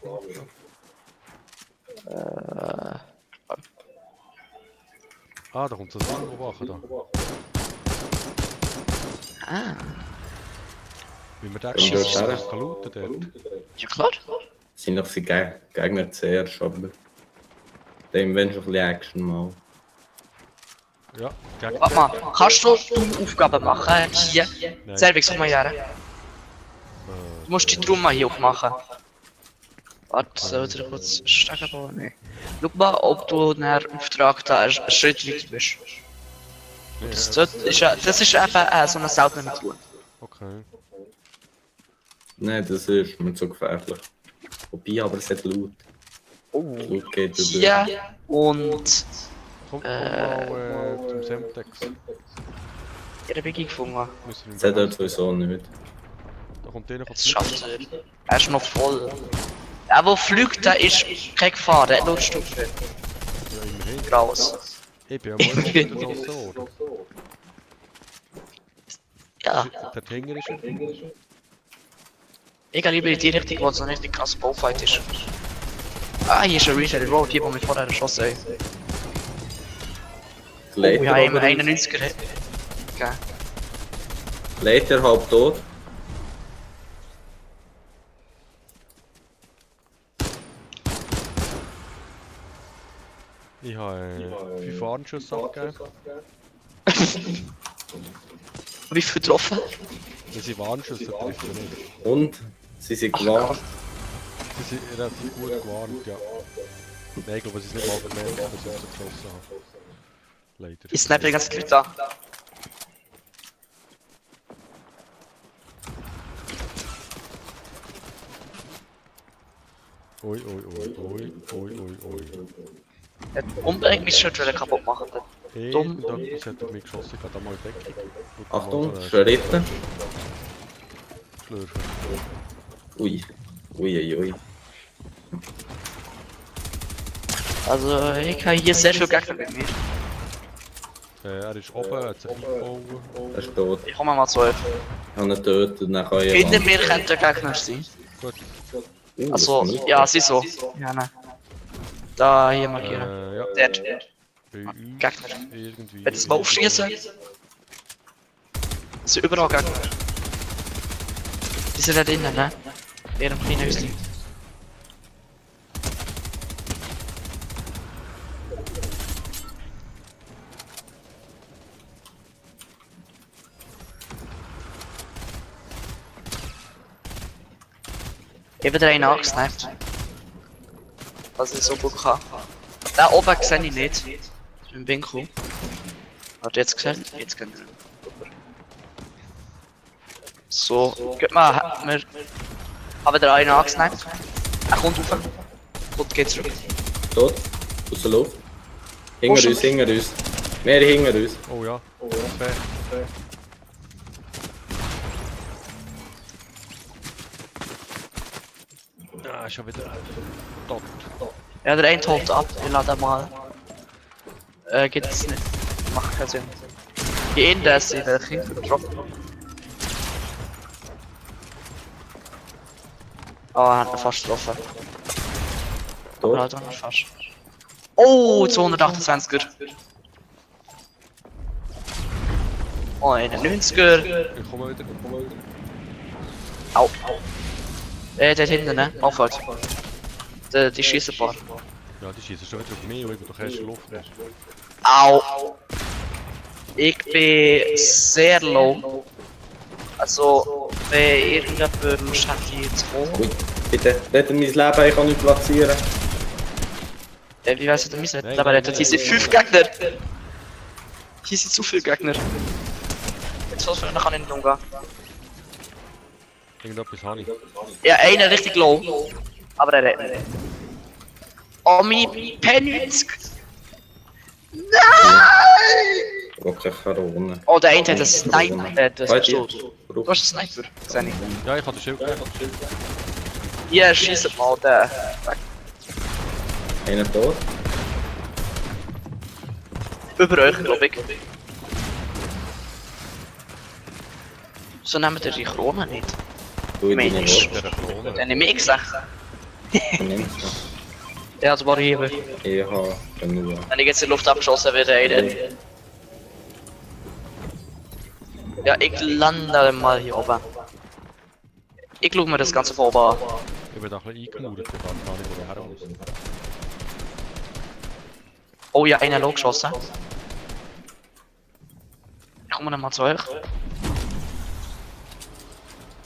Ah, da kommt so ein Wachen da. Ah, Wie man den Schießt kann, er? kann looten dort. ja klar. Sind doch die Gegner zuerst, aber. Dem wenn schon ein bisschen Action mal. Ja, Gegner. Warte mal, kannst du Aufgaben machen? Hier. Servix von mir. Du musst die Trumme hier aufmachen. Warte, sollte ich kurz Stegen bauen? Nee. Schau mal, ob du einen Auftrag da einen Schritt weiter bist. Das ist einfach so eine seltene Methode. Okay. Nein, das ist mir zu gefährlich. Wobei, aber es hat Loot. Oh. Loot geht über. Hier und Komm mal zum Semtex. ihre Biggie gefunden. Müssen Das wir hat dort sowieso nicht. Da kommt einer Das schafft er. Er ist noch voll. Der, der fliegt, der ist keine Gefahr, der hat nur Stufe. Ja, immerhin. Graus. Ich bin ja mal auf der Straße, oder? Ja, Der Hänger ist er. ich gehe lieber in die Richtung, wo es noch nicht ein krasser Baufight ist. Ah, hier ist ein Reset Road, die, wo wir vorher erschossen haben. Oh, Later, ja, immer aber- 91er. Okay. Later halb tot. Ich habe 5 Warnschüsse abgegeben. Wie viel getroffen? Das sind Warnschüsse, treffen nicht. Und sie sind gewarnt. Sie sind relativ gut gewarnt, ja. Nein, ich glaube, es ist nicht mal gemerkt, dass ich sie geschossen habe. Leider. Ich snipe die ganze Zeit da. Ui, ui, ui, ui, ui, ui, ui. Er hat unbedingt mich schon wieder kaputt machen. Dumm. Da hat mich geschossen, ich habe da mal weg. Achtung, Schritte. Schlürfen. Ui. Ui, ui, ui. Also, ich habe hier sehr viel Gegner mit mir. Er ist oben, hat sich eingebaut. Er ist tot. Ich komme mal 12. Ich habe ihn getötet und dann kann ich Hinter mir könnte der Gegner sein. Gut. Also, ja, sie so. Ja, nein. Da hier markieren. Ja. Der. Bei uns Gegner. irgendwie. Wenn das mal aufschießen. Das sind überall Gegner. Die sind da drinnen, ne? In ihrem kleinen Häuschen. Ich habe wieder einen angesniped. Was ich so gut kann. Da oben sehe ich nicht. Im Winkel. Hat jetzt gesehen? Jetzt können wir. So, geht mal, wir haben wieder einen angesniped. Er kommt rauf. Und geht zurück. Tot. Aus der Luft. Hinter uns, hinter uns. Mehr hinter uns. Oh ja. Fair. Ah, schon wieder tot. Ja, der eine holt ab. Ich lade mal. Geht es nicht. Macht keinen Sinn. Die Inder sind welche getroffen. Oh, er hat ihn fast getroffen. Tot. Oder hat er noch fast. Oh, 228er. Oh, 91er. Ich komme wieder. Au. Der hinten, ne? Aufwärts. Die schießen ein paar. Ja, die schießen schon wieder auf mich, weil ich doch erst in der Luft bin. Au. Ich bin sehr low. Also, wenn irgendjemand Lust hat, hier zu kommen. Ui. Bitte, rette mein Leben, ich kann nicht platzieren. Wie weiss ich denn, wir Nein, aber nein, hier nein, sind nein, 5 nein. Gegner. Hier sind zu viele Gegner. Jetzt soll es kann ich nicht umgehen. Irgendetwas habe ich. Ja, einer richtig low. Aber er redet nicht. Oh, meine P90! Nein! Ich habe keine Karone. Oh, der eine hat einen Sniper. Das Bei ist dir? tot. Du hast einen Sniper. Sehe ich. Ja, ich habe das Schild gegeben. Hier, schießt mal den. Einer tot. Über euch, glaube ich. So nehmen wir die Krone nicht. Du, Mensch. die Der Klone. Den nehme ich gesagt. nimmst Ja, das war hier. du. Ich habe genug. Wenn ich jetzt in die Luft abgeschossen werde, einer. Ja, ich lande mal hier oben. Ich schaue mir das Ganze von oben an. Ich bin da ein bisschen eingemauert, ich weiß gar nicht, wo der her muss. Oh ja, einer low geschossen. Ich komme mal zu euch.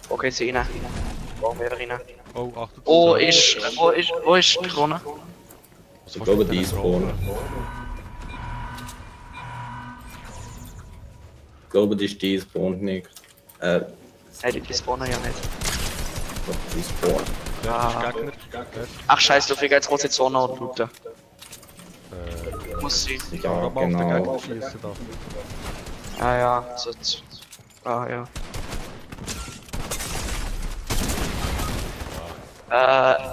Okay, sie rein. Warum wäre rein? Oh, Achtung. Wo ist die Krone? Ich glaube, die spawnen. Ich glaube, die spawnt nicht. Nein, die spawnen ja nicht. Die spawnt. Der ist Gegner. Ach scheiße, du fliegst jetzt große Zone und looten. Muss sie. Ja, Mal auf den genau. Gegner schießen da. Ah ja, so. Ah ja.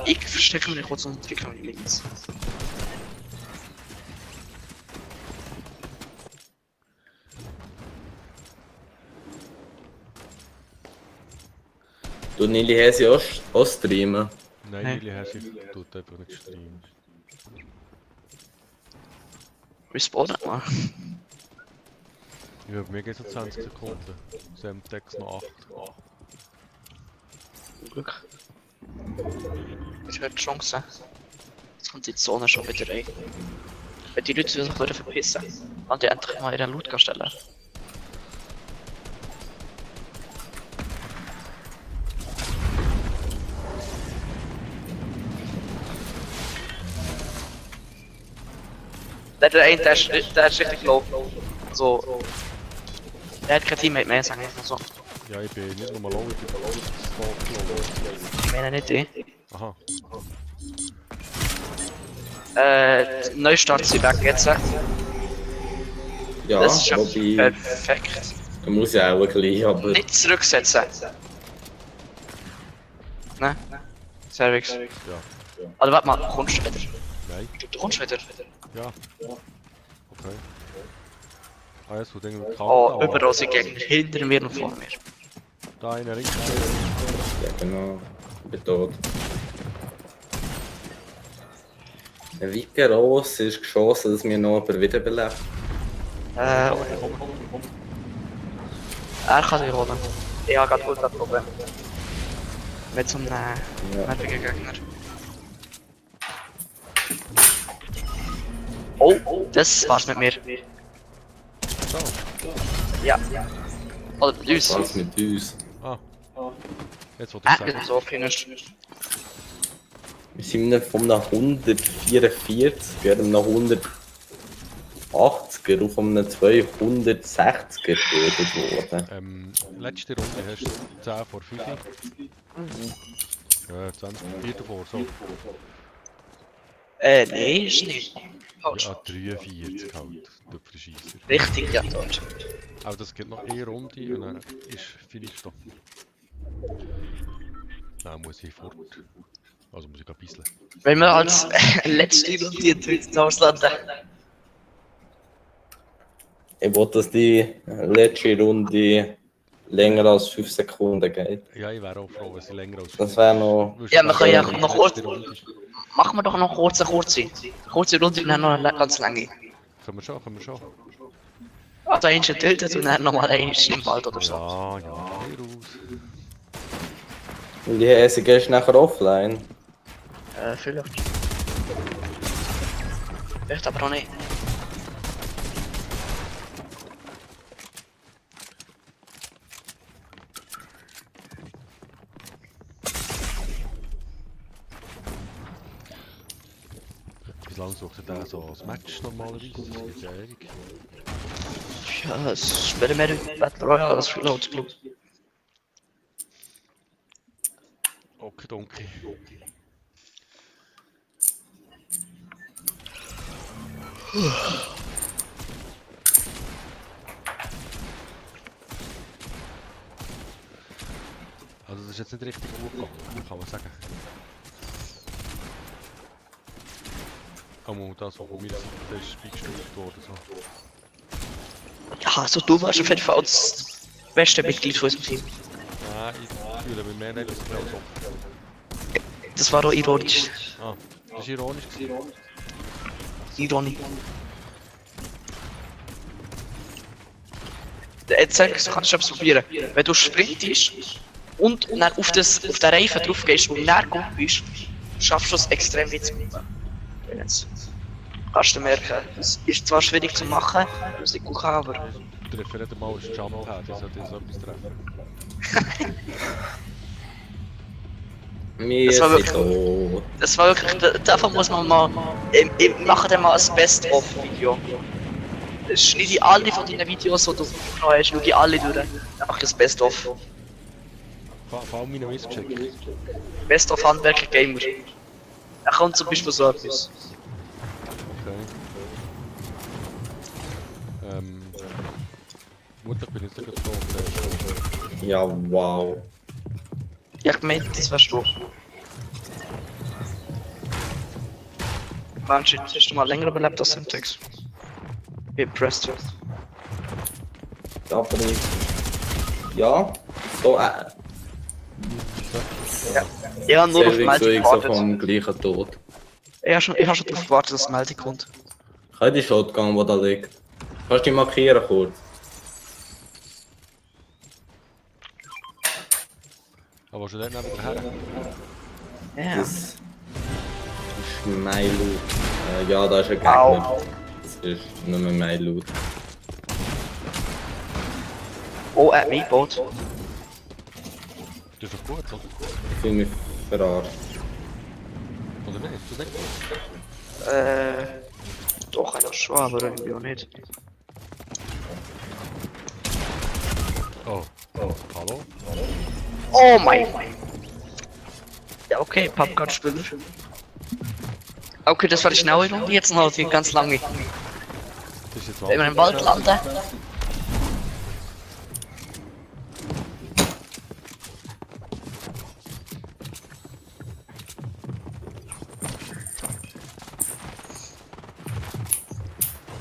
Ich verstecke mich kurz und entwickle mich links. Du Nili hast ja auch streamen. Nein, Nein. Lili Hässi tut einfach nicht streamen. Respawnen mal. Ja, bei mir geht es 20 Sekunden. Semtex noch 8. Zum Glück. Ich habe die Chance. Jetzt kommt die Zone schon wieder rein. Wenn die Leute sich wieder verpissen, kann die endlich mal ihren Loot stellen. Der eine, der ist richtig low. Also, der hat kein Teammate mehr, sagen wir mal so. Ja, ich bin nicht nochmal low, ich bin spot Ich meine nicht die. low. Aha. Neustart sind weg jetzt. Ja, Das ist ja wobei, perfekt. da muss ich auch gleich, aber Nicht zurücksetzen. Ne? Servix. Ja. Oder warte mal, kommst du wieder? Nein. Du kommst wieder. Ja. Okay. Ah, jetzt wird irgendwie kalt. Oh, überall sind Gegner. Hinter mir und vor mir. Da einer links. ja genau, ich bin tot. Wie groß ist die Chance, dass mir noch jemand wiederbelebt? Er kann dich holen. Ich habe gerade gut das Problem. Mit so einem nervigen Gegner. Oh, das war's mit mir. So. Ja. Oder mit uns. Was mit uns? Ah. Jetzt wird er sagen. So finished. Wir sind von einem 144 einem 180er auf einem 260er getötet worden. Letzte Runde hast du 10 vor 5. Ja, 20, 4 davor, so. Nee, ist nicht. Falsch. Ja, 43 halt, der Verschießer. Richtig, ja, dort. Aber das geht noch eine Runde und dann ist finito. Dann muss ich fort. Also muss ich ein bisschen. Wenn wir als letzte Runde ins Ausland. Ich wollte, dass die letzte Runde länger als 5 Sekunden geht. Ja, ich wäre auch froh, wenn sie länger als Das wäre noch. Ja, wir können ja noch kurz. Letzte Runde ist. Machen wir doch noch kurze Runde und dann noch eine ganz lange. Können wir schon. Also eins getötet und dann nochmal eins im Wald oder so. Ja, hier raus. Und die Häse gehst nachher offline. Vielleicht. Vielleicht aber auch nicht. Wie lange sucht der so als Match normalerweise? Das ist ja ewig. Ja, es ist bei mehr Battle Royale als Reload Club. Okay, danke. Also das ist jetzt nicht richtig gut gegangen, kann man sagen. Aber das, was von meiner Seite ist eingestuft worden. So. Ja, also du warst auf jeden Fall das beste Mitglied von unserem Team. Nein, ich fühle mich mehr nicht als so. Das war doch ironisch. Ah, das war ironisch. Ironie. Jetzt kannst du etwas probieren. Wenn du sprintest und dann auf den Reifen drauf gehst und näher gut bist, schaffst du es extrem weit zu kommen. Jetzt kannst du merken, es ist zwar schwierig zu machen, muss ich gut haben, aber... Ich treffe nicht einmal ein Jump-Pad, ich sollte so etwas treffen. Wir Das war sind tot. Das war wirklich, davon muss man mal, ich mache dann mal ein Best-of-Video. Schneide ich alle von deinen Videos, die du aufgenommen hast, schaue ich alle durch. Dann mache ich das Best-of. Vor allem meine Missgeschickt. Best-of Handwerker Gamer. Er kommt zum Beispiel so etwas. Okay. Mutter, ich bin jetzt gerade so. Ja, wow. Ja, ich meinte, das wärst du. Mann, shit, hast du mal länger überlebt als Syntax? Wie impressed. Aber nicht. Ja, so Ich habe nur auf die Serving Meldung so gewartet. vom gleichen Tod. Ich habe schon darauf gewartet, dass die Meldung kommt. Ich habe die Shotgun, die da liegt. Kannst du die markieren kurz? Aber schon dort neben her. Ja. Das ist mein Loot. Ja, da ist ein Gegner. Au. Das ist nur mehr mein Loot. Oh, er hat mich gebaut. Das ist doch gut, oder? Ich fühle mich verarscht. Oder nicht? Ist das nicht gut? Doch, eigentlich schon, aber irgendwie auch nicht. Oh, hallo? Oh mein. Ja, okay, Pappkartenspieler. Okay, das war die schnelle Runde, jetzt noch die ganz lange. Das ist jetzt Wenn wir im Wald landen.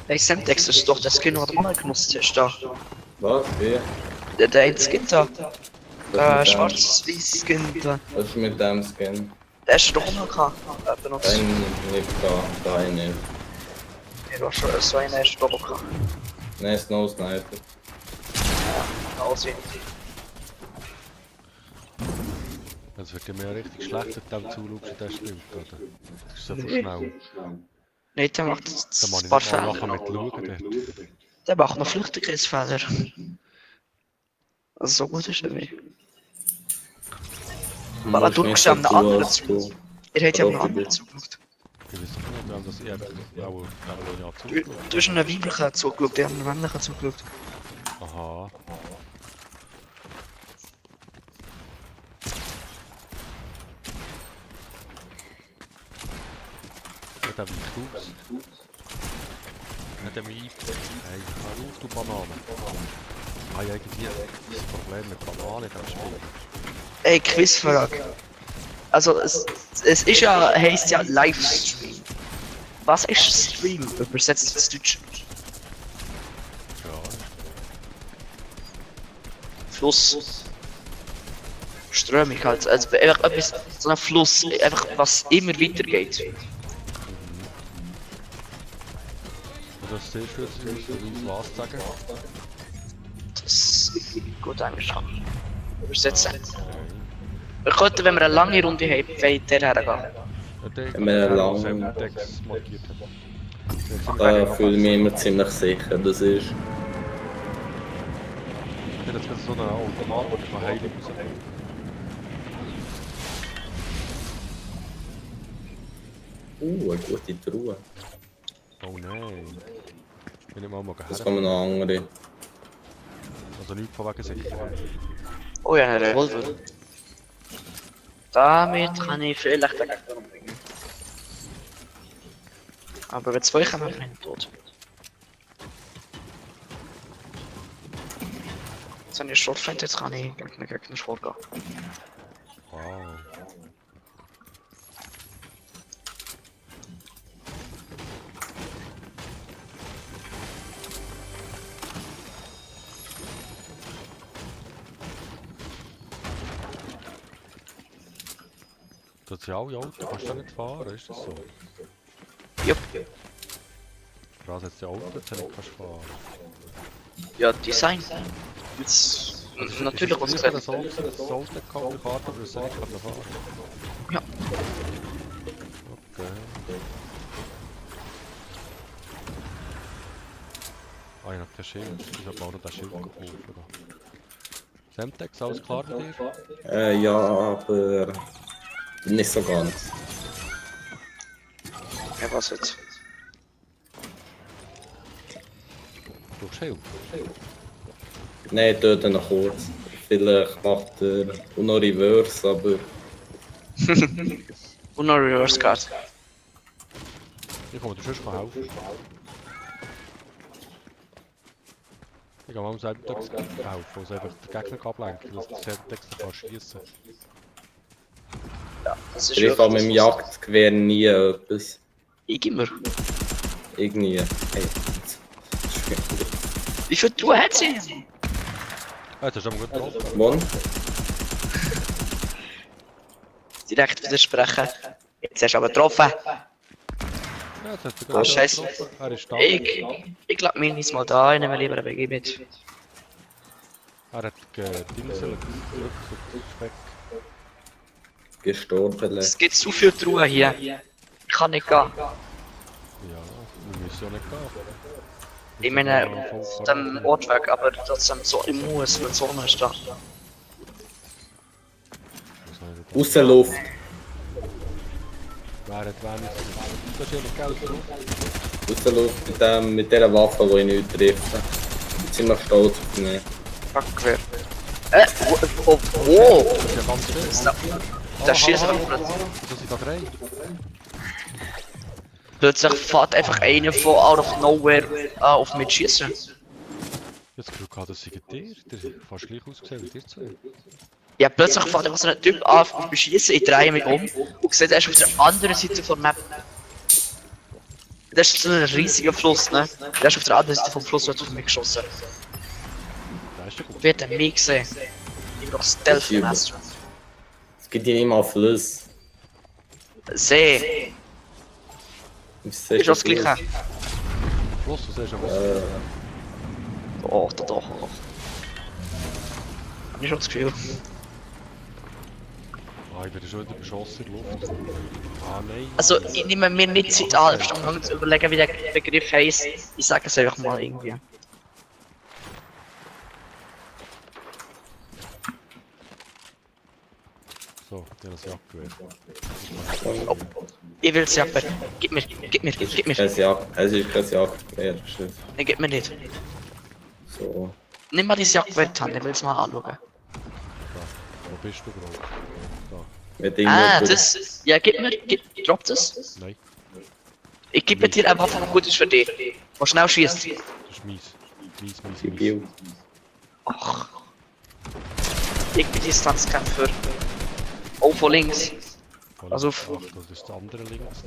Hey, Semtex ist doch der Skin, den du mal genutzt hast da. Was? Wie? Der eine Skin da. Der mit dem- schwarz-weiß Skin da. Was ist mit dem Skin? Der hast du doch mal gehabt. Benutzt. Ein nicht da nicht. Nee, du hast schon so einen hast du doch gehabt. Nein, Snow Sniper. Aussehen. Das wird ja mir richtig schlecht, wenn du zuschaust, der spielt, oder? Das ist so schnell. Nein, der macht Da muss ein ich paar nicht mal Fehler. nachher mit schauen dort. Der macht noch Flüchtigkeitsfehler. Also so gut ist er nicht. Aber musst du nicht schaust ja so einen tun, anderen als zu. du- Ihr habt ja einen Doch, anderen du- zugeschaut. Ich weiß doch nicht, wir haben das eher auch ja Du zugeschaut. du hast einen weiblichen zugeschaut, der hat einen männlichen zugeschaut. Aha. Ja, der weicht aus. Nicht der Weib. Hey, hör auf, du Banane. Ah ja, irgendwie das Problem mit Bananen in diesem Spiel. Ey, Quizfrage. Also es ist ja, heisst ja Livestream. Was ist Stream? Übersetzt ins Deutsch. Ja, Fluss. Strömung halt. Also einfach etwas, so ein Fluss, einfach was immer weitergeht. und das sehr schön zu uns was zu sagen. Das gut Englisch kann. Übersetzen. Wir könnten, wenn wir eine lange Runde haben, weiter hergehen. Wenn wir eine lange- Text markiert haben. Da fühle ich mich immer ziemlich sicher. Das ist. Ich habe jetzt gerade so einen Automat, wo ich Heilung rauskommen. Eine gute Truhe. Oh nein. Bin ich mal Das her. kommen noch andere. Also nichts von wegen sicher. Oh ja, ein Revolver. Damit kann ich vielleicht den Gegner umbringen. Aber wenn zwei kommen, bin ich tot. Jetzt habe ich Schrotflinte, jetzt kann ich gegen den Gegner vorgehen. Wow. Das ja auch, kannst du nicht fahren, ist das so? Jupp. Gerade jetzt die Autos, die nicht kannst fahren. Ja, Design. Jetzt, natürlich was gesagt. Das gesagt. Auto, das Auto kann man fahren, aber das nicht kann man fahren. Ja. Okay. Ah, ich hab kein Schild. Ich hab mal noch das Schild geholfen. Semtex, alles klar bei dir? Ja, aber. Nicht so ganz. Ja, was jetzt? Brauchst du Hilfe? Nein, dort noch kurz. Vielleicht macht er auch noch Reverse, aber Und noch Reverse Card. Ich komme dir schon helfen. Ich kann mal selber helfen, also einfach den Gegner ablenken, dass der Sertex kann schießen. Das ist ich habe mit dem Jagdgewehr nie etwas. Ich immer. Irgendwie. Hey. Wie viel Truhe hat sie? Ah, jetzt hast du aber gut getroffen. Wann? Direkt widersprechen. Jetzt hast du aber getroffen. Ja, jetzt hast du Ah, gut Scheiße. getroffen. Er ist da. Ich glaube mir nicht mal da, ich nehme lieber ein BG mit. Er hat die Insel gedrückt und ist weg. Gestorben. Es gibt zu viel Truhe hier. Ich kann nicht gehen. Ja, wir müssen ja nicht gehen. Ich meine, auf dem Ort weg, aber trotzdem so im Muss, wenn die Sonne ist da. Aus der Luft. Wer hat wen? Das ist ja nicht Geld drauf. Aus der Luft mit dieser Waffe, die ich nicht treffe. Ich bin ziemlich stolz auf mich. Fuckgewehr. Wo? Das ist ja ganz viel. Da schießt er Wieso sind da 3? Plötzlich fährt einfach einer von out of nowhere auf mich schießen. Ich habe das Gefühl gehabt, das sei dir. Der hat fast gleich ausgesehen wie dir zwei. Ja, plötzlich fährt einfach so ein Typ auf mich schießen, ich drehe mich um und sehe, er ist auf der anderen Seite von der Map. Das ist so ein riesiger Fluss, ne? Der ist auf der anderen Seite vom Fluss und hat auf mich geschossen. Da ist der gut. Wie hat er mich gesehen? Ich brauch Stealth-Messer. Es gibt hier immer Fluss. See. Ist das gleiche? Los, du siehst ja was. Doch, da doch. Hab ich schon das Gefühl. Ah, ich werde schon wieder beschossen in der Luft. Ah, nein. Also, ich nehme mir nicht Zeit an, um zu überlegen, wie der Begriff heisst. Ich sage es einfach mal irgendwie. So, der hat das Jagdgewehr. Oh. Ich will es ja. Gib mir. Es ist kein Jagdgewehr. Nein, gib mir nicht. So. Nimm mal dieses Jagdgewehr in die Hand, ich will es mal anschauen. Wo bist du gerade? Da. Mit irgendwo- Das. Ja, gib mir. Drop das. Nein, Ich gebe dir eine Waffe, die gut ist für dich. Die schnell schießt. das ist mies. Mies. Sibyl. Ach. Ich bin Distanzkämpfer. Oh, von links. Also, Ach, das ist der andere links.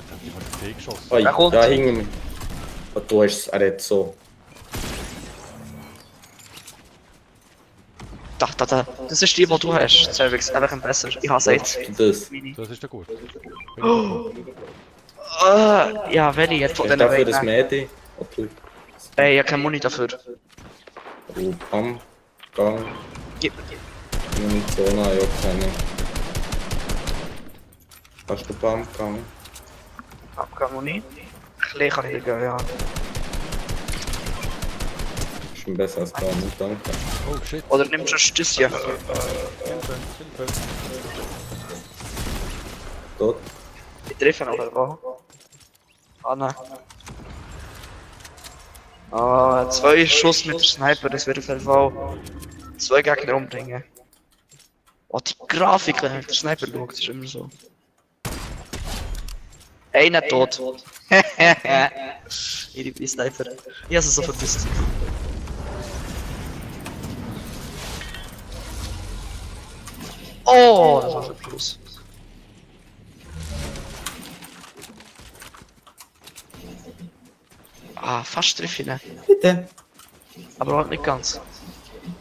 Ich habe den Tee geschossen. Oi, Wer kommt? da hinten mich. Oh, du hast es, er hat so. Da. Das ist die, die du hast. Cervix, einfach ein besser. Ich hasse jetzt. Das. Das ist der gut. Ja, wenn ich jetzt von Hast du denen dafür das weg. Mädchen? Okay. Ey, ich hab kein Muni dafür. Oh, Pam. Gang. Gib. Munition, ja, keine. Hast du Pam? Gang. Hab keine Muni. Klein kann ich gehen, ja. Schon besser als gar nicht, danke. Oh shit. Oder nimmst du das hier? Hilfe. Dort. Ich treffe ihn oder wo? Ah, nein. Ah, 2 Schuss mit der Sniper, das wird auf jeden Fall 2 Gegner umbringen. Oh, die Grafik, wenn der Sniper schaut, ist immer so. Einer tot. Ich liebe die Sniper. Ich habe sie so vermisst. Oh, das war so Plus. Ah, fast treffe ich ihn. Bitte. Aber halt nicht ganz.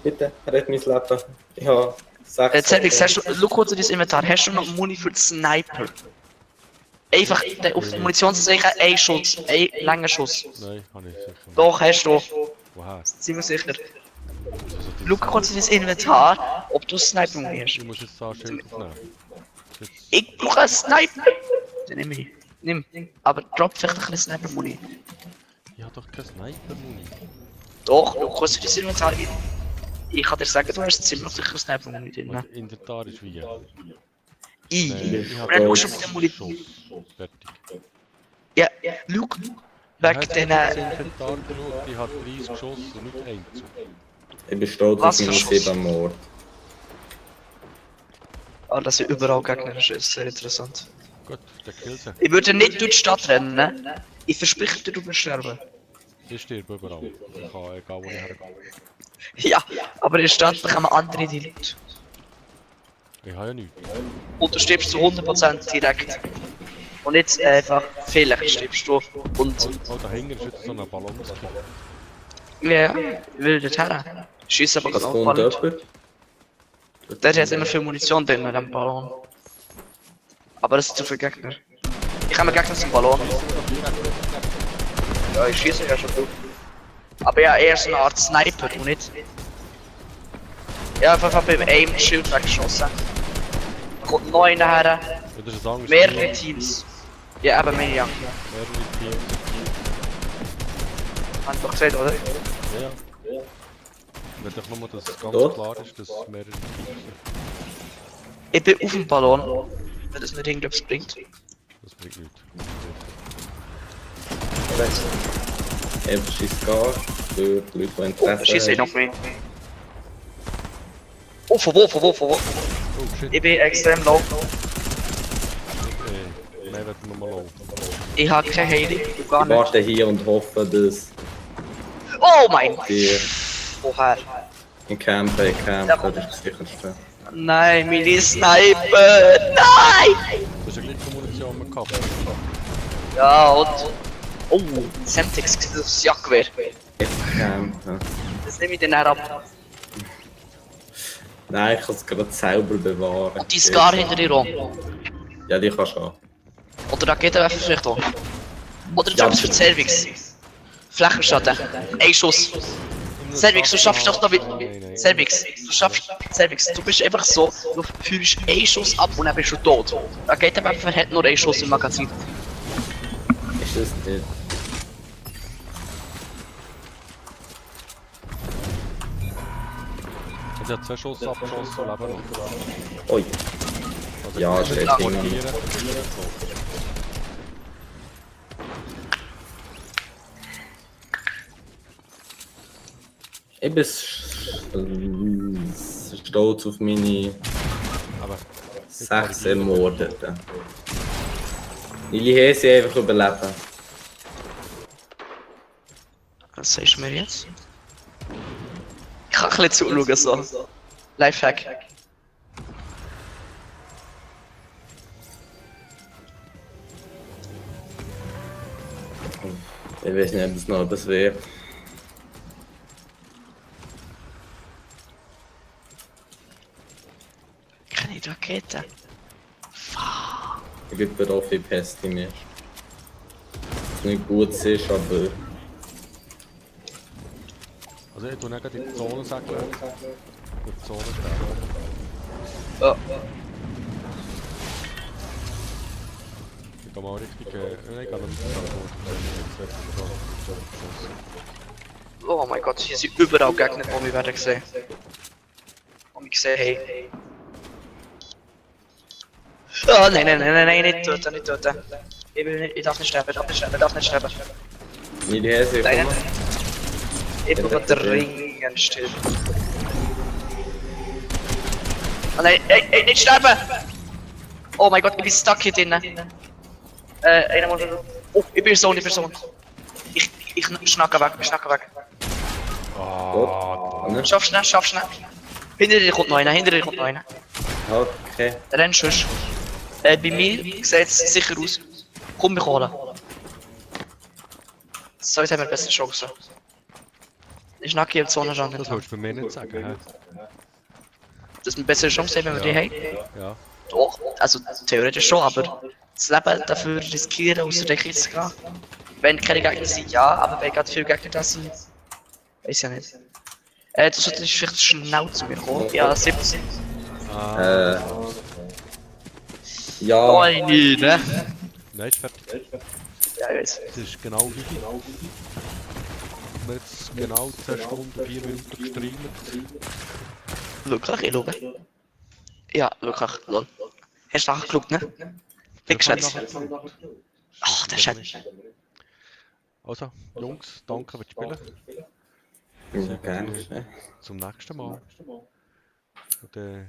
Bitte, rett mein Leben. Ich habe 6. Cervix, hast du, schau kurz in dein Inventar, hast du noch Muni für den Sniper? Einfach auf die Munition zu sagen, ein Schuss, ein langer Schuss. Nein, habe ich sicher nicht. Doch, hast du. Woher? Ziemlich sicher. Also, Schau kurz in dein Inventar, ob du Sniper Muni hast. ich muss jetzt da Schild aufnehmen. Jetzt, Ich brauche einen Sniper! Den nehme ich. Nimm. Aber drop vielleicht ein bisschen Sniper Muni. ich habe doch kein Sniper-Muni. Doch, schau kurz in dein Inventar rein. Ich kann dir sagen, du hast ziemlich sicher ein Sniper Muni drin. Und Inventar ist wie? Ich. Ich Und habe dann musst du mit dem Muni... Schuss. Fertig. Ja, Luke. Wegen den... Das Inventar geschaut, ich habe 30 Schuss und nicht einzeln. Ich bin stolz Was auf für meine Schuss? 7 Mord. Ah, das sind überall Gegner, das ist sehr interessant. Gut, der killt sie. Ich würde nicht durch die Stadt rennen, ne? Ich verspreche dir, du wirst sterben. Ich stirb überall. Ich kann egal wo ich hergehe. Ja, aber in der Stadt bekommen andere die Leute. Ich habe ja nichts. Und du stirbst zu 100% direkt. Und nicht einfach, vielleicht stirbst du. Und... Oh, dahinter ist jetzt so ein Ballon. Ja, ich will dort her. Schieß aber Es gerade kommt auch Ballon. jemand. Der hat jetzt immer viel Munition drin in dem Ballon. Aber das sind zu viele Gegner. Ich habe einen Gegner zum Ballon. Ja, ich schieße ja schon gut. Aber ja, eher so eine Art Sniper und nicht. Ja, einfach beim Aim Schild weggeschossen. Kommt 9 her, Ja, das ist ein anderes mehrere Team. Teams. Ja, eben mehr, ja. Mehrere Teams. Haben Sie doch gesehen, oder? Ja, ja. Wenn doch nur das ganz Doch. klar ist, dass mehrere Teams sind. Ich bin auf dem Ballon. Wenn das nicht irgendwas bringt. Das bringt nichts. Einfach schießt Gas für Leute, die Oh, Interesse schieße ich haben. noch mehr. Oh, von wo, von wo, von wo? Oh shit, Ich bin extrem low. mehr wird noch mal laufen. Ich habe keine Heilung, du gar Ich nicht. warte hier und hoffe, dass Oh mein Gott! die Woher? in campen, das ist das sicherste. Nein, meine Sniper! Nein! Das ist ja gleich die Munition mit gehabt. Ja, und... Oh, Semtex, das Jagdgewehr. Einfach campen. Das nehme ich dann ab. Nein, ich kann es gerade selber bewahren. Und die Scar hinter dir rum. Ja, die kannst du auch. Oder Raketenwerfer vielleicht auch. Oder du Ja. jumpst für die Cervix. Flächenschatten. Ein Schuss. Cervix, du schaffst doch noch wieder. Cervix, du schaffst. Cervix, du bist einfach so, du führst einen Schuss ab und dann bist du tot. Raketenwerfer hat nur einen Schuss im Magazin. Ist das nicht? Ich habe 2 Schuss abgeschossen und lebe noch. Ui. Also Ja, ich steht kann drin. nicht markieren. Ich bin stolz auf meine Aber 6 Ermordeten. Lili Hesi einfach überleben. Was sagst du mir jetzt? Ich kann ein bisschen zuschauen, so. Lifehack. Ich weiß nicht, ob es noch etwas wäre. Keine Rakete. Ich bin Profi-Pessimist. Was nicht gut ist, aber Also ich tue nicht in die Zone sagen. In die Zone stellen. Ja. Ich gehe mal richtig... Nein, ich gehe nicht mit Oh mein Gott, hier sind überall Gegner, die wir werden sehen. Und ich sehe, hey. Oh nein, nein, nein, nein, nein, nicht töten, nicht töten. Ich will nicht, ich darf nicht sterben, ich darf nicht sterben, ich darf nicht sterben. Lili Hesi, Nein, komm nein. mal. Ich bin dringend still. Oh nein, ey, nicht sterben! Oh mein Gott, ich bin stuck hier drinnen. Einer muss... Oh, ich bin so, ich bin so. Ich schnacke weg, ich schnacke weg. Ah, Ne? Schaff schnell, schaff schnell. Hinter dir kommt noch einer, hinter dir kommt noch einer. Okay. Renn schon. Bei mir sieht es sicher aus. Komm mich holen. So, jetzt haben wir eine bessere Chance. Ich schnacke hier im Zonenrand. das willst du bei mir nicht sagen, hä? Dass wir eine bessere Chance haben, wenn wir die haben. Ja. Doch, also theoretisch schon, aber das Leben dafür riskieren, außer der Kiste zu gehen. Wenn keine Gegner sind, ja, aber wenn gerade viele Gegner da sind, weiß ja nicht. Du solltest vielleicht schnell zu mir kommen. Ja, 17. Ah, Ja, Nein, ne? nein, ist fertig. Ja, ich weiß. Das ist genau wie. wir jetzt genau 10 Stunden, 4 Minuten gestreamt. Wirklich, ich schaue. Ja, wirklich, lol. Hast du nachgeschaut, ne? Ich geschätze. Ach, das ist schön. Also, Jungs, danke fürs Spielen. Ja, gerne. Zum nächsten Mal. Und,